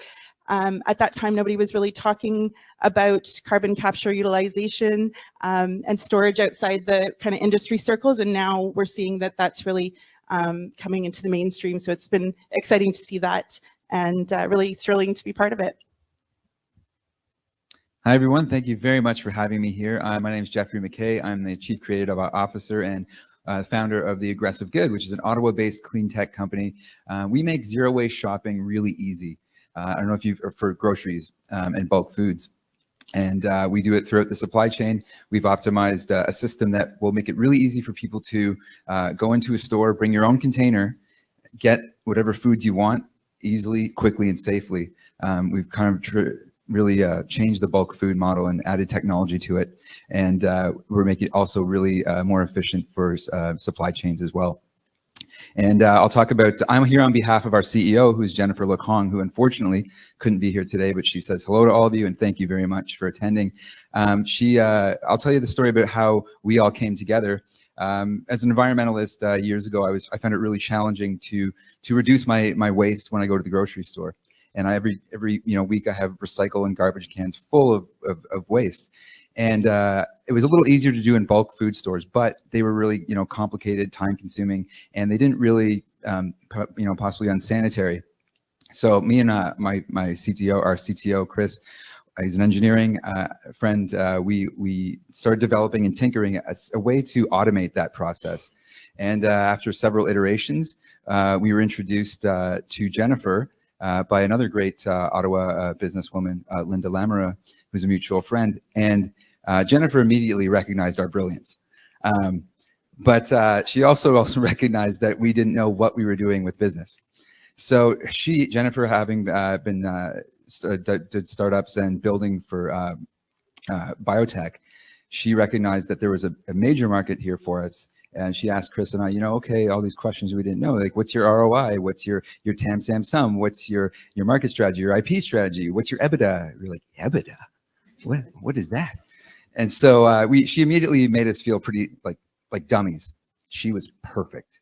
at that time, nobody was really talking about carbon capture, utilization, and storage outside the kind of industry circles. And now we're seeing that that's really coming into the mainstream. So it's been exciting to see that, and really thrilling to be part of it. Hi, everyone. Thank you very much for having me here. My name is Jeffrey McKay. I'm the Chief Creative Officer and founder of The Aggressive Good, which is an Ottawa-based clean tech company. We make zero-waste shopping really easy. I don't know if you've, for groceries and bulk foods. And we do it throughout the supply chain. We've optimized a system that will make it really easy for people to go into a store, bring your own container, get whatever foods you want easily, quickly, and safely. We've kind of really changed the bulk food model and added technology to it. And we're making it also really more efficient for supply chains as well. And I'll talk about, I'm here on behalf of our CEO, who's Jennifer Lecong, who unfortunately couldn't be here today, but she says hello to all of you and thank you very much for attending. I'll tell you the story about how we all came together. As an environmentalist years ago, I found it really challenging to reduce my waste when I go to the grocery store. And every week I have recycle and garbage cans full of waste. And it was a little easier to do in bulk food stores, but they were really complicated, time consuming, and they didn't really possibly unsanitary. So me and my CTO, our CTO Chris, he's an engineering friend. We started developing and tinkering a way to automate that process. And after several iterations, we were introduced to Jennifer by another great Ottawa businesswoman, Linda Lamera, who's a mutual friend. And Jennifer immediately recognized our brilliance. But she also recognized that we didn't know what we were doing with business. So Jennifer, having did startups and building for biotech, she recognized that there was a major market here for us. And she asked Chris and I, okay, all these questions we didn't know, like what's your ROI? What's your TAM, SAM, SUM? What's your market strategy, your IP strategy? What's your EBITDA? We're like, EBITDA? What is that? And so she immediately made us feel pretty like dummies. She was perfect.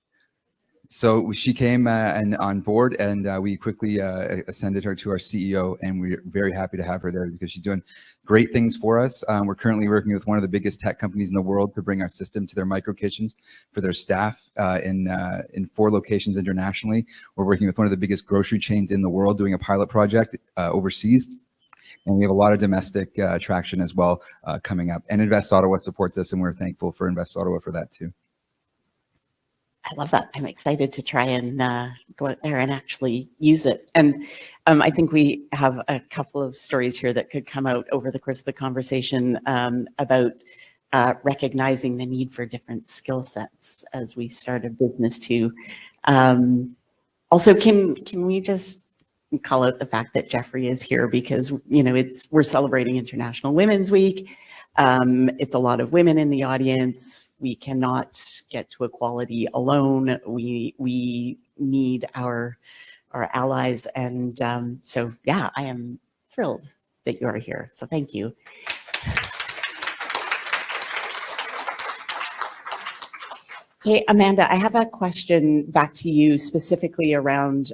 So she came and on board, and we quickly ascended her to our CEO, and we're very happy to have her there because she's doing great things for us. We're currently working with one of the biggest tech companies in the world to bring our system to their micro kitchens for their staff in 4 locations internationally. We're working with one of the biggest grocery chains in the world doing a pilot project overseas. And we have a lot of domestic traction as well coming up. And Invest Ottawa supports us, and we're thankful for Invest Ottawa for that too. I love that. I'm excited to try and go out there and actually use it. And I think we have a couple of stories here that could come out over the course of the conversation about recognizing the need for different skill sets as we start a business too. Also, can we just call out the fact that Jeffrey is here because, we're celebrating International Women's Week. It's a lot of women in the audience. We cannot get to equality alone. We need our allies. And so, yeah, I am thrilled that you are here. So thank you. Hey, Amanda, I have a question back to you specifically around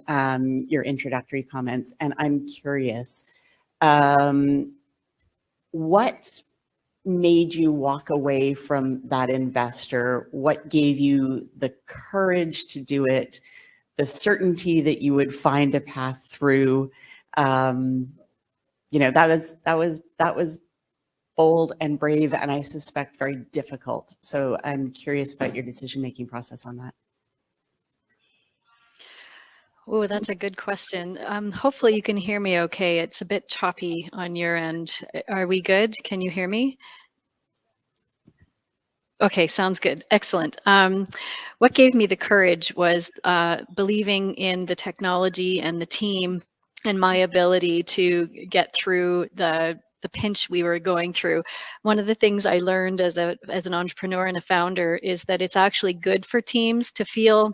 your introductory comments. And I'm curious, what made you walk away from that investor? What gave you the courage to do it? The certainty that you would find a path through? That was bold and brave, and I suspect very difficult. So I'm curious about your decision-making process on that. Oh, that's a good question. Hopefully you can hear me okay. It's a bit choppy on your end. Are we good? Can you hear me? Okay, sounds good. Excellent. What gave me the courage was believing in the technology and the team and my ability to get through the pinch we were going through. One of the things I learned as an entrepreneur and a founder is that it's actually good for teams to feel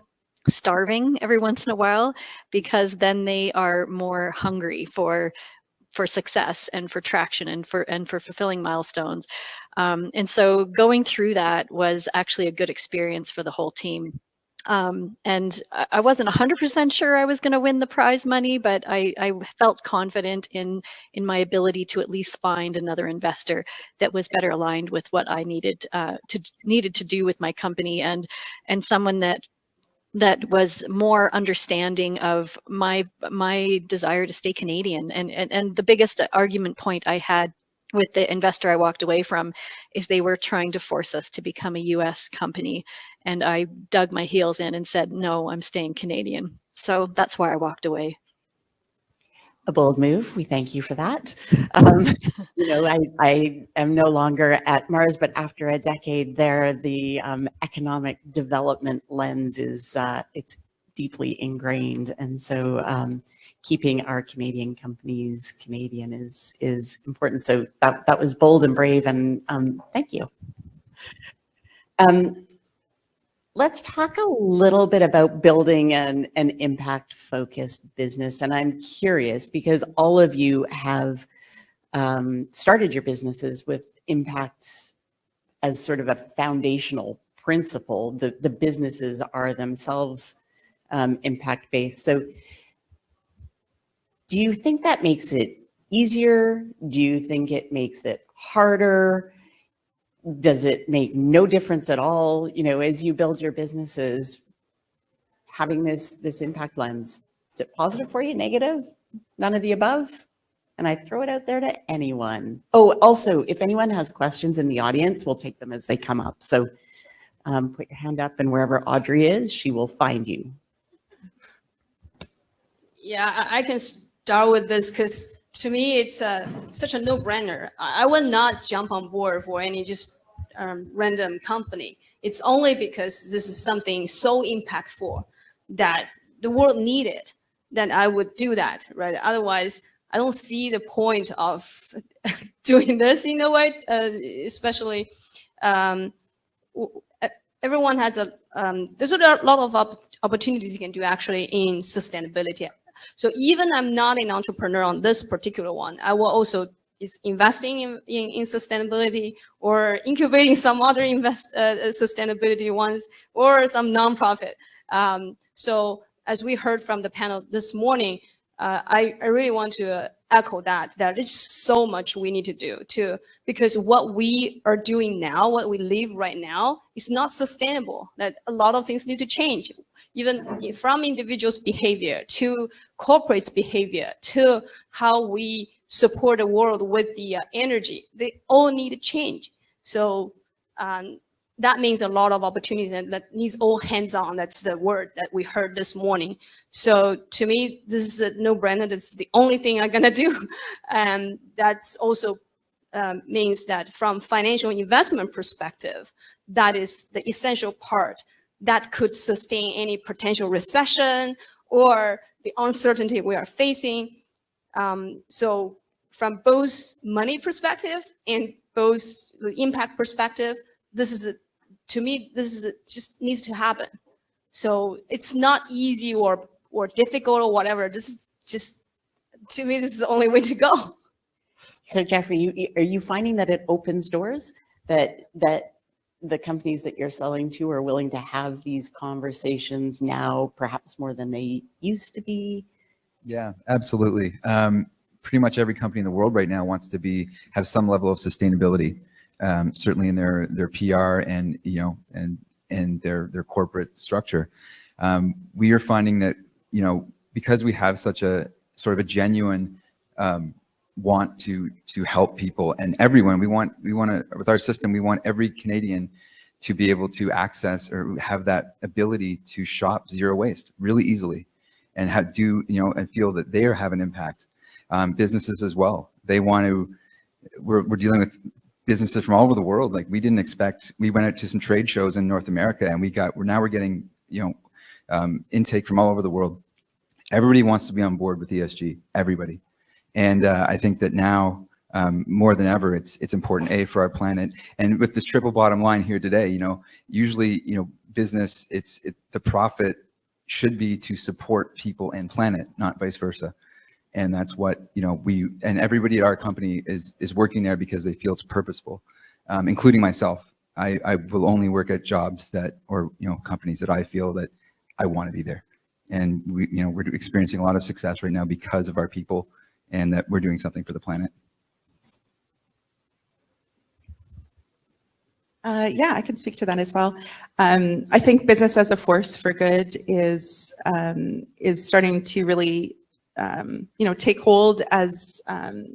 starving every once in a while, because then they are more hungry for success and for traction and for fulfilling milestones. And so going through that was actually a good experience for the whole team. And I wasn't 100% sure I was going to win the prize money, but I felt confident in my ability to at least find another investor that was better aligned with what I needed to do with my company, and someone that was more understanding of my desire to stay Canadian. And the biggest argument point I had with the investor I walked away from is they were trying to force us to become a US company. And I dug my heels in and said, no, I'm staying Canadian. So that's why I walked away. A bold move. We thank you for that. I am no longer at Mars, but after a decade there, the economic development lens is it's deeply ingrained, and so keeping our Canadian companies Canadian is important. So that was bold and brave, and thank you. Let's talk a little bit about building an impact-focused business. And I'm curious because all of you have started your businesses with impact as sort of a foundational principle. The businesses are themselves impact-based. So do you think that makes it easier? Do you think it makes it harder? Does it make no difference at all, as you build your businesses, having this impact lens? Is it positive for you, negative, none of the above? and I throw it out there to anyone. Oh, also, if anyone has questions in the audience, we'll take them as they come up. So put your hand up, and wherever Audrey is, she will find you. Yeah, I can start with this because to me, it's such a no-brainer. I would not jump on board for any just random company. It's only because this is something so impactful that the world needed that I would do that, right? Otherwise, I don't see the point of doing this in a way, especially everyone has there's a lot of opportunities you can do actually in sustainability. So even I'm not an entrepreneur on this particular one, I will also is investing in sustainability or incubating some other sustainability ones or some nonprofit. So as we heard from the panel this morning, I really want to echo that there's so much we need to do because what we are doing now, what we live right now is not sustainable, that a lot of things need to change, even from individuals' behavior to corporates' behavior to how we support the world with the energy. They all need to change. So that means a lot of opportunities and that needs all hands on. That's the word that we heard this morning. So to me, this is a no-brainer. This is the only thing I'm gonna do. And that's also means that from financial investment perspective, that is the essential part that could sustain any potential recession or the uncertainty we are facing. So from both money perspective and both the impact perspective, this is to me, this is just needs to happen. So it's not easy or difficult or whatever. This is just, to me, this is the only way to go. So Jeffrey, are you finding that it opens doors, that the companies that you're selling to are willing to have these conversations now, perhaps more than they used to be? Yeah, absolutely. Pretty much every company in the world right now wants to have some level of sustainability, certainly in their PR and and their corporate structure. We are finding that because we have such a sort of a genuine want to help people and everyone, we want to, with our system, we want every Canadian to be able to access or have that ability to shop zero waste really easily and and feel that they have an impact. Businesses as well. They want to, we're dealing with businesses from all over the world. Like we didn't expect, we went out to some trade shows in North America and we're getting, intake from all over the world. Everybody wants to be on board with ESG, everybody. And I think that now more than ever, it's important, for our planet. And with this triple bottom line here today, usually, business, the profit should be to support people and planet, not vice versa. And that's what, and everybody at our company is working there because they feel it's purposeful, including myself. I will only work at jobs or companies that I feel that I want to be there. And we're experiencing a lot of success right now because of our people and that we're doing something for the planet. Yeah, I can speak to that as well. I think business as a force for good is starting to really take hold, as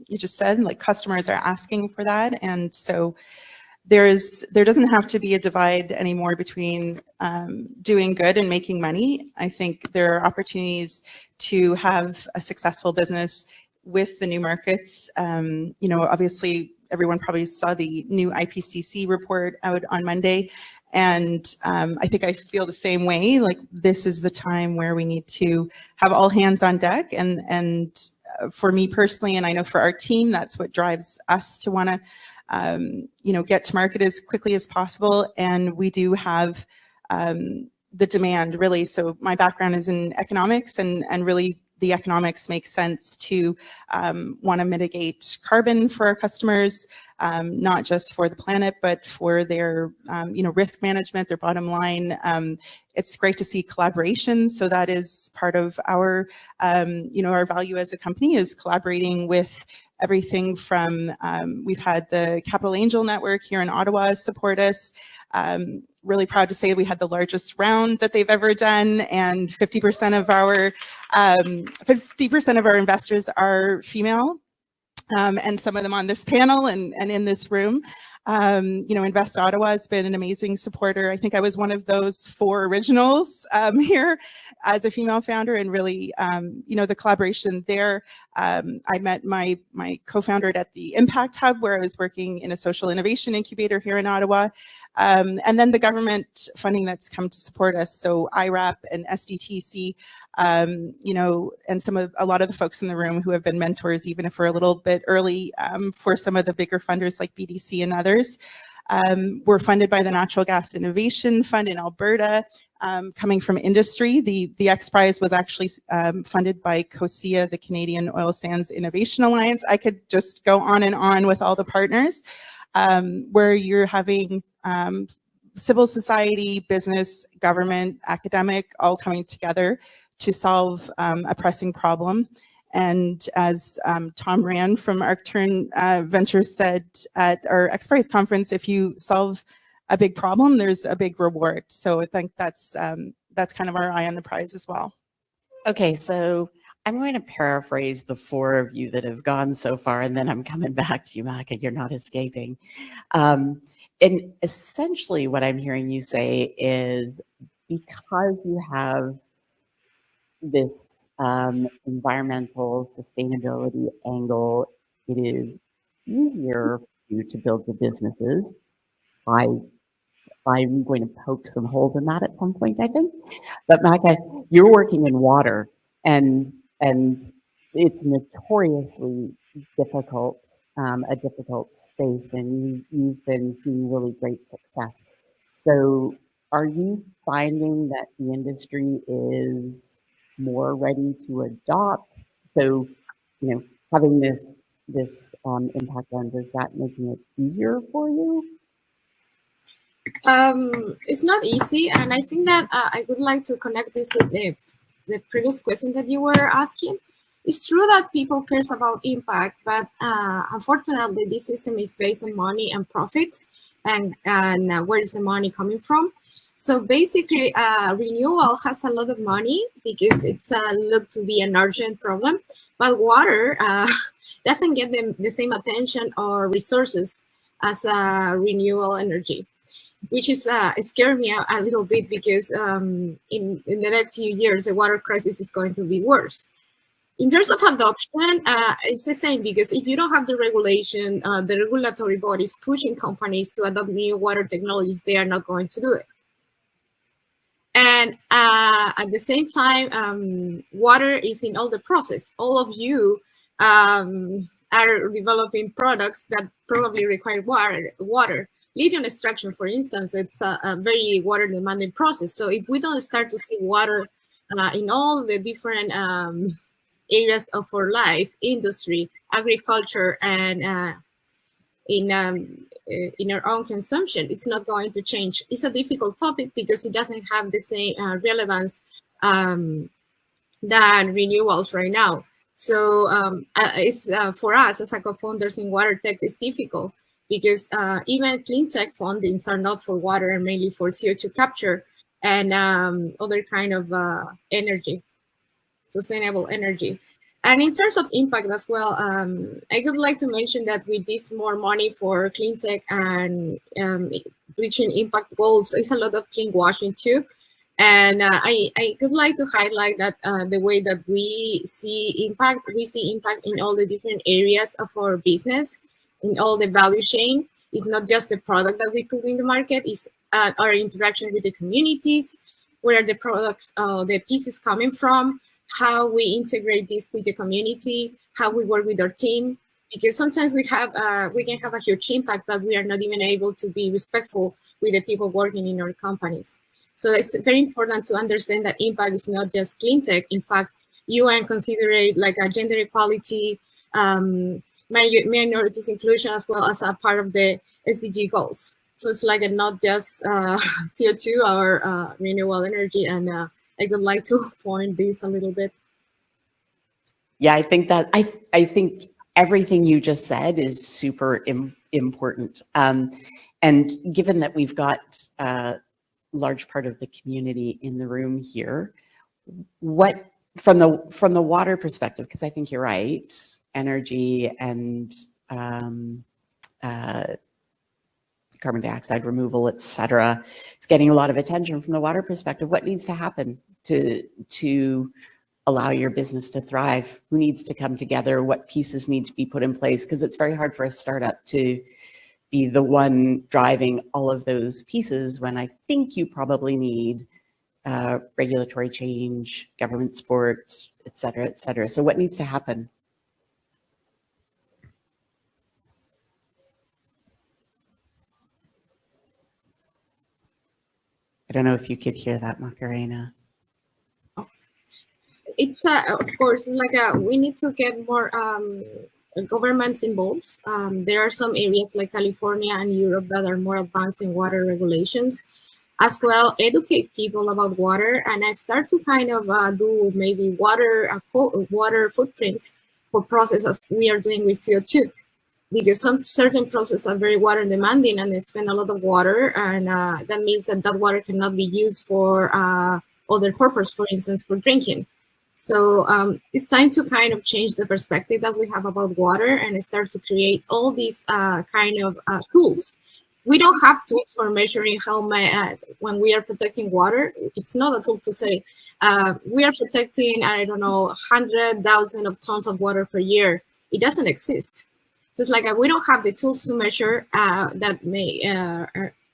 you just said, like customers are asking for that. And so there doesn't have to be a divide anymore between doing good and making money. I think there are opportunities to have a successful business with the new markets. Obviously everyone probably saw the new IPCC report out on Monday. And I think I feel the same way. Like this is the time where we need to have all hands on deck. And for me personally, and I know for our team, that's what drives us to want to, get to market as quickly as possible. And we do have the demand really. So my background is in economics, and really the economics makes sense to want to mitigate carbon for our customers, not just for the planet, but for their risk management, their bottom line. It's great to see collaboration. So that is part of our our value as a company, is collaborating with everything from we've had the Capital Angel Network here in Ottawa support us. Really proud to say we had the largest round that they've ever done, and 50% of our investors are female. and some of them on this panel and in this room. You know, Invest Ottawa has been an amazing supporter. I think I was one of those 4 originals here as a female founder, and really, you know, the collaboration there. I met my co-founder at the Impact Hub, where I was working in a social innovation incubator here in Ottawa. And then the government funding that's come to support us. So IRAP and SDTC, you know, and a lot of the folks in the room who have been mentors, even if we're a little bit early for some of the bigger funders like BDC and others. We're funded by the Natural Gas Innovation Fund in Alberta, coming from industry. The X Prize was actually funded by COSIA, the Canadian Oil Sands Innovation Alliance. I could just go on with all the partners, where you're having civil society, business, government, academic, all coming together to solve a pressing problem. And as Tom Rand from Arcturn Ventures said at our X Prize conference, if you solve a big problem, there's a big reward. So I think that's kind of our eye on the prize as well. Okay, so I'm going to paraphrase the 4 of you that have gone so far, and then I'm coming back to you, Mac, and you're not escaping. And essentially what I'm hearing you say is, because you have this environmental sustainability angle, it is easier for you to build the businesses. I'm going to poke some holes in that at some point, I think. But Maca, you're working in water, and it's notoriously difficult, a difficult space, and you've been seeing really great success. So are you finding that the industry is more ready to adopt? So, you know, having this impact lens, is that making it easier for you? It's not easy, and I think that I would like to connect this with the previous question that you were asking. It's true that people cares about impact, but unfortunately, this system is based on money and profits, and where is the money coming from? So basically, renewal has a lot of money because it's looked to be an urgent problem, but water doesn't get the same attention or resources as renewable energy, which is scaring me a little bit, because in the next few years, the water crisis is going to be worse. In terms of adoption, it's the same, because if you don't have the regulation, the regulatory bodies pushing companies to adopt new water technologies, they are not going to do it. And at the same time, water is in all the process. All of you are developing products that probably require water. Lithium extraction, for instance, it's a very water demanding process. So if we don't start to see water in all the different areas of our life, industry, agriculture, and in our own consumption, it's not going to change. It's a difficult topic because it doesn't have the same relevance than renewals right now. So it's for us as a co-founders in water tech, it's difficult, because even clean tech fundings are not for water and mainly for CO2 capture and other kind of energy, sustainable energy. And in terms of impact as well, I would like to mention that with this more money for clean tech and reaching impact goals, there's a lot of clean washing too. And I would like to highlight that the way that we see impact in all the different areas of our business, in all the value chain. It's not just the product that we put in the market, it's our interaction with the communities, where are the products, the pieces coming from, how we integrate this with the community, how we work with our team, because sometimes we can have a huge impact, but we are not even able to be respectful with the people working in our companies. So it's very important to understand that impact is not just clean tech. In fact, UN consider it like a gender equality, minorities inclusion, as well as a part of the SDG goals. So it's like not just CO2 or renewable energy, and I would like to point this a little bit. Yeah, I think that I think everything you just said is super important. And given that we've got a large part of the community in the room here, what from the water perspective, because I think you're right, energy and carbon dioxide removal, et cetera. It's getting a lot of attention from the water perspective. What needs to happen to allow your business to thrive? Who needs to come together? What pieces need to be put in place? Because it's very hard for a startup to be the one driving all of those pieces when I think you probably need regulatory change, government support, et cetera, et cetera. So what needs to happen? I don't know if you could hear that, Macarena. It's of course like we need to get more governments involved. There are some areas like California and Europe that are more advanced in water regulations. As well, educate people about water, and I start to kind of do maybe water footprints for processes we are doing with CO2, because some certain processes are very water demanding and they spend a lot of water, and that means that water cannot be used for other purpose, for instance, for drinking. So it's time to kind of change the perspective that we have about water and start to create all these kind of tools. We don't have tools for measuring how much, when we are protecting water, it's not a tool to say, we are protecting, I don't know, 100,000 of tons of water per year. It doesn't exist. So it's like we don't have the tools to measure that may,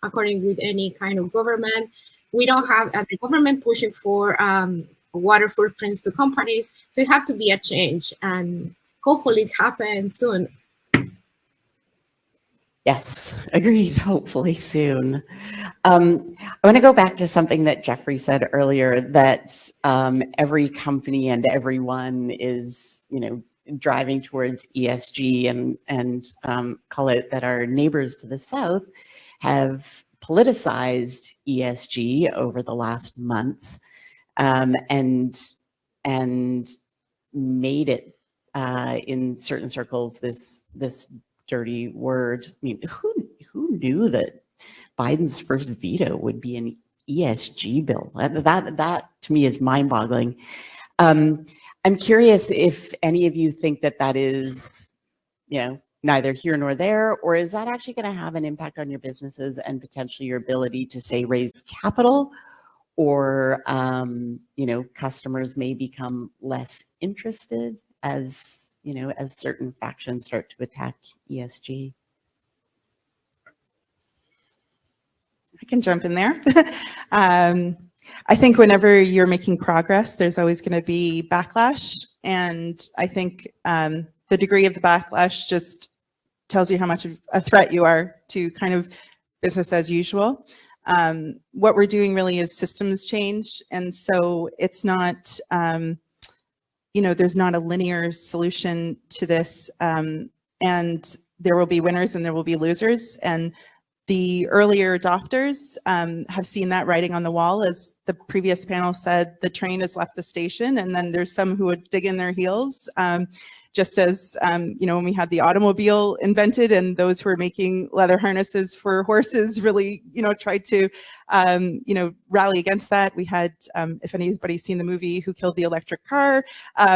according with any kind of government. We don't have the government pushing for water footprints to companies. So it have to be a change, and hopefully it happens soon. Yes, agreed. Hopefully soon. I want to go back to something that Jeffrey said earlier, that every company and everyone is, driving towards ESG, and call it that our neighbors to the south have politicized ESG over the last months, and made it in certain circles this dirty word. I mean, who knew that Biden's first veto would be an ESG bill? That to me is mind-boggling. I'm curious if any of you think that is, neither here nor there, or is that actually going to have an impact on your businesses and potentially your ability to, say, raise capital, or customers may become less interested as as certain factions start to attack ESG? I can jump in there. I think whenever you're making progress, there's always going to be backlash. And I think the degree of the backlash just tells you how much of a threat you are to kind of business as usual. What we're doing really is systems change. And so it's not, there's not a linear solution to this. And there will be winners and there will be losers. And the earlier adopters have seen that writing on the wall. As the previous panel said, the train has left the station, and then there's some who would dig in their heels. Just as, when we had the automobile invented and those who were making leather harnesses for horses really, tried to, rally against that. We had, if anybody's seen the movie Who Killed the Electric Car,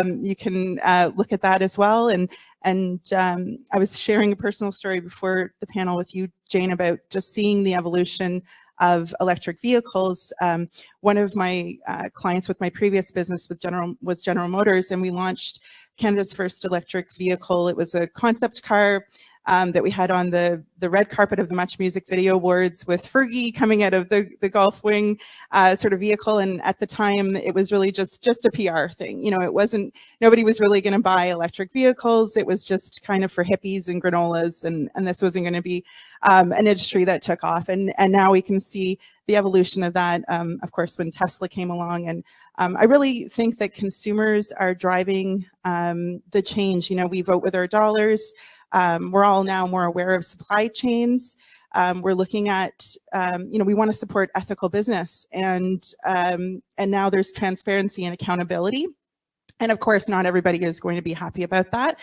you can look at that as well. And I was sharing a personal story before the panel with you, Jane, about just seeing the evolution of electric vehicles. One of my clients with my previous business was General Motors, and we launched Canada's first electric vehicle. It was a concept car that we had on the red carpet of the Much Music Video Awards with Fergie coming out of the Golf Wing sort of vehicle. And at the time, it was really just a PR thing. It wasn't, nobody was really going to buy electric vehicles. It was just kind of for hippies and granolas. And this wasn't going to be an industry that took off. And now we can see the evolution of that, of course, when Tesla came along. And I really think that consumers are driving the change. We vote with our dollars. We're all now more aware of supply chains. We're looking at, we want to support ethical business, and now there's transparency and accountability. And of course, not everybody is going to be happy about that.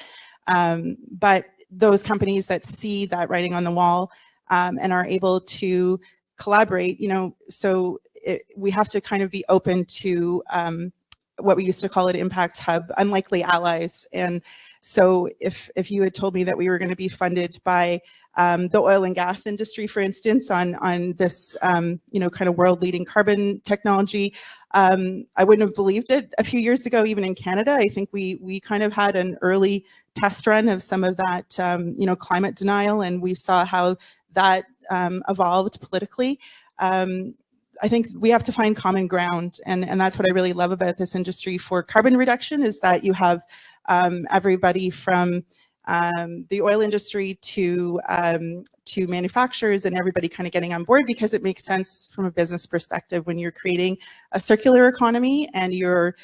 But those companies that see that writing on the wall and are able to collaborate, so we have to kind of be open to what we used to call it impact hub, unlikely allies. And So if you had told me that we were going to be funded by the oil and gas industry, for instance, on this, you know, kind of world leading carbon technology, I wouldn't have believed it a few years ago, even in Canada. I think we kind of had an early test run of some of that, you know, climate denial, and we saw how that evolved politically. I think we have to find common ground, and that's what I really love about this industry for carbon reduction, is that you have everybody from the oil industry to manufacturers and everybody kind of getting on board, because it makes sense from a business perspective when you're creating a circular economy and you're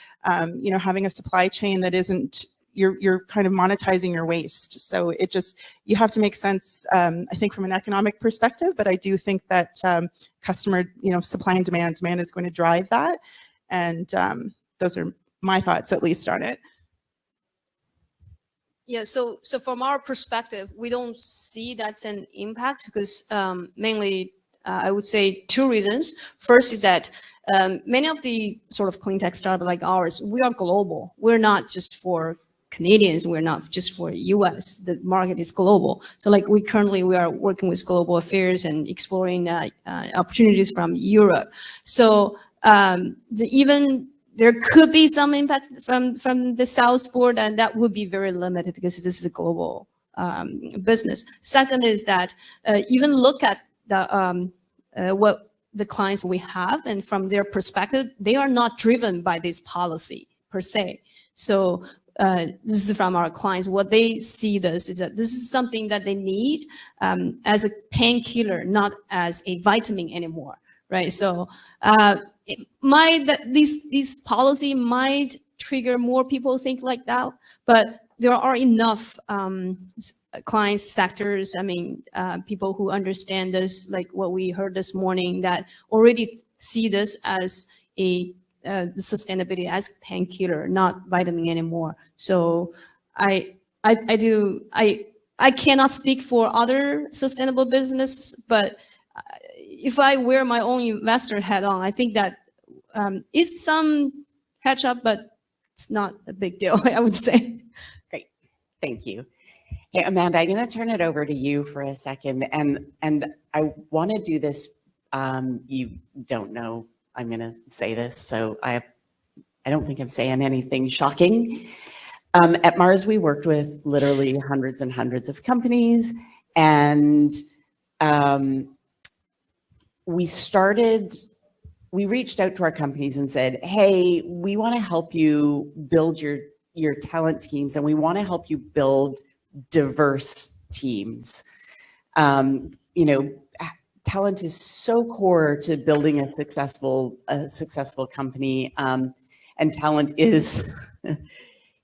you know, having a supply chain that isn't, you're kind of monetizing your waste. So it just, you have to make sense, I think, from an economic perspective, but I do think that customer, you know, supply and demand is going to drive that. And those are my thoughts, at least, on it. Yeah, so from our perspective, we don't see that's an impact because mainly I would say two reasons. First is that many of the sort of clean tech startups like ours, we are global. We're not just for Canadians, we're not just for US. The market is global. So like we are working with global affairs and exploring opportunities from Europe. So even there could be some impact from the southboard, and that would be very limited because this is a global business. Second is that even look at the what the clients we have, and from their perspective, they are not driven by this policy per se. So this is from our clients. What they see this is that this is something that they need as a painkiller, not as a vitamin anymore, right? So these policy might trigger more people think like that, but there are enough clients, sectors, I mean, people who understand this, like what we heard this morning, that already see this as a sustainability as painkiller, not vitamin anymore. So I cannot speak for other sustainable business, but if I wear my own investor hat on, I think that is some catch up, but it's not a big deal, I would say. Great, thank you. Hey, Amanda, I'm going to turn it over to you for a second, and I want to do this. You don't know I'm going to say this, so I don't think I'm saying anything shocking. At Mars, we worked with literally hundreds and hundreds of companies, and we reached out to our companies and said, hey, we want to help you build your talent teams, and we want to help you build diverse teams. You know, talent is so core to building a successful company, and talent is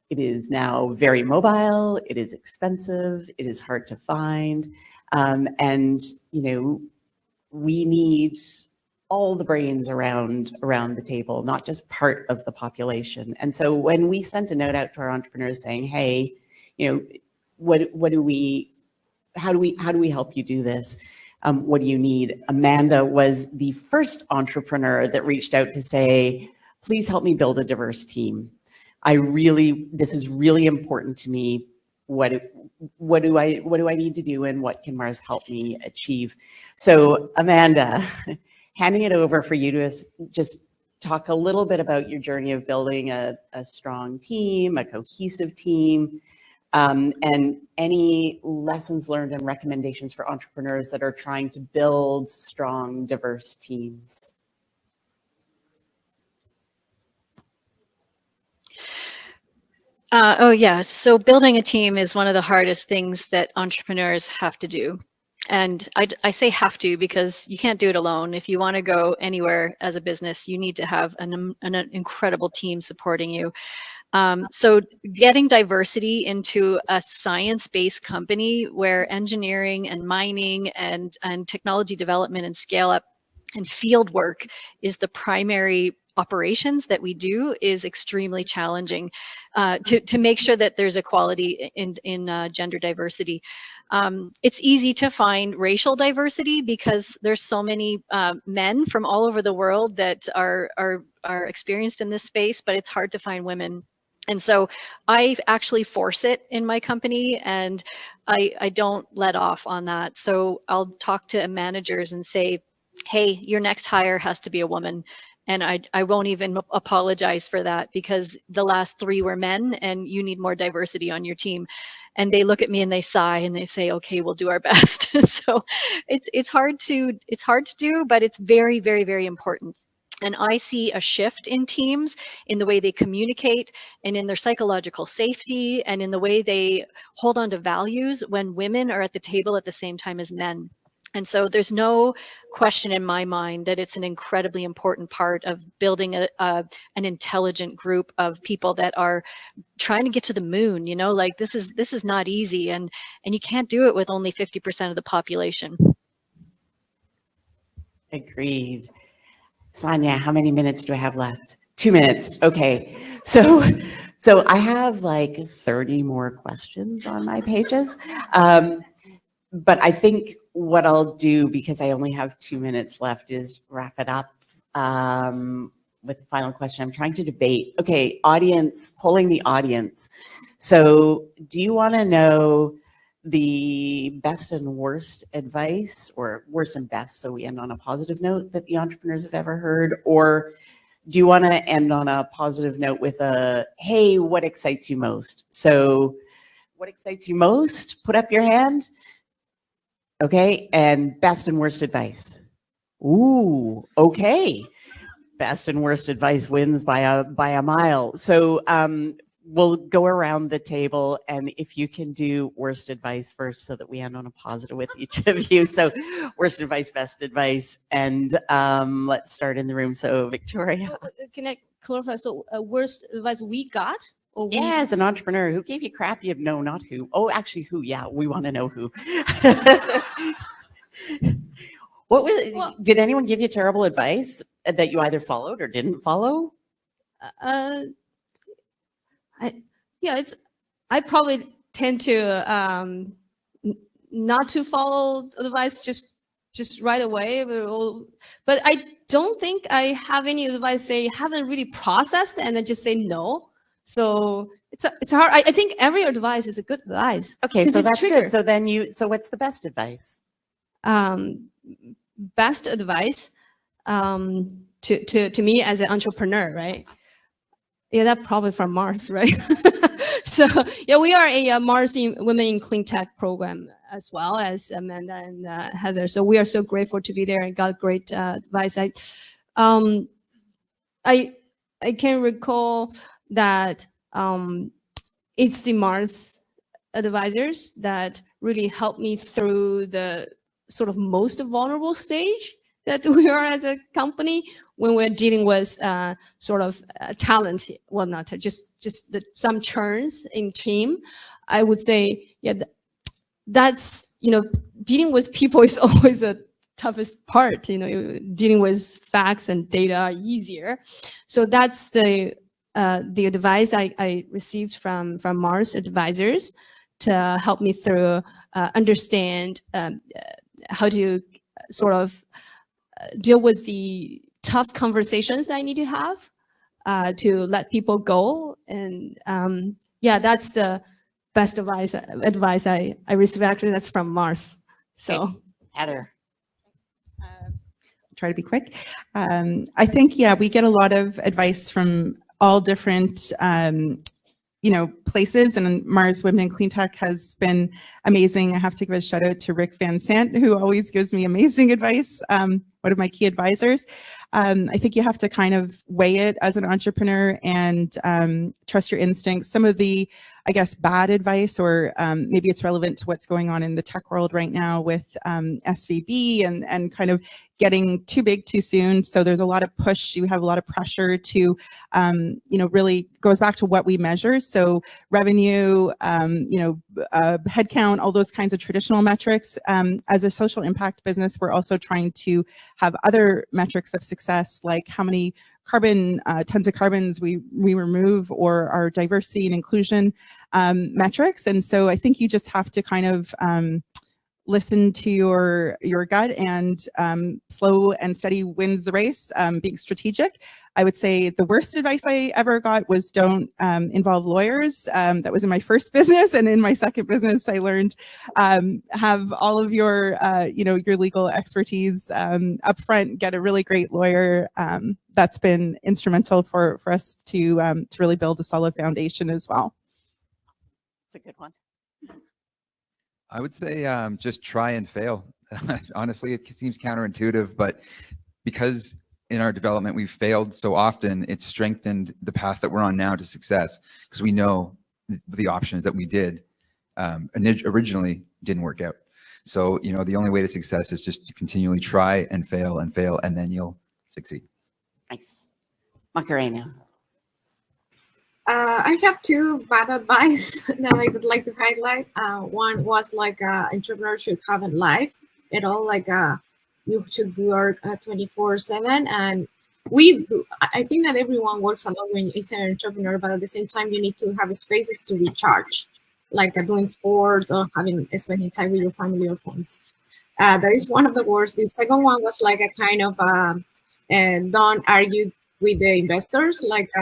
it is now very mobile, it is expensive, it is hard to find, and you know, we need all the brains around the table, not just part of the population. And so when we sent a note out to our entrepreneurs saying, hey, you know, how do we help you do this? What do you need? Amanda was the first entrepreneur that reached out to say, please help me build a diverse team. This is really important to me. What do I need to do, and what can Mars help me achieve? So Amanda, handing it over for you to just talk a little bit about your journey of building a strong team, a cohesive team, and any lessons learned and recommendations for entrepreneurs that are trying to build strong, diverse teams. Oh yeah, so building a team is one of the hardest things that entrepreneurs have to do. And I say have to because you can't do it alone. If you want to go anywhere as a business, you need to have an incredible team supporting you. So getting diversity into a science-based company where engineering and mining and technology development and scale up and field work is the primary operations that we do is extremely challenging to make sure that there's equality in gender diversity. It's easy to find racial diversity because there's so many men from all over the world that are experienced in this space, but it's hard to find women And so I actually force it in my company, and I don't let off on that. So I'll talk to managers and say, hey, your next hire has to be a woman. And I won't even apologize for that, because the last 3 were men and you need more diversity on your team. And they look at me and they sigh and they say, okay, we'll do our best. So it's hard to do, but it's very, very, very important. And I see a shift in teams in the way they communicate and in their psychological safety and in the way they hold on to values when women are at the table at the same time as men. And so there's no question in my mind that it's an incredibly important part of building an intelligent group of people that are trying to get to the moon. You know, like this is not easy, and you can't do it with only 50% of the population. Agreed. Sonia, how many minutes do I have left? 2 minutes. Okay. So I have like 30 more questions on my pages. But I think what I'll do, because I only have 2 minutes left, is wrap it up with the final question. I'm trying to debate. Okay, audience, polling the audience. So do you want to know the best and worst advice, or worst and best, so we end on a positive note, that the entrepreneurs have ever heard? Or do you want to end on a positive note with a, hey, what excites you most? So what excites you most? Put up your hand. Okay, and best and worst advice. Ooh, okay. Best and worst advice wins by a mile. So we'll go around the table, and if you can do worst advice first, so that we end on a positive with each of you. So worst advice, best advice, and let's start in the room. So Victoria. Can I clarify? So worst advice we got? Or we... Yeah, as an entrepreneur, who gave you crap? You have no, not who. Oh, actually who, yeah, we want to know who. What was, did anyone give you terrible advice that you either followed or didn't follow? I probably tend to not to follow advice just right away, but I don't think I have any advice they haven't really processed and then just say no. So it's hard. I think every advice is a good advice. Okay, so that's good. So then so what's the best advice? Best advice to me as an entrepreneur, right? Yeah, that probably from Mars, right? So yeah, we are a Mars Women in Clean Tech program, as well as Amanda and Heather. So we are so grateful to be there and got great advice. I can recall that it's the Mars advisors that really helped me through the sort of most vulnerable stage that we are as a company when we're dealing with sort of talent, well, not just some churns in team. I would say, yeah, that's, dealing with people is always the toughest part. Dealing with facts and data are easier. So that's the advice I received from Mars advisors to help me through understand how to sort of deal with the tough conversations I need to have to let people go. And yeah, that's the best advice I received. Actually, that's from Mars. So Heather. Try to be quick. I think, yeah, we get a lot of advice from all different places, and Mars Women in Clean Tech has been amazing. I have to give a shout out to Rick Van Sant, who always gives me amazing advice. One of my key advisors. I think you have to kind of weigh it as an entrepreneur and trust your instincts. Some of the, I guess, bad advice, or maybe it's relevant to what's going on in the tech world right now with SVB and kind of getting too big too soon. So there's a lot of push. You have a lot of pressure to, really goes back to what we measure. So revenue, headcount, all those kinds of traditional metrics. As a social impact business, we're also trying to have other metrics of success, like how many carbon, tons of carbons we remove, or our diversity and inclusion metrics. And so I think you just have to kind of listen to your gut, and slow and steady wins the race, being strategic. I would say the worst advice I ever got was don't involve lawyers. That was in my first business, and in my second business, I learned have all of your your legal expertise up front. Get a really great lawyer. That's been instrumental for us to really build a solid foundation as well. It's a good one. I would say just try and fail. Honestly, it seems counterintuitive, but because in our development we've failed so often, it's strengthened the path that we're on now to success, because we know the options that we did originally didn't work out. So, the only way to success is just to continually try and fail, and then you'll succeed. Nice. Macarena. I have two bad advice that I would like to highlight. One was like entrepreneurs should have a life at all, like you should work 24/7. And I think that everyone works a lot when it's an entrepreneur, but at the same time, you need to have spaces to recharge, like doing sport or spending time with your family or friends. That is one of the worst. The second one was like a kind of don't argue with the investors, like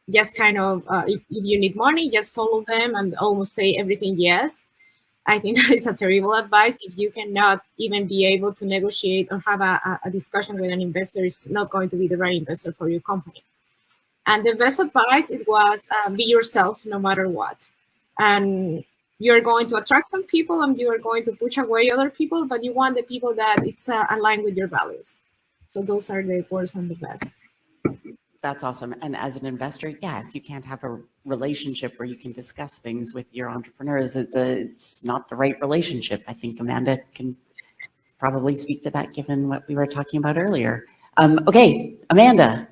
just kind of, if you need money, just follow them and almost say everything yes. I think that is a terrible advice. If you cannot even be able to negotiate or have a discussion with an investor, it's not going to be the right investor for your company. And the best advice, it was be yourself no matter what. And you're going to attract some people and you're going to push away other people, but you want the people that it's aligned with your values. So those are the worst and the best. That's awesome. And as an investor, yeah, if you can't have a relationship where you can discuss things with your entrepreneurs, it's not the right relationship. I think Amanda can probably speak to that given what we were talking about earlier. Okay, Amanda.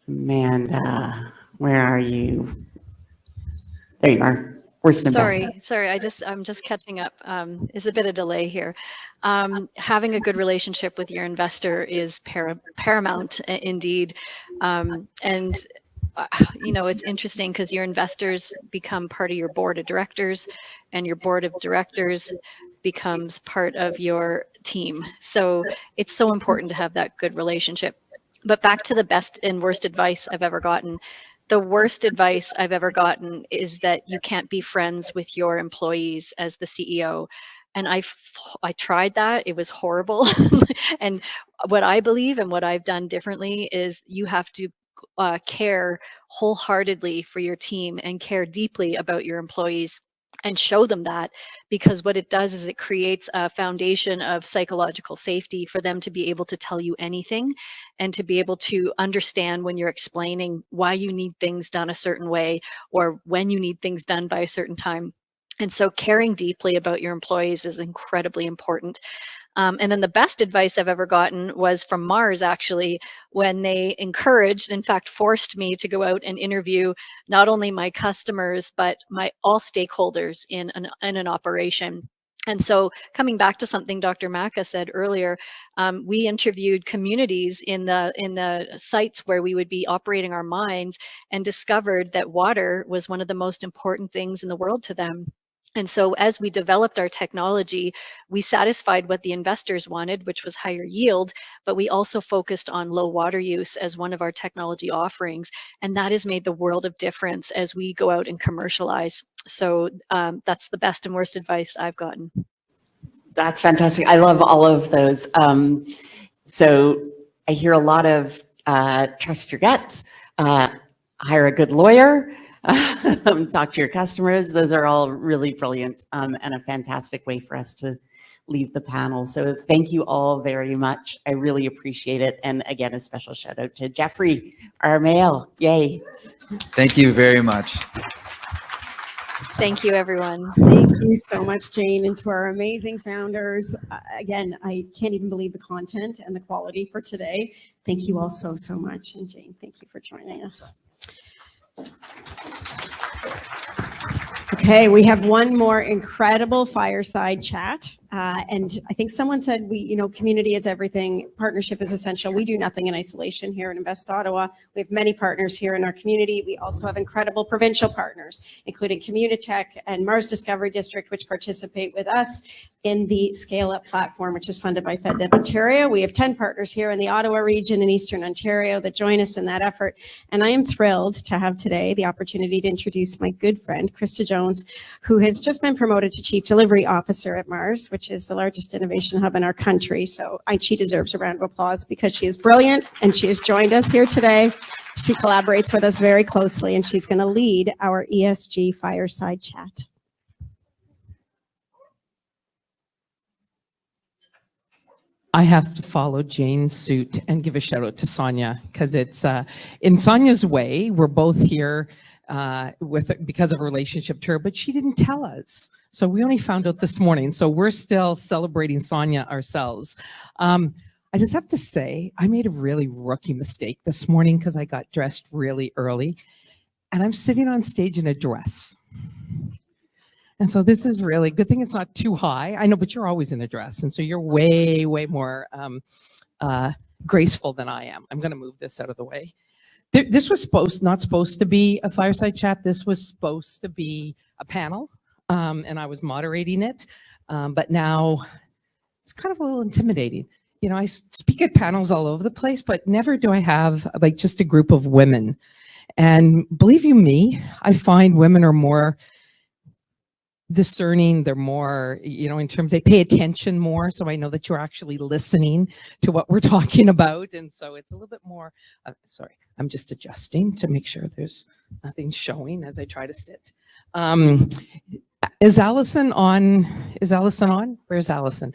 Amanda, where are you? There you are. Worst and best. Sorry, I'm just catching up. There's a bit of delay here. Having a good relationship with your investor is paramount indeed. It's interesting because your investors become part of your board of directors, and your board of directors becomes part of your team. So it's so important to have that good relationship. But back to the best and worst advice I've ever gotten. The worst advice I've ever gotten is that you can't be friends with your employees as the CEO. And I tried that. It was horrible. And what I believe and what I've done differently is you have to care wholeheartedly for your team and care deeply about your employees and show them that, because what it does is it creates a foundation of psychological safety for them to be able to tell you anything and to be able to understand when you're explaining why you need things done a certain way or when you need things done by a certain time. And so caring deeply about your employees is incredibly important. And then the best advice I've ever gotten was from Mars, actually, when they encouraged, in fact, forced me to go out and interview not only my customers, but all stakeholders in an operation. And so coming back to something Dr. Macca said earlier, we interviewed communities in the sites where we would be operating our mines and discovered that water was one of the most important things in the world to them. And so as we developed our technology, we satisfied what the investors wanted, which was higher yield, but we also focused on low water use as one of our technology offerings. And that has made the world of difference as we go out and commercialize. So that's the best and worst advice I've gotten. That's fantastic. I love all of those. So I hear a lot of trust your gut, hire a good lawyer, talk to your customers. Those are all really brilliant and a fantastic way for us to leave the panel. So thank you all very much. I really appreciate it. And again, a special shout out to Jeffrey, our male. Yay. Thank you very much. Thank you, everyone. Thank you so much, Jane, and to our amazing founders. Again, I can't even believe the content and the quality for today. Thank you all so, so much. And Jane, thank you for joining us. Okay, we have one more incredible fireside chat. And I think someone said community is everything, partnership is essential. We do nothing in isolation here at Invest Ottawa. We have many partners here in our community. We also have incredible provincial partners, including Communitech and Mars Discovery District, which participate with us in the Scale Up platform, which is funded by FedDev Ontario. We have 10 partners here in the Ottawa region in Eastern Ontario that join us in that effort. And I am thrilled to have today the opportunity to introduce my good friend, Krista Jones, who has just been promoted to Chief Delivery Officer at Mars, which is the largest innovation hub in our country. So she deserves a round of applause because she is brilliant and she has joined us here today. She collaborates with us very closely and she's going to lead our ESG Fireside Chat. I have to follow Jane's suit and give a shout out to Sonia because it's in Sonia's way. We're both here because of a relationship to her, but she didn't tell us. So we only found out this morning. So we're still celebrating Sonia ourselves. I just have to say, I made a really rookie mistake this morning because I got dressed really early and I'm sitting on stage in a dress. And so this is really good thing it's not too high. I know, but you're always in a dress. And so you're way, way more graceful than I am. I'm going to move this out of the way. This was not supposed to be a fireside chat. This was supposed to be a panel. And I was moderating it. But now it's kind of a little intimidating. You know, I speak at panels all over the place, but never do I have like just a group of women. And believe you me, I find women are more discerning, they're more, in terms, they pay attention more. So I know that you're actually listening to what we're talking about. And so it's a little bit more, sorry, I'm just adjusting to make sure there's nothing showing as I try to sit. Is Allison on? Where's Allison?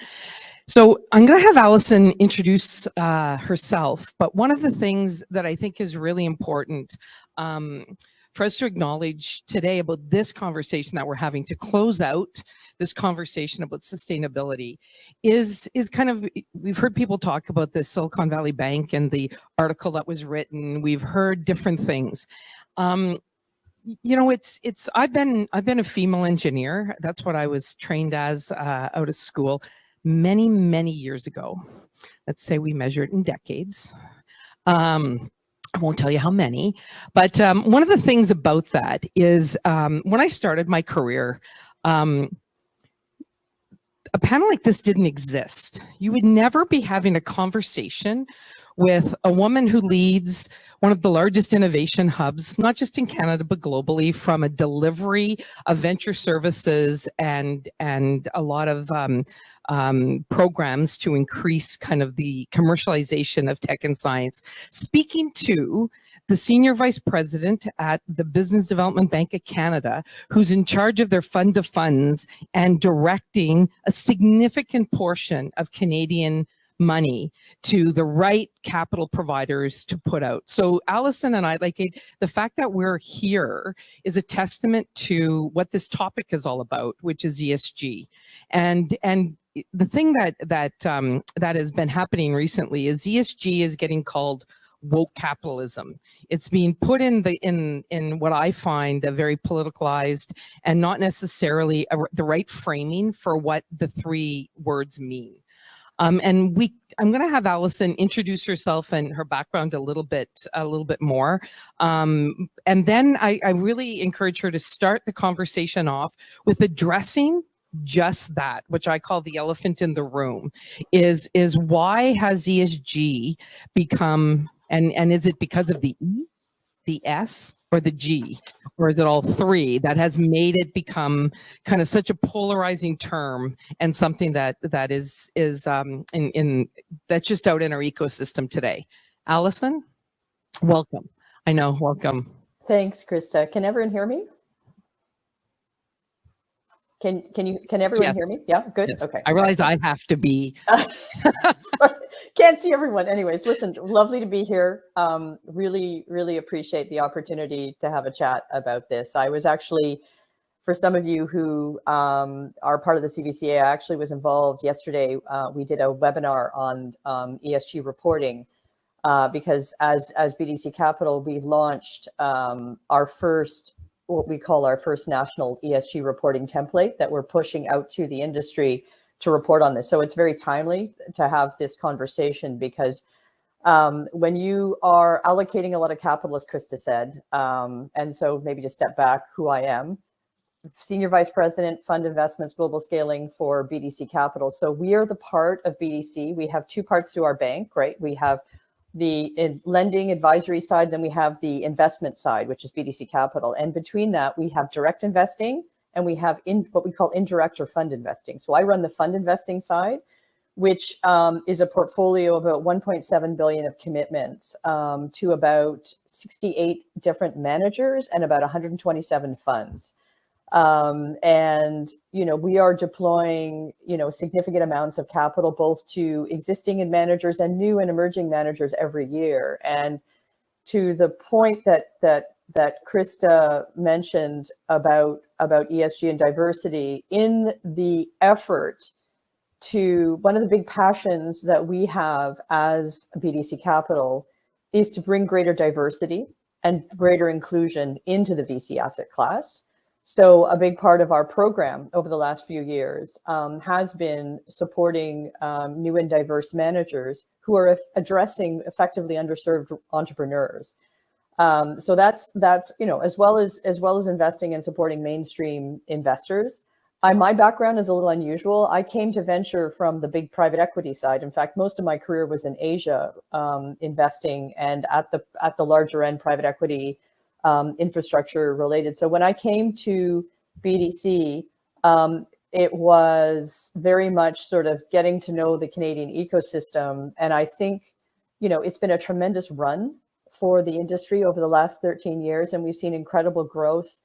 So I'm going to have Allison introduce herself. But one of the things that I think is really important for us to acknowledge today about this conversation that we're having to close out this conversation about sustainability is kind of, we've heard people talk about the Silicon Valley Bank and the article that was written. We've heard different things. I've been a female engineer. That's what I was trained as out of school many, many years ago. Let's say we measured in decades. I won't tell you how many, but one of the things about that is when I started my career, a panel like this didn't exist. You would never be having a conversation with a woman who leads one of the largest innovation hubs, not just in Canada, but globally, from a delivery of venture services and a lot of programs to increase kind of the commercialization of tech and science, speaking to the Senior Vice President at the Business Development Bank of Canada, who's in charge of their fund of funds and directing a significant portion of Canadian money to the right capital providers to put out. So Allison and I, the fact that we're here is a testament to what this topic is all about, which is ESG. And the thing that has been happening recently is ESG is getting called woke capitalism. It's being put in what I find a very politicalized and not necessarily the right framing for what the three words mean. I'm going to have Allison introduce herself and her background a little bit more. And then I really encourage her to start the conversation off with addressing just that, which I call the elephant in the room, is why has ESG become, and is it because of the E, the S, or the G, or is it all three that has made it become kind of such a polarizing term and something that's just out in our ecosystem today? Allison, welcome. I know, welcome. Thanks, Krista. Can everyone hear me? Can everyone hear me? Yeah, good. Yes. Okay. I realize I have to be. Can't see everyone. Anyways, listen, lovely to be here. Really, really appreciate the opportunity to have a chat about this. I was actually, for some of you who are part of the CVCA, I actually was involved yesterday. We did a webinar on ESG reporting because as BDC Capital, we launched what we call our first national ESG reporting template that we're pushing out to the industry to report on this. So it's very timely to have this conversation because when you are allocating a lot of capital, as Krista said, and so maybe just step back, who I am, Senior Vice President, Fund Investments, Global Scaling for BDC Capital. So we are the part of BDC. We have two parts to our bank, right? We have the lending advisory side, then we have the investment side, which is BDC Capital. And between that, we have direct investing and we have what we call indirect or fund investing. So I run the fund investing side, which is a portfolio of about 1.7 billion of commitments to about 68 different managers and about 127 funds. And, you know, we are deploying, you know, significant amounts of capital, both to existing managers and new and emerging managers every year. And to the point that Krista mentioned about ESG and diversity, in the effort to, one of the big passions that we have as BDC Capital is to bring greater diversity and greater inclusion into the VC asset class. So a big part of our program over the last few years has been supporting new and diverse managers who are addressing effectively underserved entrepreneurs. So that's you know, as well as investing and supporting mainstream investors. My background is a little unusual. I came to venture from the big private equity side. In fact, most of my career was in Asia, investing and at the larger end private equity. Infrastructure related. So when I came to BDC, it was very much sort of getting to know the Canadian ecosystem. And I think, you know, it's been a tremendous run for the industry over the last 13 years. And we've seen incredible growth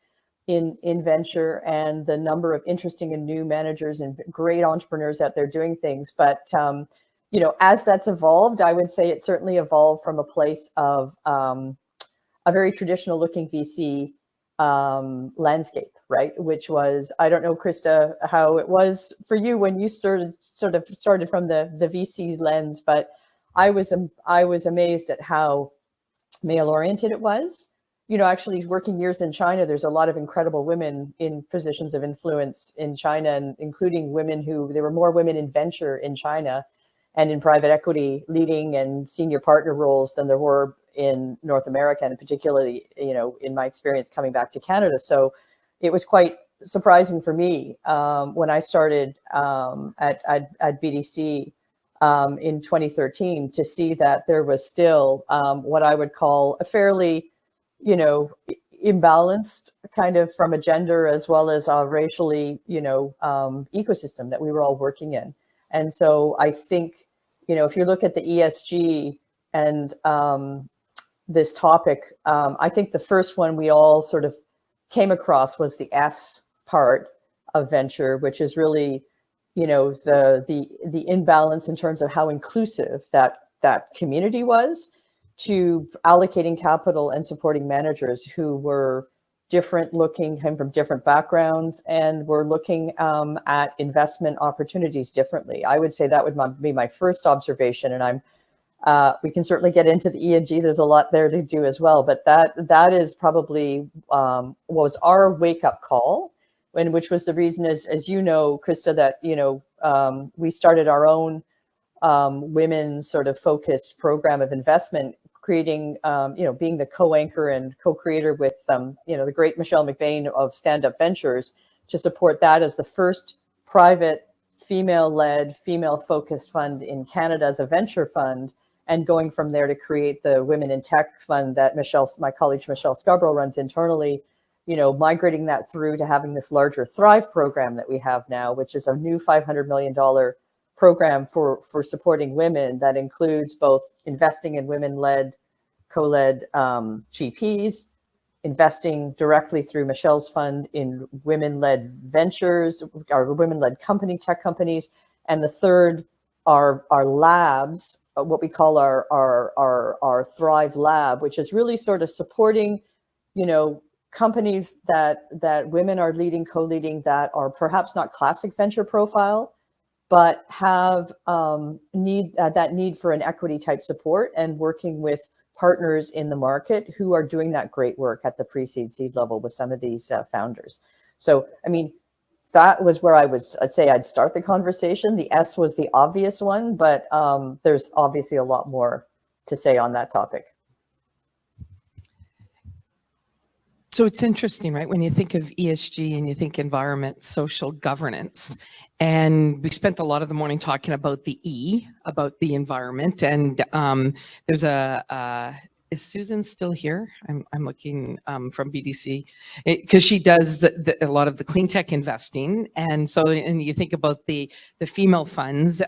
in venture and the number of interesting and new managers and great entrepreneurs out there doing things. But, you know, as that's evolved, I would say it certainly evolved from a place of, a very traditional looking VC landscape, right? Which was, I don't know, Krista, how it was for you when you started from the VC lens, but I was amazed at how male oriented it was. You know, actually working years in China, there's a lot of incredible women in positions of influence in China, and including women there were more women in venture in China and in private equity leading and senior partner roles than there were in North America, and particularly, you know, in my experience coming back to Canada. So it was quite surprising for me when I started at BDC in 2013 to see that there was still what I would call a fairly, you know, imbalanced kind of from a gender as well as a racially, you know, ecosystem that we were all working in. And so I think, you know, if you look at the ESG and this topic, I think the first one we all sort of came across was the S part of venture, which is really, you know, the imbalance in terms of how inclusive that community was to allocating capital and supporting managers who were different looking, came from different backgrounds, and were looking at investment opportunities differently. I would say that would be my first observation, and we can certainly get into the E&G. There's a lot there to do as well, but that is probably was our wake-up call, which was the reason, as you know, Krista, that, you know, we started our own women sort of focused program of investment, creating, you know, being the co-anchor and co-creator with, you know, the great Michelle McBain of Stand Up Ventures to support that as the first private female-led, female-focused fund in Canada as a venture fund, and going from there to create the Women in Tech fund that my colleague Michelle Scarborough runs internally, you know, migrating that through to having this larger Thrive program that we have now, which is a new $500 million program for supporting women that includes both investing in women-led, co-led GPs, investing directly through Michelle's fund in women-led ventures, or women-led tech companies, and the third are labs, what we call our Thrive Lab, which is really sort of supporting, you know, companies that women are leading, co-leading, that are perhaps not classic venture profile, but have that need for an equity type support, and working with partners in the market who are doing that great work at the pre-seed seed level with some of these founders. So, I mean, that was where I'd say I'd start the conversation. The S was the obvious one, but there's obviously a lot more to say on that topic. So it's interesting, right? When you think of ESG and you think environment, social governance, and we spent a lot of the morning talking about the E, about the environment, and there's is Susan still here? I'm looking from BDC, because she does a lot of the clean tech investing, and so and you think about the female funds.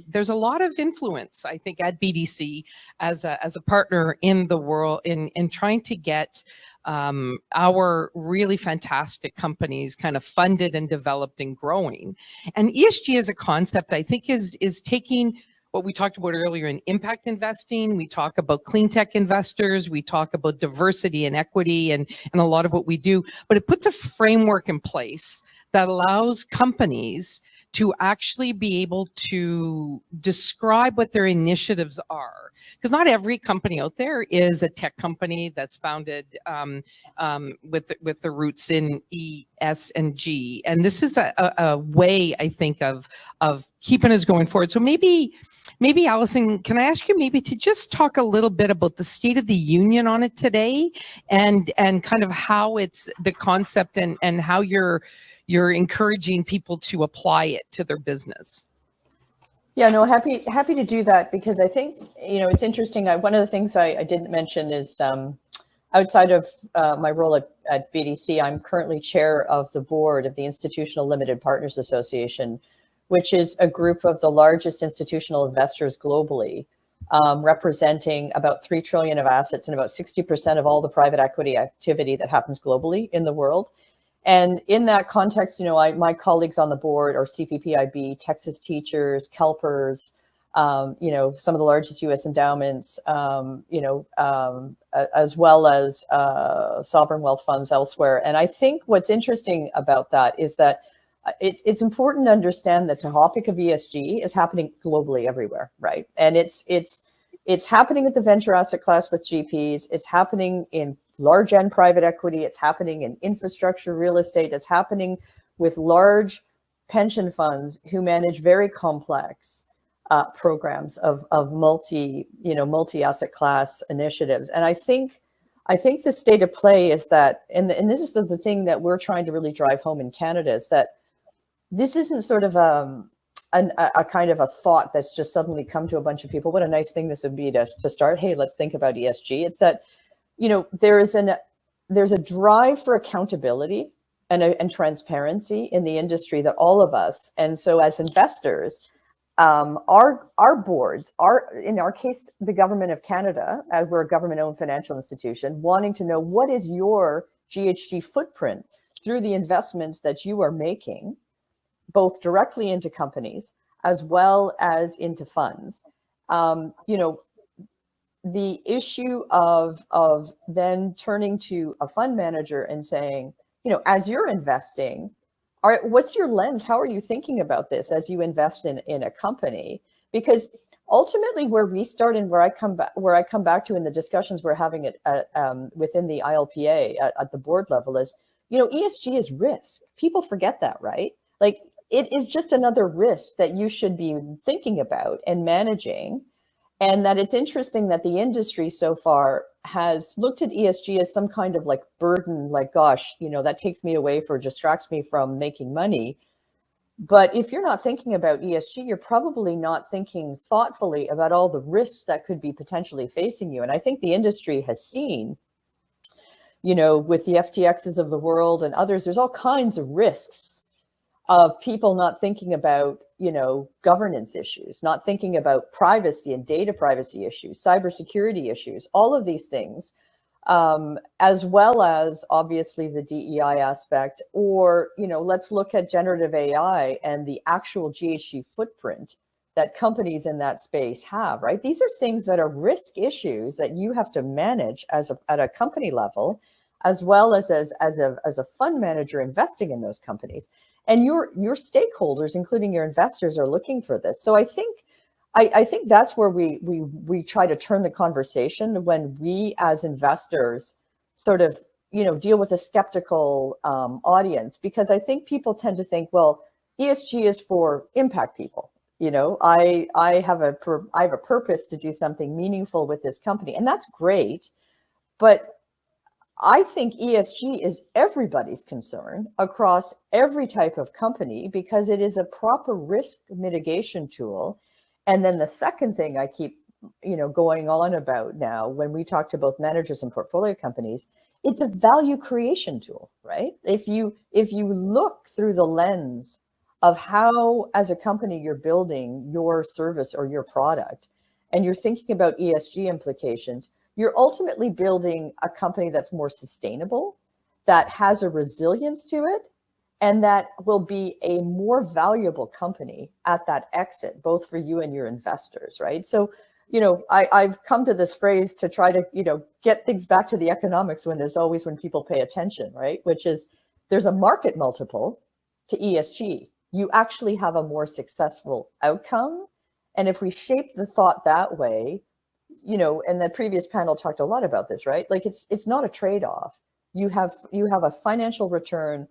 There's a lot of influence, I think, at BDC as a partner in the world in trying to get our really fantastic companies kind of funded and developed and growing. And ESG as a concept, I think, is taking what we talked about earlier in impact investing. We talk about clean tech investors, we talk about diversity and equity and a lot of what we do, but it puts a framework in place that allows companies to actually be able to describe what their initiatives are. Because not every company out there is a tech company that's founded with the roots in E, S, and G. And this is a way, I think, of keeping us going forward. So maybe Allison, can I ask you maybe to just talk a little bit about the State of the Union on it today, and kind of how it's the concept and how you're encouraging people to apply it to their business. Yeah, no, happy to do that, because I think, it's interesting. One of the things I didn't mention is outside of my role at BDC, I'm currently chair of the board of the Institutional Limited Partners Association, which is a group of the largest institutional investors globally, representing about 3 trillion of assets and about 60% of all the private equity activity that happens globally in the world. And in that context, my colleagues on the board are CPPIB, Texas Teachers, CalPERS, some of the largest U.S. endowments, as well as sovereign wealth funds elsewhere. And I think what's interesting about that is that it's important to understand that the topic of ESG is happening globally everywhere, right? And it's happening at the venture asset class with GPs. It's happening in large end private equity. It's happening in infrastructure, real estate. It's happening with large pension funds who manage very complex programs of multi asset class initiatives. And I think the state of play is that, and this is the thing that we're trying to really drive home in Canada, is that this isn't sort of a kind of a thought that's just suddenly come to a bunch of people. What a nice thing this would be to start. Hey, let's think about ESG. It's that, there's a drive for accountability and transparency in the industry that all of us, and so as investors, our boards are, in our case, the government of Canada, as we're a government-owned financial institution, wanting to know what is your GHG footprint through the investments that you are making, both directly into companies as well as into funds. The issue of then turning to a fund manager and saying, as you're investing, what's your lens? How are you thinking about this as you invest in a company? Because ultimately, where we start and where I come back to in the discussions we're having within the ILPA at the board level is, ESG is risk. People forget that, right? Like, it is just another risk that you should be thinking about and managing. And that it's interesting that the industry so far has looked at ESG as some kind of like burden, like, gosh, that takes me away distracts me from making money. But if you're not thinking about ESG, you're probably not thinking thoughtfully about all the risks that could be potentially facing you. And I think the industry has seen, with the FTXs of the world and others, there's all kinds of risks of people not thinking about, governance issues, not thinking about privacy and data privacy issues, cybersecurity issues, all of these things, as well as obviously the DEI aspect, or, let's look at generative AI and the actual GHG footprint that companies in that space have, right? These are things that are risk issues that you have to manage at a company level, as well as a fund manager investing in those companies. And your stakeholders, including your investors, are looking for this. So I think that's where we try to turn the conversation when we as investors sort of deal with a skeptical audience, because I think people tend to think, well, ESG is for impact people. I have a purpose to do something meaningful with this company, and that's great. But I think ESG is everybody's concern across every type of company, because it is a proper risk mitigation tool. And then the second thing I keep, going on about now, when we talk to both managers and portfolio companies, it's a value creation tool, right? If you look through the lens of how, as a company, you're building your service or your product, and you're thinking about ESG implications, you're ultimately building a company that's more sustainable, that has a resilience to it, and that will be a more valuable company at that exit, both for you and your investors, right? So, I've come to this phrase to try to, get things back to the economics when people pay attention, right? Which is, there's a market multiple to ESG. You actually have a more successful outcome. And if we shape the thought that way, and the previous panel talked a lot about this, right? Like it's not a trade-off. You have a financial return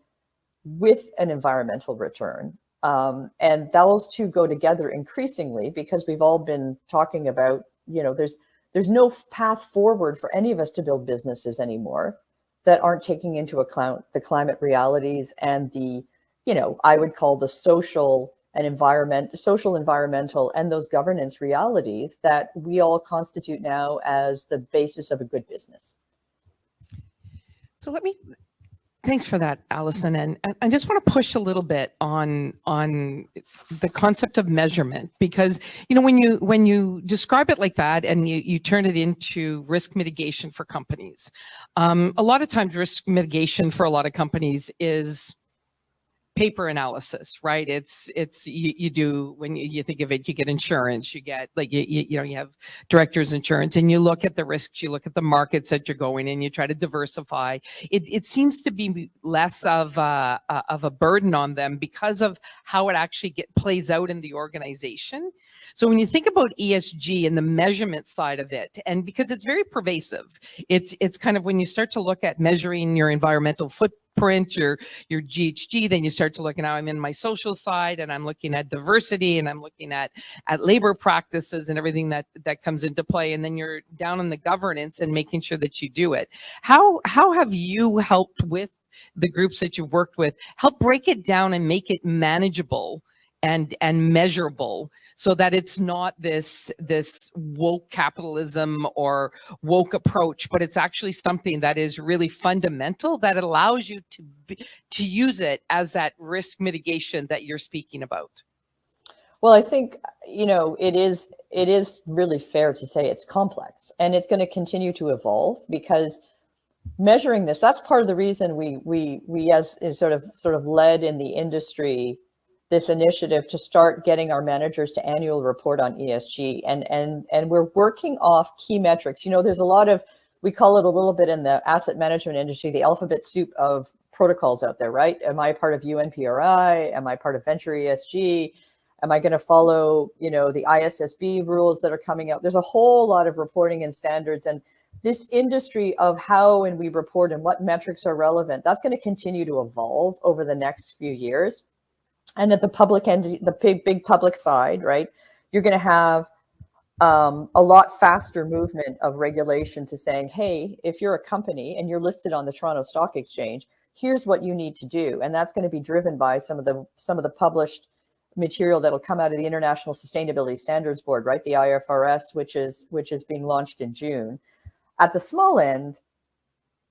with an environmental return. And those two go together increasingly, because we've all been talking about, there's no path forward for any of us to build businesses anymore that aren't taking into account the climate realities and the, I would call the social, environmental, and those governance realities that we all constitute now as the basis of a good business. So thanks for that, Allison. And I just want to push a little bit on the concept of measurement, because, when you describe it like that and you turn it into risk mitigation for companies, a lot of times risk mitigation for a lot of companies is paper analysis, right? It's you do, when you think of it, you get insurance, you get you have director's insurance, and you look at the risks, you look at the markets that you're going in, you try to diversify. It seems to be less of a burden on them because of how it actually plays out in the organization. So when you think about ESG and the measurement side of it, and because it's very pervasive, it's kind of, when you start to look at measuring your environmental footprint, your GHG, then you start to look, and now I'm in my social side, and I'm looking at diversity, and I'm looking at labor practices and everything that comes into play, and then you're down in the governance and making sure that you do it. How have you helped with the groups that you've worked with, help break it down and make it manageable and measurable, so that it's not this woke capitalism or woke approach, but it's actually something that is really fundamental, that allows you to use it as that risk mitigation that you're speaking about? Well, I think, it is really fair to say it's complex, and it's going to continue to evolve, because measuring this, that's part of the reason we as sort of led in the industry this initiative to start getting our managers to annual report on ESG, and we're working off key metrics. There's a lot of, we call it a little bit in the asset management industry, the alphabet soup of protocols out there, right? Am I part of UNPRI? Am I part of Venture ESG? Am I going to follow, the ISSB rules that are coming out? There's a whole lot of reporting and standards, and this industry of how and we report and what metrics are relevant, that's going to continue to evolve over the next few years. And at the public end, the big public side, right, you're going to have a lot faster movement of regulation to saying, hey, if you're a company and you're listed on the Toronto Stock Exchange, here's what you need to do. And that's going to be driven by some of the published material that'll come out of the International Sustainability Standards Board, right, the IFRS, which is being launched in June. At the small end,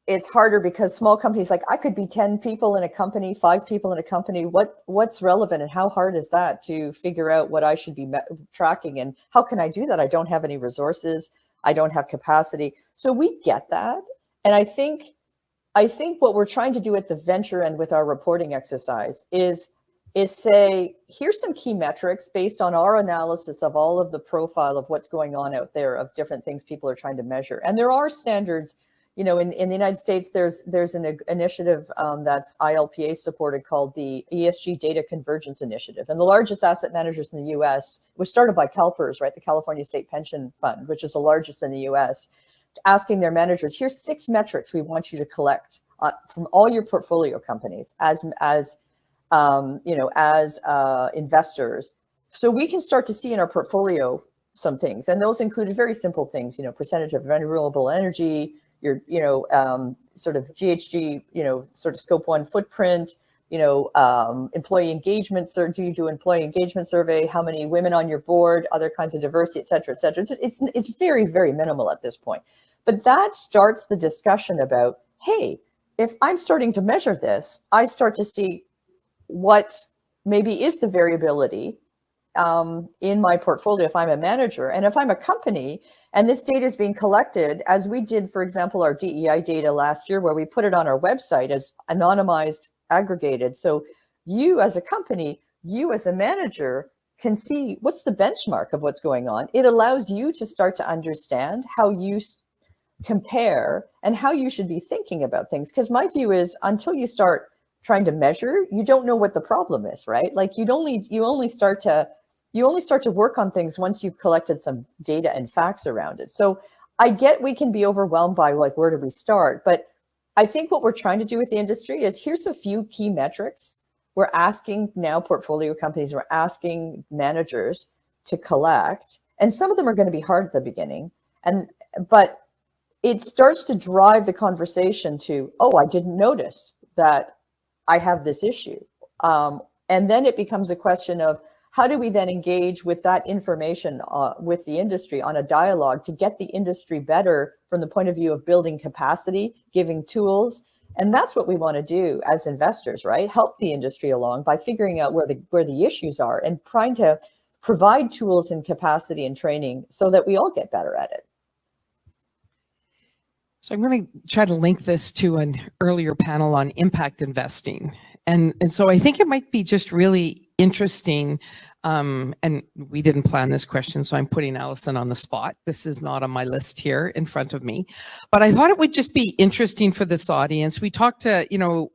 it's harder, because small companies, like, I could be 10 people in a company, 5 people in a company. What's relevant, and how hard is that to figure out what I should be tracking, and how can I do that? I don't have any resources. I don't have capacity. So we get that. And I think what we're trying to do at the venture end with our reporting exercise is say, here's some key metrics based on our analysis of all of the profile of what's going on out there, of different things people are trying to measure. And there are standards. In the United States, there's an initiative that's ILPA supported called the ESG Data Convergence Initiative. And the largest asset managers in the US was started by CalPERS, right, the California State Pension Fund, which is the largest in the US, asking their managers, here's 6 metrics we want you to collect from all your portfolio companies as investors, so we can start to see in our portfolio some things. And those included very simple things, percentage of renewable energy, your, sort of GHG, sort of scope 1 footprint, employee engagement, do you do employee engagement survey, how many women on your board, other kinds of diversity, et cetera, et cetera. It's very, very minimal at this point. But that starts the discussion about, hey, if I'm starting to measure this, I start to see what maybe is the variability in my portfolio if I'm a manager. And if I'm a company and this data is being collected, as we did, for example, our DEI data last year, where we put it on our website as anonymized, aggregated. So you as a company, you as a manager can see what's the benchmark of what's going on. It allows you to start to understand how you compare and how you should be thinking about things. Because my view is, until you start trying to measure, you don't know what the problem is, right? Like you only start to work on things once you've collected some data and facts around it. So I get we can be overwhelmed by, like, where do we start? But I think what we're trying to do with the industry is, here's a few key metrics. We're asking now portfolio companies, we're asking managers to collect, and some of them are going to be hard at the beginning. But it starts to drive the conversation to, oh, I didn't notice that I have this issue. And then it becomes a question of, how do we then engage with that information with the industry on a dialogue to get the industry better from the point of view of building capacity, giving tools? And that's what we want to do as investors, right? Help the industry along by figuring out where the issues are and trying to provide tools and capacity and training so that we all get better at it. So I'm going to try to link this to an earlier panel on impact investing. And so I think it might be just really interesting, and we didn't plan this question, so I'm putting Allison on the spot. This is not on my list here in front of me, but I thought it would just be interesting for this audience. We talked to,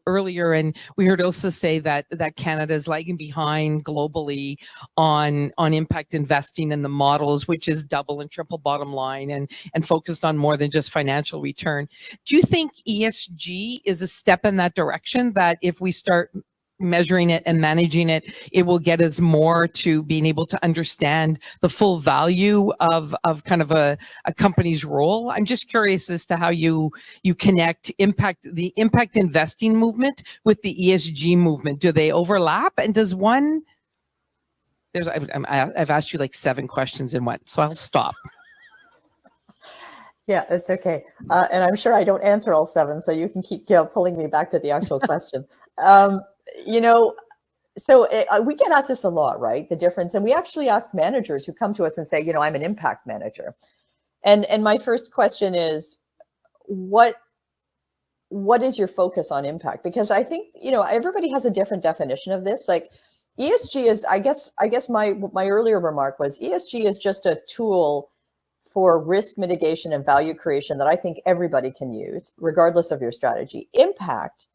earlier, and we heard Ilse say that Canada is lagging behind globally on impact investing and the models, which is double and triple bottom line and focused on more than just financial return. Do you think ESG is a step in that direction, that if we start measuring it and managing it, it will get us more to being able to understand the full value of kind of a company's role? I'm just curious as to how you connect the impact investing movement with the ESG movement. Do they overlap? And does one, I've asked you like 7 questions in one, so I'll stop. Yeah, it's okay. And I'm sure I don't answer all 7, so you can keep pulling me back to the actual question. So we get asked this a lot, right? The difference. And we actually ask managers who come to us and say, I'm an impact manager. And my first question is, what is your focus on impact? Because I think, everybody has a different definition of this. Like ESG is, I guess my earlier remark was, ESG is just a tool for risk mitigation and value creation that I think everybody can use, regardless of your strategy. Impact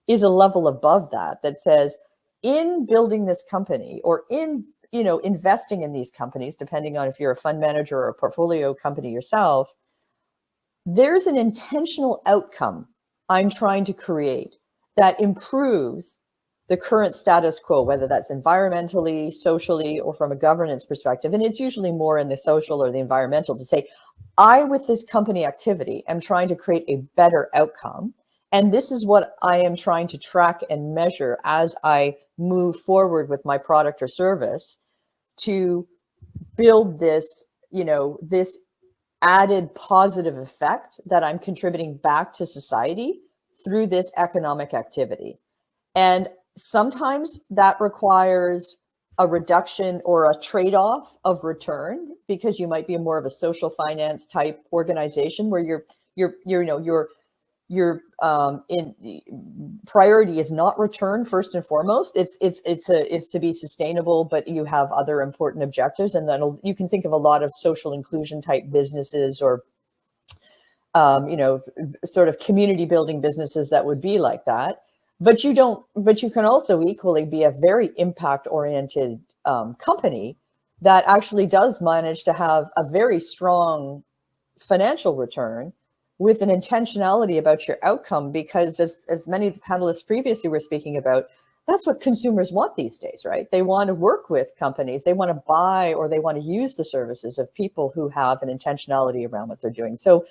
is a level above that says, in building this company, or in investing in these companies, depending on if you're a fund manager or a portfolio company yourself, there's an intentional outcome I'm trying to create that improves the current status quo, whether that's environmentally, socially, or from a governance perspective. And it's usually more in the social or the environmental, to say, I, with this company activity, am trying to create a better outcome. And this is what I am trying to track and measure as I move forward with my product or service to build this, this added positive effect that I'm contributing back to society through this economic activity. And sometimes that requires a reduction or a trade-off of return, because you might be more of a social finance type organization where your priority is not return first and foremost. It's to be sustainable, but you have other important objectives. And then you can think of a lot of social inclusion type businesses, or sort of community building businesses that would be like that. But you can also equally be a very impact oriented company that actually does manage to have a very strong financial return, with an intentionality about your outcome, because as many of the panelists previously were speaking about, that's what consumers want these days, right? They want to work with companies, they want to buy or they want to use the services of people who have an intentionality around what they're doing. So,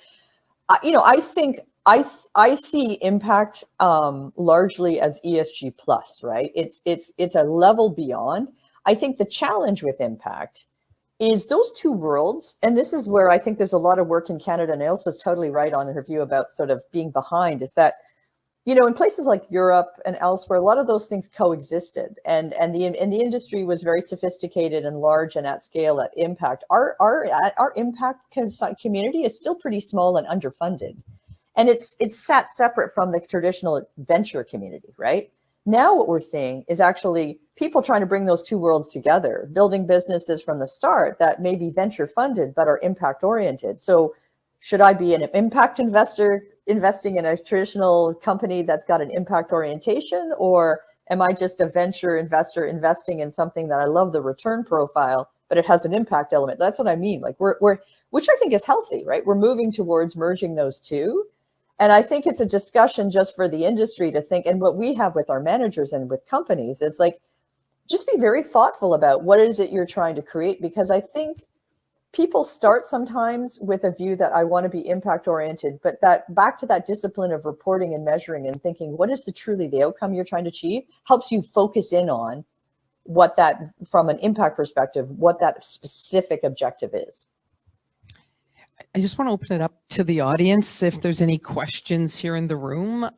I think I see impact largely as ESG plus, right? It's a level beyond. I think the challenge with impact is those two worlds, and this is where I think there's a lot of work in Canada, and Elsa's totally right on her view about sort of being behind, is that, in places like Europe and elsewhere, a lot of those things coexisted, and the industry was very sophisticated and large and at scale at impact. Our impact community is still pretty small and underfunded, and it's sat separate from the traditional venture community, right? Now what we're seeing is actually people trying to bring those two worlds together, building businesses from the start that may be venture funded but are impact oriented. So should I be an impact investor investing in a traditional company that's got an impact orientation, or am I just a venture investor investing in something that I love the return profile, but it has an impact element? That's what I mean. Like we're which I think is healthy, right? We're moving towards merging those two. And I think it's a discussion just for the industry to think, and what we have with our managers and with companies is like, just be very thoughtful about what is it you're trying to create, because I think people start sometimes with a view that I want to be impact oriented, but that back to that discipline of reporting and measuring and thinking, what is truly the outcome you're trying to achieve, helps you focus in on what that, from an impact perspective, what that specific objective is. I just want to open it up to the audience if there's any questions here in the room.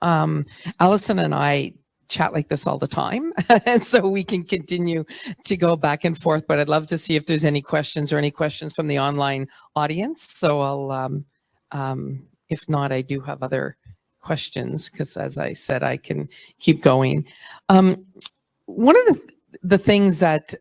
Allison and I chat like this all the time, and so we can continue to go back and forth, but I'd love to see if there's any questions from the online audience. So I'll, if not, I do have other questions, because as I said, I can keep going. One of the things that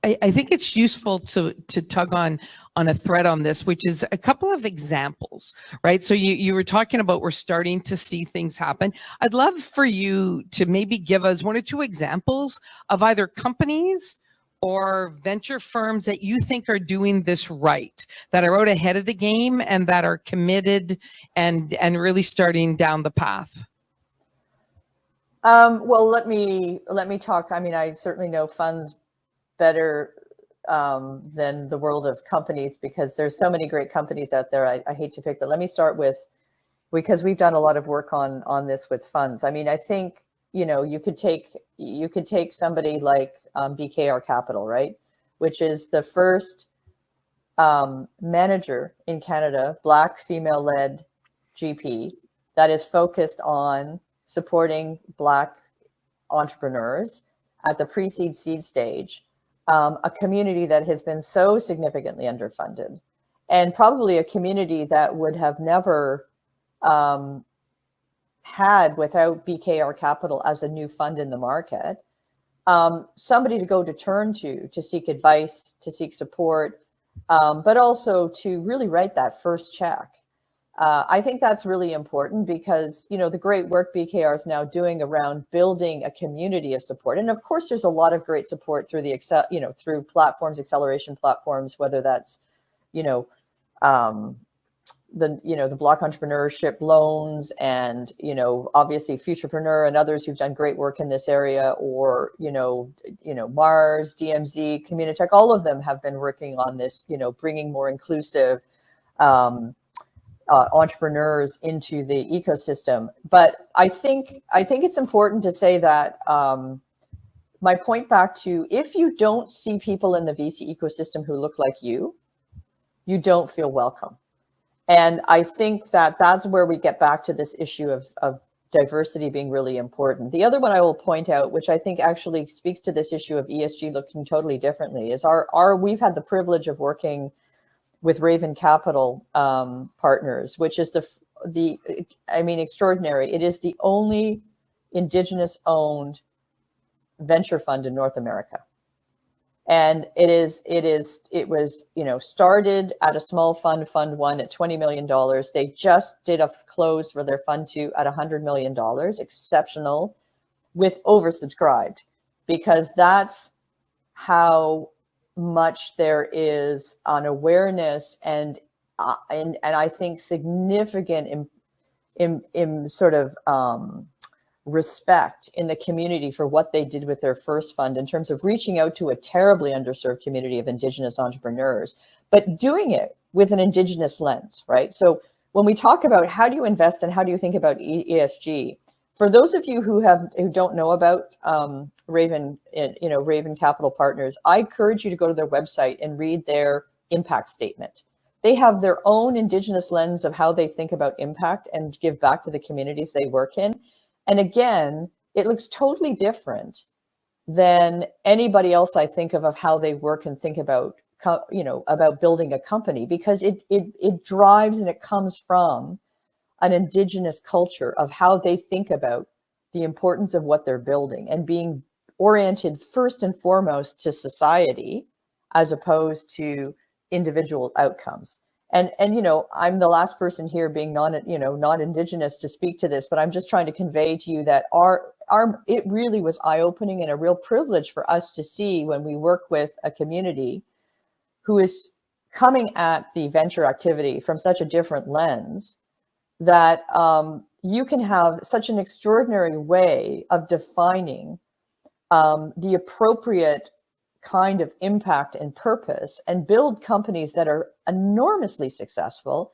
I think it's useful to tug on a thread on this, which is a couple of examples, right? So you were talking about we're starting to see things happen. I'd love for you to maybe give us one or two examples of either companies or venture firms that you think are doing this right, that are out ahead of the game and that are committed and really starting down the path. Well, let me talk. I mean, I certainly know funds better than the world of companies, because there's so many great companies out there. I hate to pick, but let me start with, because we've done a lot of work on this with funds. I mean, I think, you could take somebody like BRK Capital, right, which is the first manager in Canada, Black female-led GP, that is focused on supporting Black entrepreneurs at the pre-seed seed stage. A community that has been so significantly underfunded, and probably a community that would have never had, without BRK Capital as a new fund in the market, somebody to go to turn to seek advice, to seek support, but also to really write that first check. I think that's really important, because, the great work BKR is now doing around building a community of support. And of course, there's a lot of great support through through platforms, acceleration platforms, whether that's, the Block entrepreneurship loans and, obviously Futurepreneur and others who've done great work in this area, or, Mars, DMZ, Communitech, all of them have been working on this, bringing more inclusive, entrepreneurs into the ecosystem. But I think it's important to say that my point back to, if you don't see people in the VC ecosystem who look like you don't feel welcome. And I think that that's where we get back to this issue of diversity being really important. The other one I will point out, which I think actually speaks to this issue of ESG looking totally differently, is we've had the privilege of working with Raven Capital partners, which is extraordinary. It is the only Indigenous owned venture fund in North America. And it was, started at a small fund one at $20 million. They just did a close for their fund two at $100 million, exceptional, with oversubscribed, because that's how much there is an awareness and I think significant in sort of respect in the community for what they did with their first fund in terms of reaching out to a terribly underserved community of Indigenous entrepreneurs, but doing it with an Indigenous lens, right? So when we talk about how do you invest and how do you think about ESG, for those of you who don't know about Raven Capital Partners, I encourage you to go to their website and read their impact statement. They have their own Indigenous lens of how they think about impact and give back to the communities they work in. And again, it looks totally different than anybody else I think of how they work and think about, about building a company, because it drives and it comes from an Indigenous culture of how they think about the importance of what they're building and being oriented first and foremost to society as opposed to individual outcomes. And I'm the last person here being not Indigenous to speak to this, but I'm just trying to convey to you that it really was eye-opening and a real privilege for us to see when we work with a community who is coming at the venture activity from such a different lens, that you can have such an extraordinary way of defining the appropriate kind of impact and purpose and build companies that are enormously successful,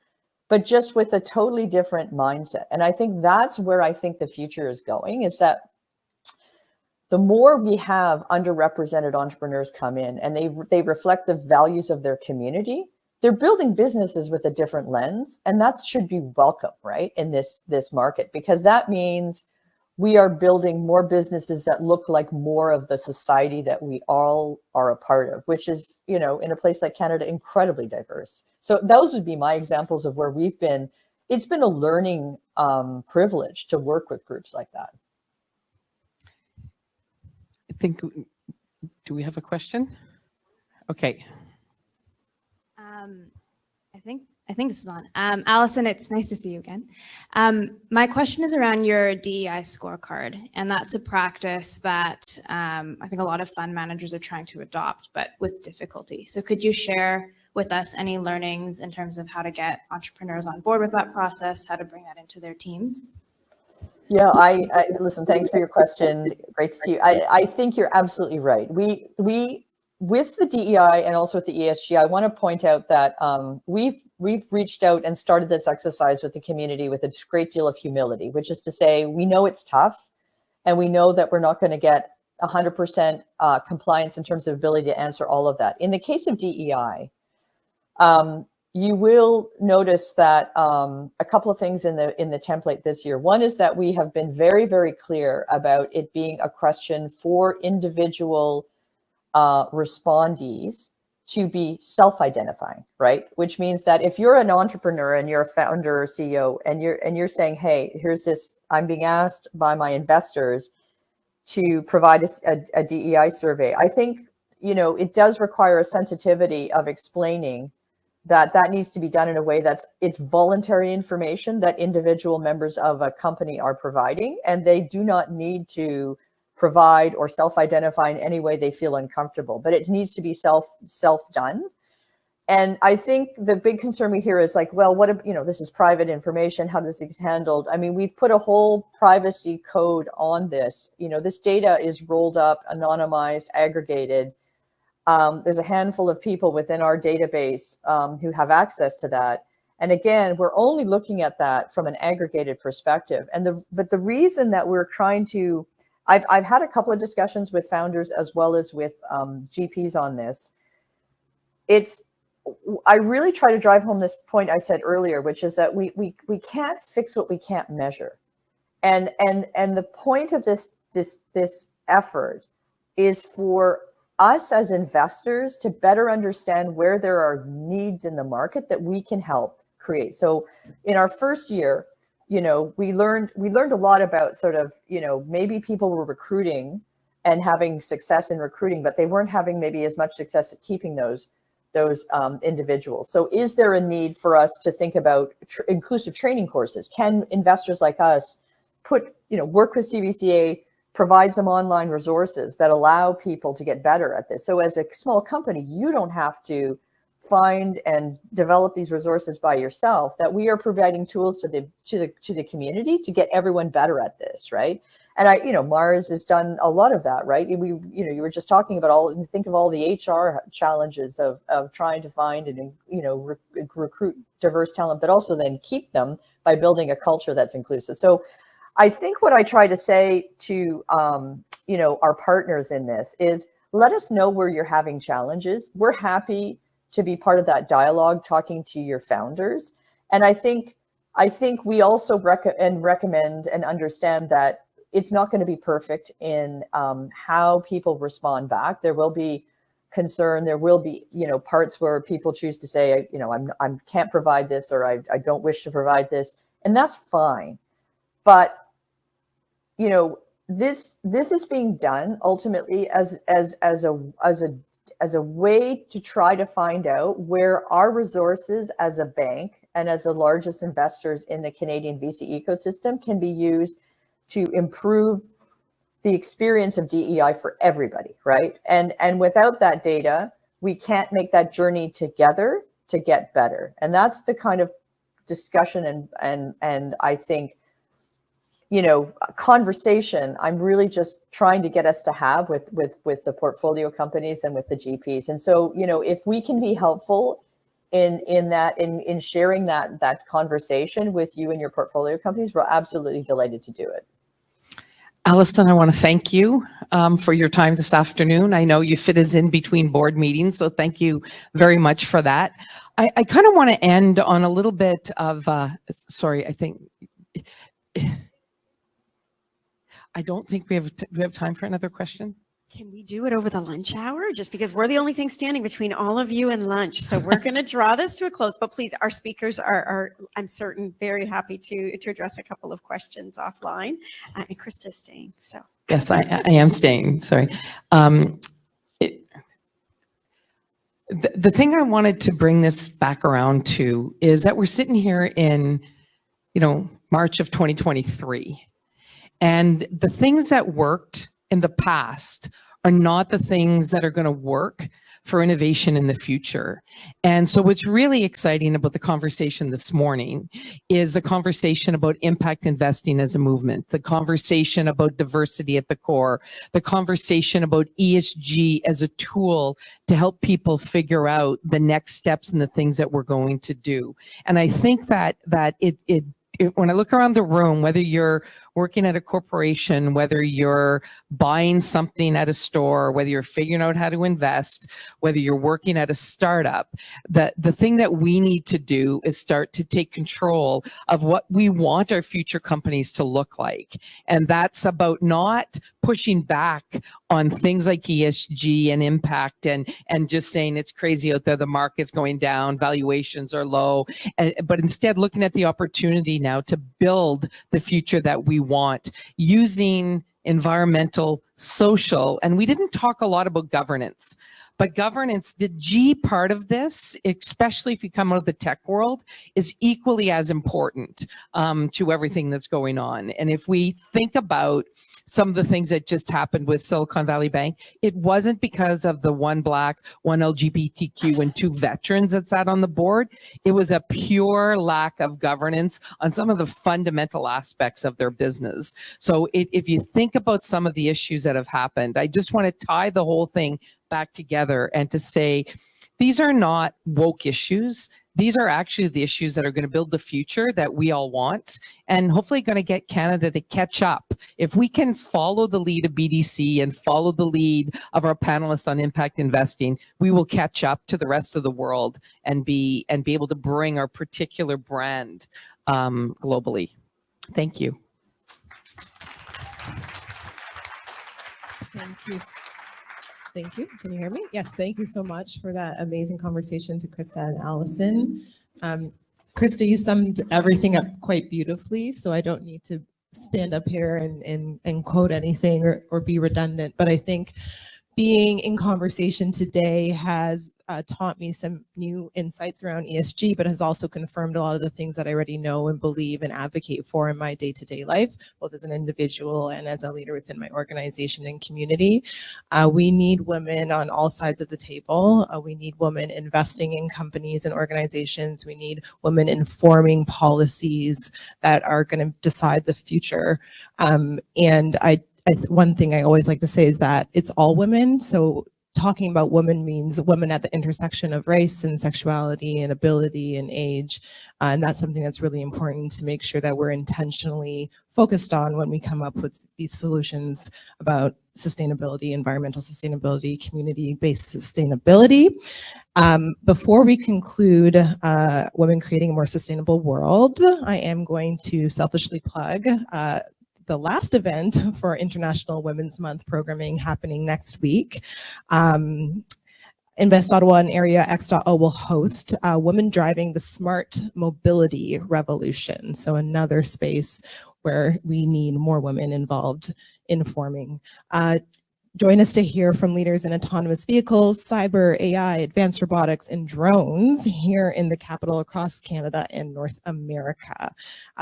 but just with a totally different mindset. And I think that's where I think the future is going, is that the more we have underrepresented entrepreneurs come in and they reflect the values of their community, they're building businesses with a different lens, and that should be welcome, right, in this market, because that means we are building more businesses that look like more of the society that we all are a part of, which is, in a place like Canada, incredibly diverse. So those would be my examples of where we've been. It's been a learning privilege to work with groups like that. I think, do we have a question? Okay. I think this is on. Allison, it's nice to see you again. My question is around your DEI scorecard, and that's a practice that I think a lot of fund managers are trying to adopt, but with difficulty. So could you share with us any learnings in terms of how to get entrepreneurs on board with that process, how to bring that into their teams? Yeah, I listen, thanks for your question. Great to see you. I think you're absolutely right. We with the DEI and also with the ESG, I want to point out that we've reached out and started this exercise with the community with a great deal of humility, which is to say, we know it's tough, and we know that we're not going to get 100% compliance in terms of ability to answer all of that. In the case of DEI, you will notice that a couple of things in the template this year. One is that we have been very, very clear about it being a question for individual respondees to be self-identifying, right? Which means that if you're an entrepreneur and you're a founder or CEO and you're saying, hey, here's this, I'm being asked by my investors to provide a DEI survey. I think, it does require a sensitivity of explaining that needs to be done in a way it's voluntary information that individual members of a company are providing, and they do not need to provide or self-identify in any way they feel uncomfortable, but it needs to be self-done. And I think the big concern we hear is like, well, what if, this is private information, how does it get handled? I mean, we've put a whole privacy code on this. This data is rolled up, anonymized, aggregated. There's a handful of people within our database who have access to that. And again, we're only looking at that from an aggregated perspective. But the reason that we're trying to, I've had a couple of discussions with founders as well as with GPs on this. I really try to drive home this point I said earlier, which is that we can't fix what we can't measure. And the point of this effort is for us as investors to better understand where there are needs in the market that we can help create. So in our first year, we learned a lot about sort of, maybe people were recruiting and having success in recruiting, but they weren't having maybe as much success at keeping those individuals. So is there a need for us to think about inclusive training courses? Can investors like us work with CVCA, provide some online resources that allow people to get better at this? So as a small company, you don't have to find and develop these resources by yourself, that we are providing tools to the community to get everyone better at this, right? And Mars has done a lot of that, right? You were just talking about think of all the HR challenges of trying to find and recruit diverse talent, but also then keep them by building a culture that's inclusive. So I think what I try to say to our partners in this is, let us know where you're having challenges. We're happy to be part of that dialogue, talking to your founders. And I think we also recommend and understand that it's not going to be perfect in how people respond back. There will be concern. There will be, parts where people choose to say, I can't provide this, or I don't wish to provide this, and that's fine. But this is being done ultimately as a way to try to find out where our resources as a bank and as the largest investors in the Canadian VC ecosystem can be used to improve the experience of DEI for everybody, right? And without that data, we can't make that journey together to get better. And that's the kind of discussion and I think, conversation I'm really just trying to get us to have with the portfolio companies and with the GPs. And so, if we can be helpful in sharing that conversation with you and your portfolio companies, we're absolutely delighted to do it. Allison, I want to thank you for your time this afternoon. I know you fit us in between board meetings, so thank you very much for that. I kind of want to end on a little bit of, I don't think we have time for another question. Can we do it over the lunch hour? Just because we're the only thing standing between all of you and lunch. So we're going to draw this to a close, but please, our speakers are I'm certain, very happy to address a couple of questions offline. And Krista's staying, so. Yes, I am staying, sorry. The thing I wanted to bring this back around to is that we're sitting here in, March of 2023. And the things that worked in the past are not the things that are going to work for innovation in the future. And so what's really exciting about the conversation this morning is the conversation about impact investing as a movement, the conversation about diversity at the core, the conversation about ESG as a tool to help people figure out the next steps and the things that we're going to do. And I think that when I look around the room, whether you're working at a corporation, whether you're buying something at a store, whether you're figuring out how to invest, whether you're working at a startup, the thing that we need to do is start to take control of what we want our future companies to look like. And that's about not pushing back on things like ESG and impact and just saying it's crazy out there, the market's going down, valuations are low, but instead looking at the opportunity now to build the future that we want using environmental, social, and we didn't talk a lot about governance, but governance, the G part of this, especially if you come out of the tech world, is equally as important to everything that's going on. And if we think about some of the things that just happened with Silicon Valley Bank, it wasn't because of the one Black, one LGBTQ, and two veterans that sat on the board. It was a pure lack of governance on some of the fundamental aspects of their business. So if you think about some of the issues that have happened, I just want to tie the whole thing back together and to say, these are not woke issues. These are actually the issues that are going to build the future that we all want and hopefully going to get Canada to catch up. If we can follow the lead of BDC and follow the lead of our panelists on impact investing, we will catch up to the rest of the world and be able to bring our particular brand globally. Thank you. Thank you. Thank you. Can you hear me? Yes, thank you so much for that amazing conversation to Krista and Allison. Krista, you summed everything up quite beautifully, so I don't need to stand up here and quote anything or be redundant, but I think being in conversation today has taught me some new insights around ESG, but has also confirmed a lot of the things that I already know and believe and advocate for in my day-to-day life, both as an individual and as a leader within my organization and community. We need women on all sides of the table. We need women investing in companies and organizations. We need women informing policies that are going to decide the future. And one thing I always like to say is that it's all women. So talking about women means women at the intersection of race and sexuality and ability and age. And that's something that's really important to make sure that we're intentionally focused on when we come up with these solutions about sustainability, environmental sustainability, community-based sustainability. Before we conclude Women Creating a More Sustainable World, I am going to selfishly plug the last event for International Women's Month programming happening next week. Invest Ottawa and Area X.O will host Women Driving the Smart Mobility Revolution. So another space where we need more women involved in forming. Join us to hear from leaders in autonomous vehicles, cyber, AI, advanced robotics, and drones here in the capital, across Canada and North America.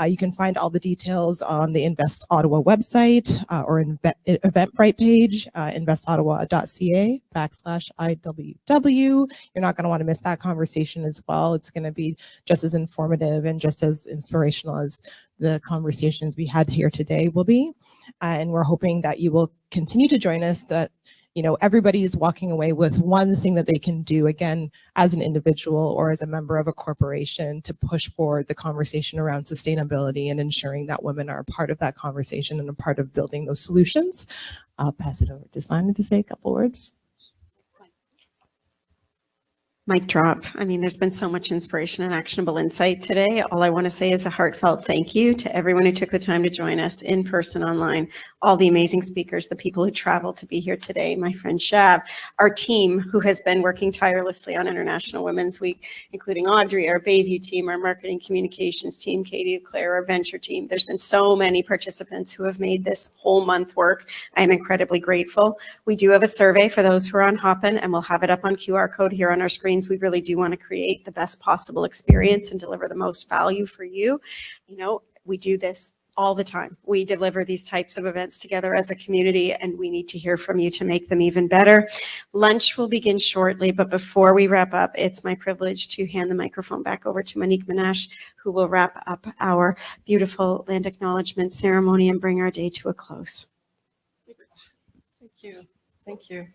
You can find all the details on the Invest Ottawa website or Eventbrite page, investottawa.ca/IWW. You're not going to want to miss that conversation as well. It's going to be just as informative and just as inspirational as the conversations we had here today will be. And we're hoping that you will continue to join us, that, you know, everybody is walking away with one thing that they can do, again, as an individual or as a member of a corporation, to push forward the conversation around sustainability and ensuring that women are a part of that conversation and a part of building those solutions. I'll pass it over to Simon to say a couple words. Mic drop. I mean, there's been so much inspiration and actionable insight today. All I want to say is a heartfelt thank you to everyone who took the time to join us in person, online, all the amazing speakers, the people who traveled to be here today, my friend Shab, our team who has been working tirelessly on International Women's Week, including Audrey, our Bayview team, our marketing communications team, Katie, Claire, our venture team. There's been so many participants who have made this whole month work. I am incredibly grateful. We do have a survey for those who are on Hopin, and we'll have it up on QR code here on our screen. We really do want to create the best possible experience and deliver the most value for you. You know, we do this all the time. We deliver these types of events together as a community, and we need to hear from you to make them even better. Lunch will begin shortly, but before we wrap up, it's my privilege to hand the microphone back over to Monique Manatch, who will wrap up our beautiful land acknowledgement ceremony and bring our day to a close. Thank you. Thank you.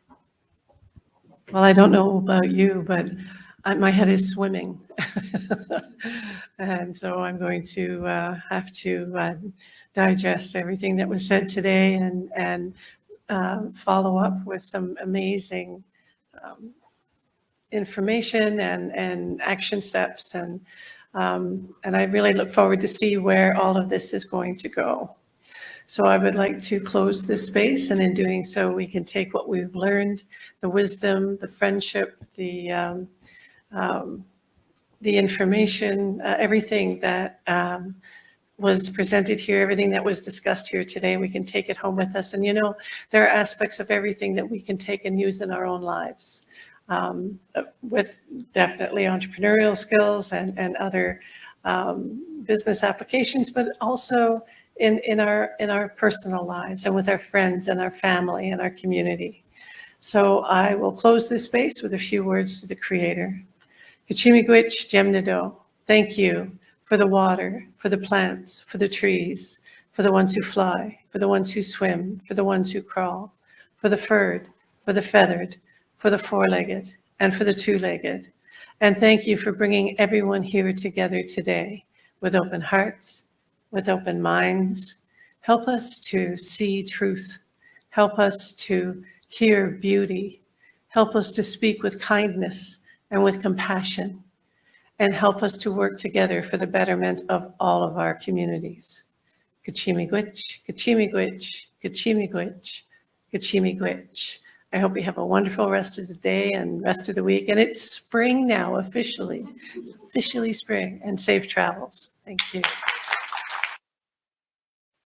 Well, I don't know about you, but my head is swimming. And so I'm going to have to digest everything that was said today and follow up with some amazing information and action steps. And I really look forward to see where all of this is going to go. So I would like to close this space, and in doing so, we can take what we've learned, the wisdom, the friendship, the information, everything that was presented here, everything that was discussed here today, we can take it home with us. And you know, there are aspects of everything that we can take and use in our own lives, with definitely entrepreneurial skills and other business applications, but also in our personal lives and with our friends and our family and our community. So I will close this space with a few words to the Creator. Kachimigwich Jemnido, thank you for the water, for the plants, for the trees, for the ones who fly, for the ones who swim, for the ones who crawl, for the furred, for the feathered, for the four-legged, and for the two-legged. And thank you for bringing everyone here together today with open hearts, with open minds. Help us to see truth. Help us to hear beauty. Help us to speak with kindness and with compassion. And help us to work together for the betterment of all of our communities. Kachimigwich, Kachimigwich, Kachimigwich, Kachimigwich. I hope you have a wonderful rest of the day and rest of the week. And it's spring now, officially spring, and safe travels. Thank you.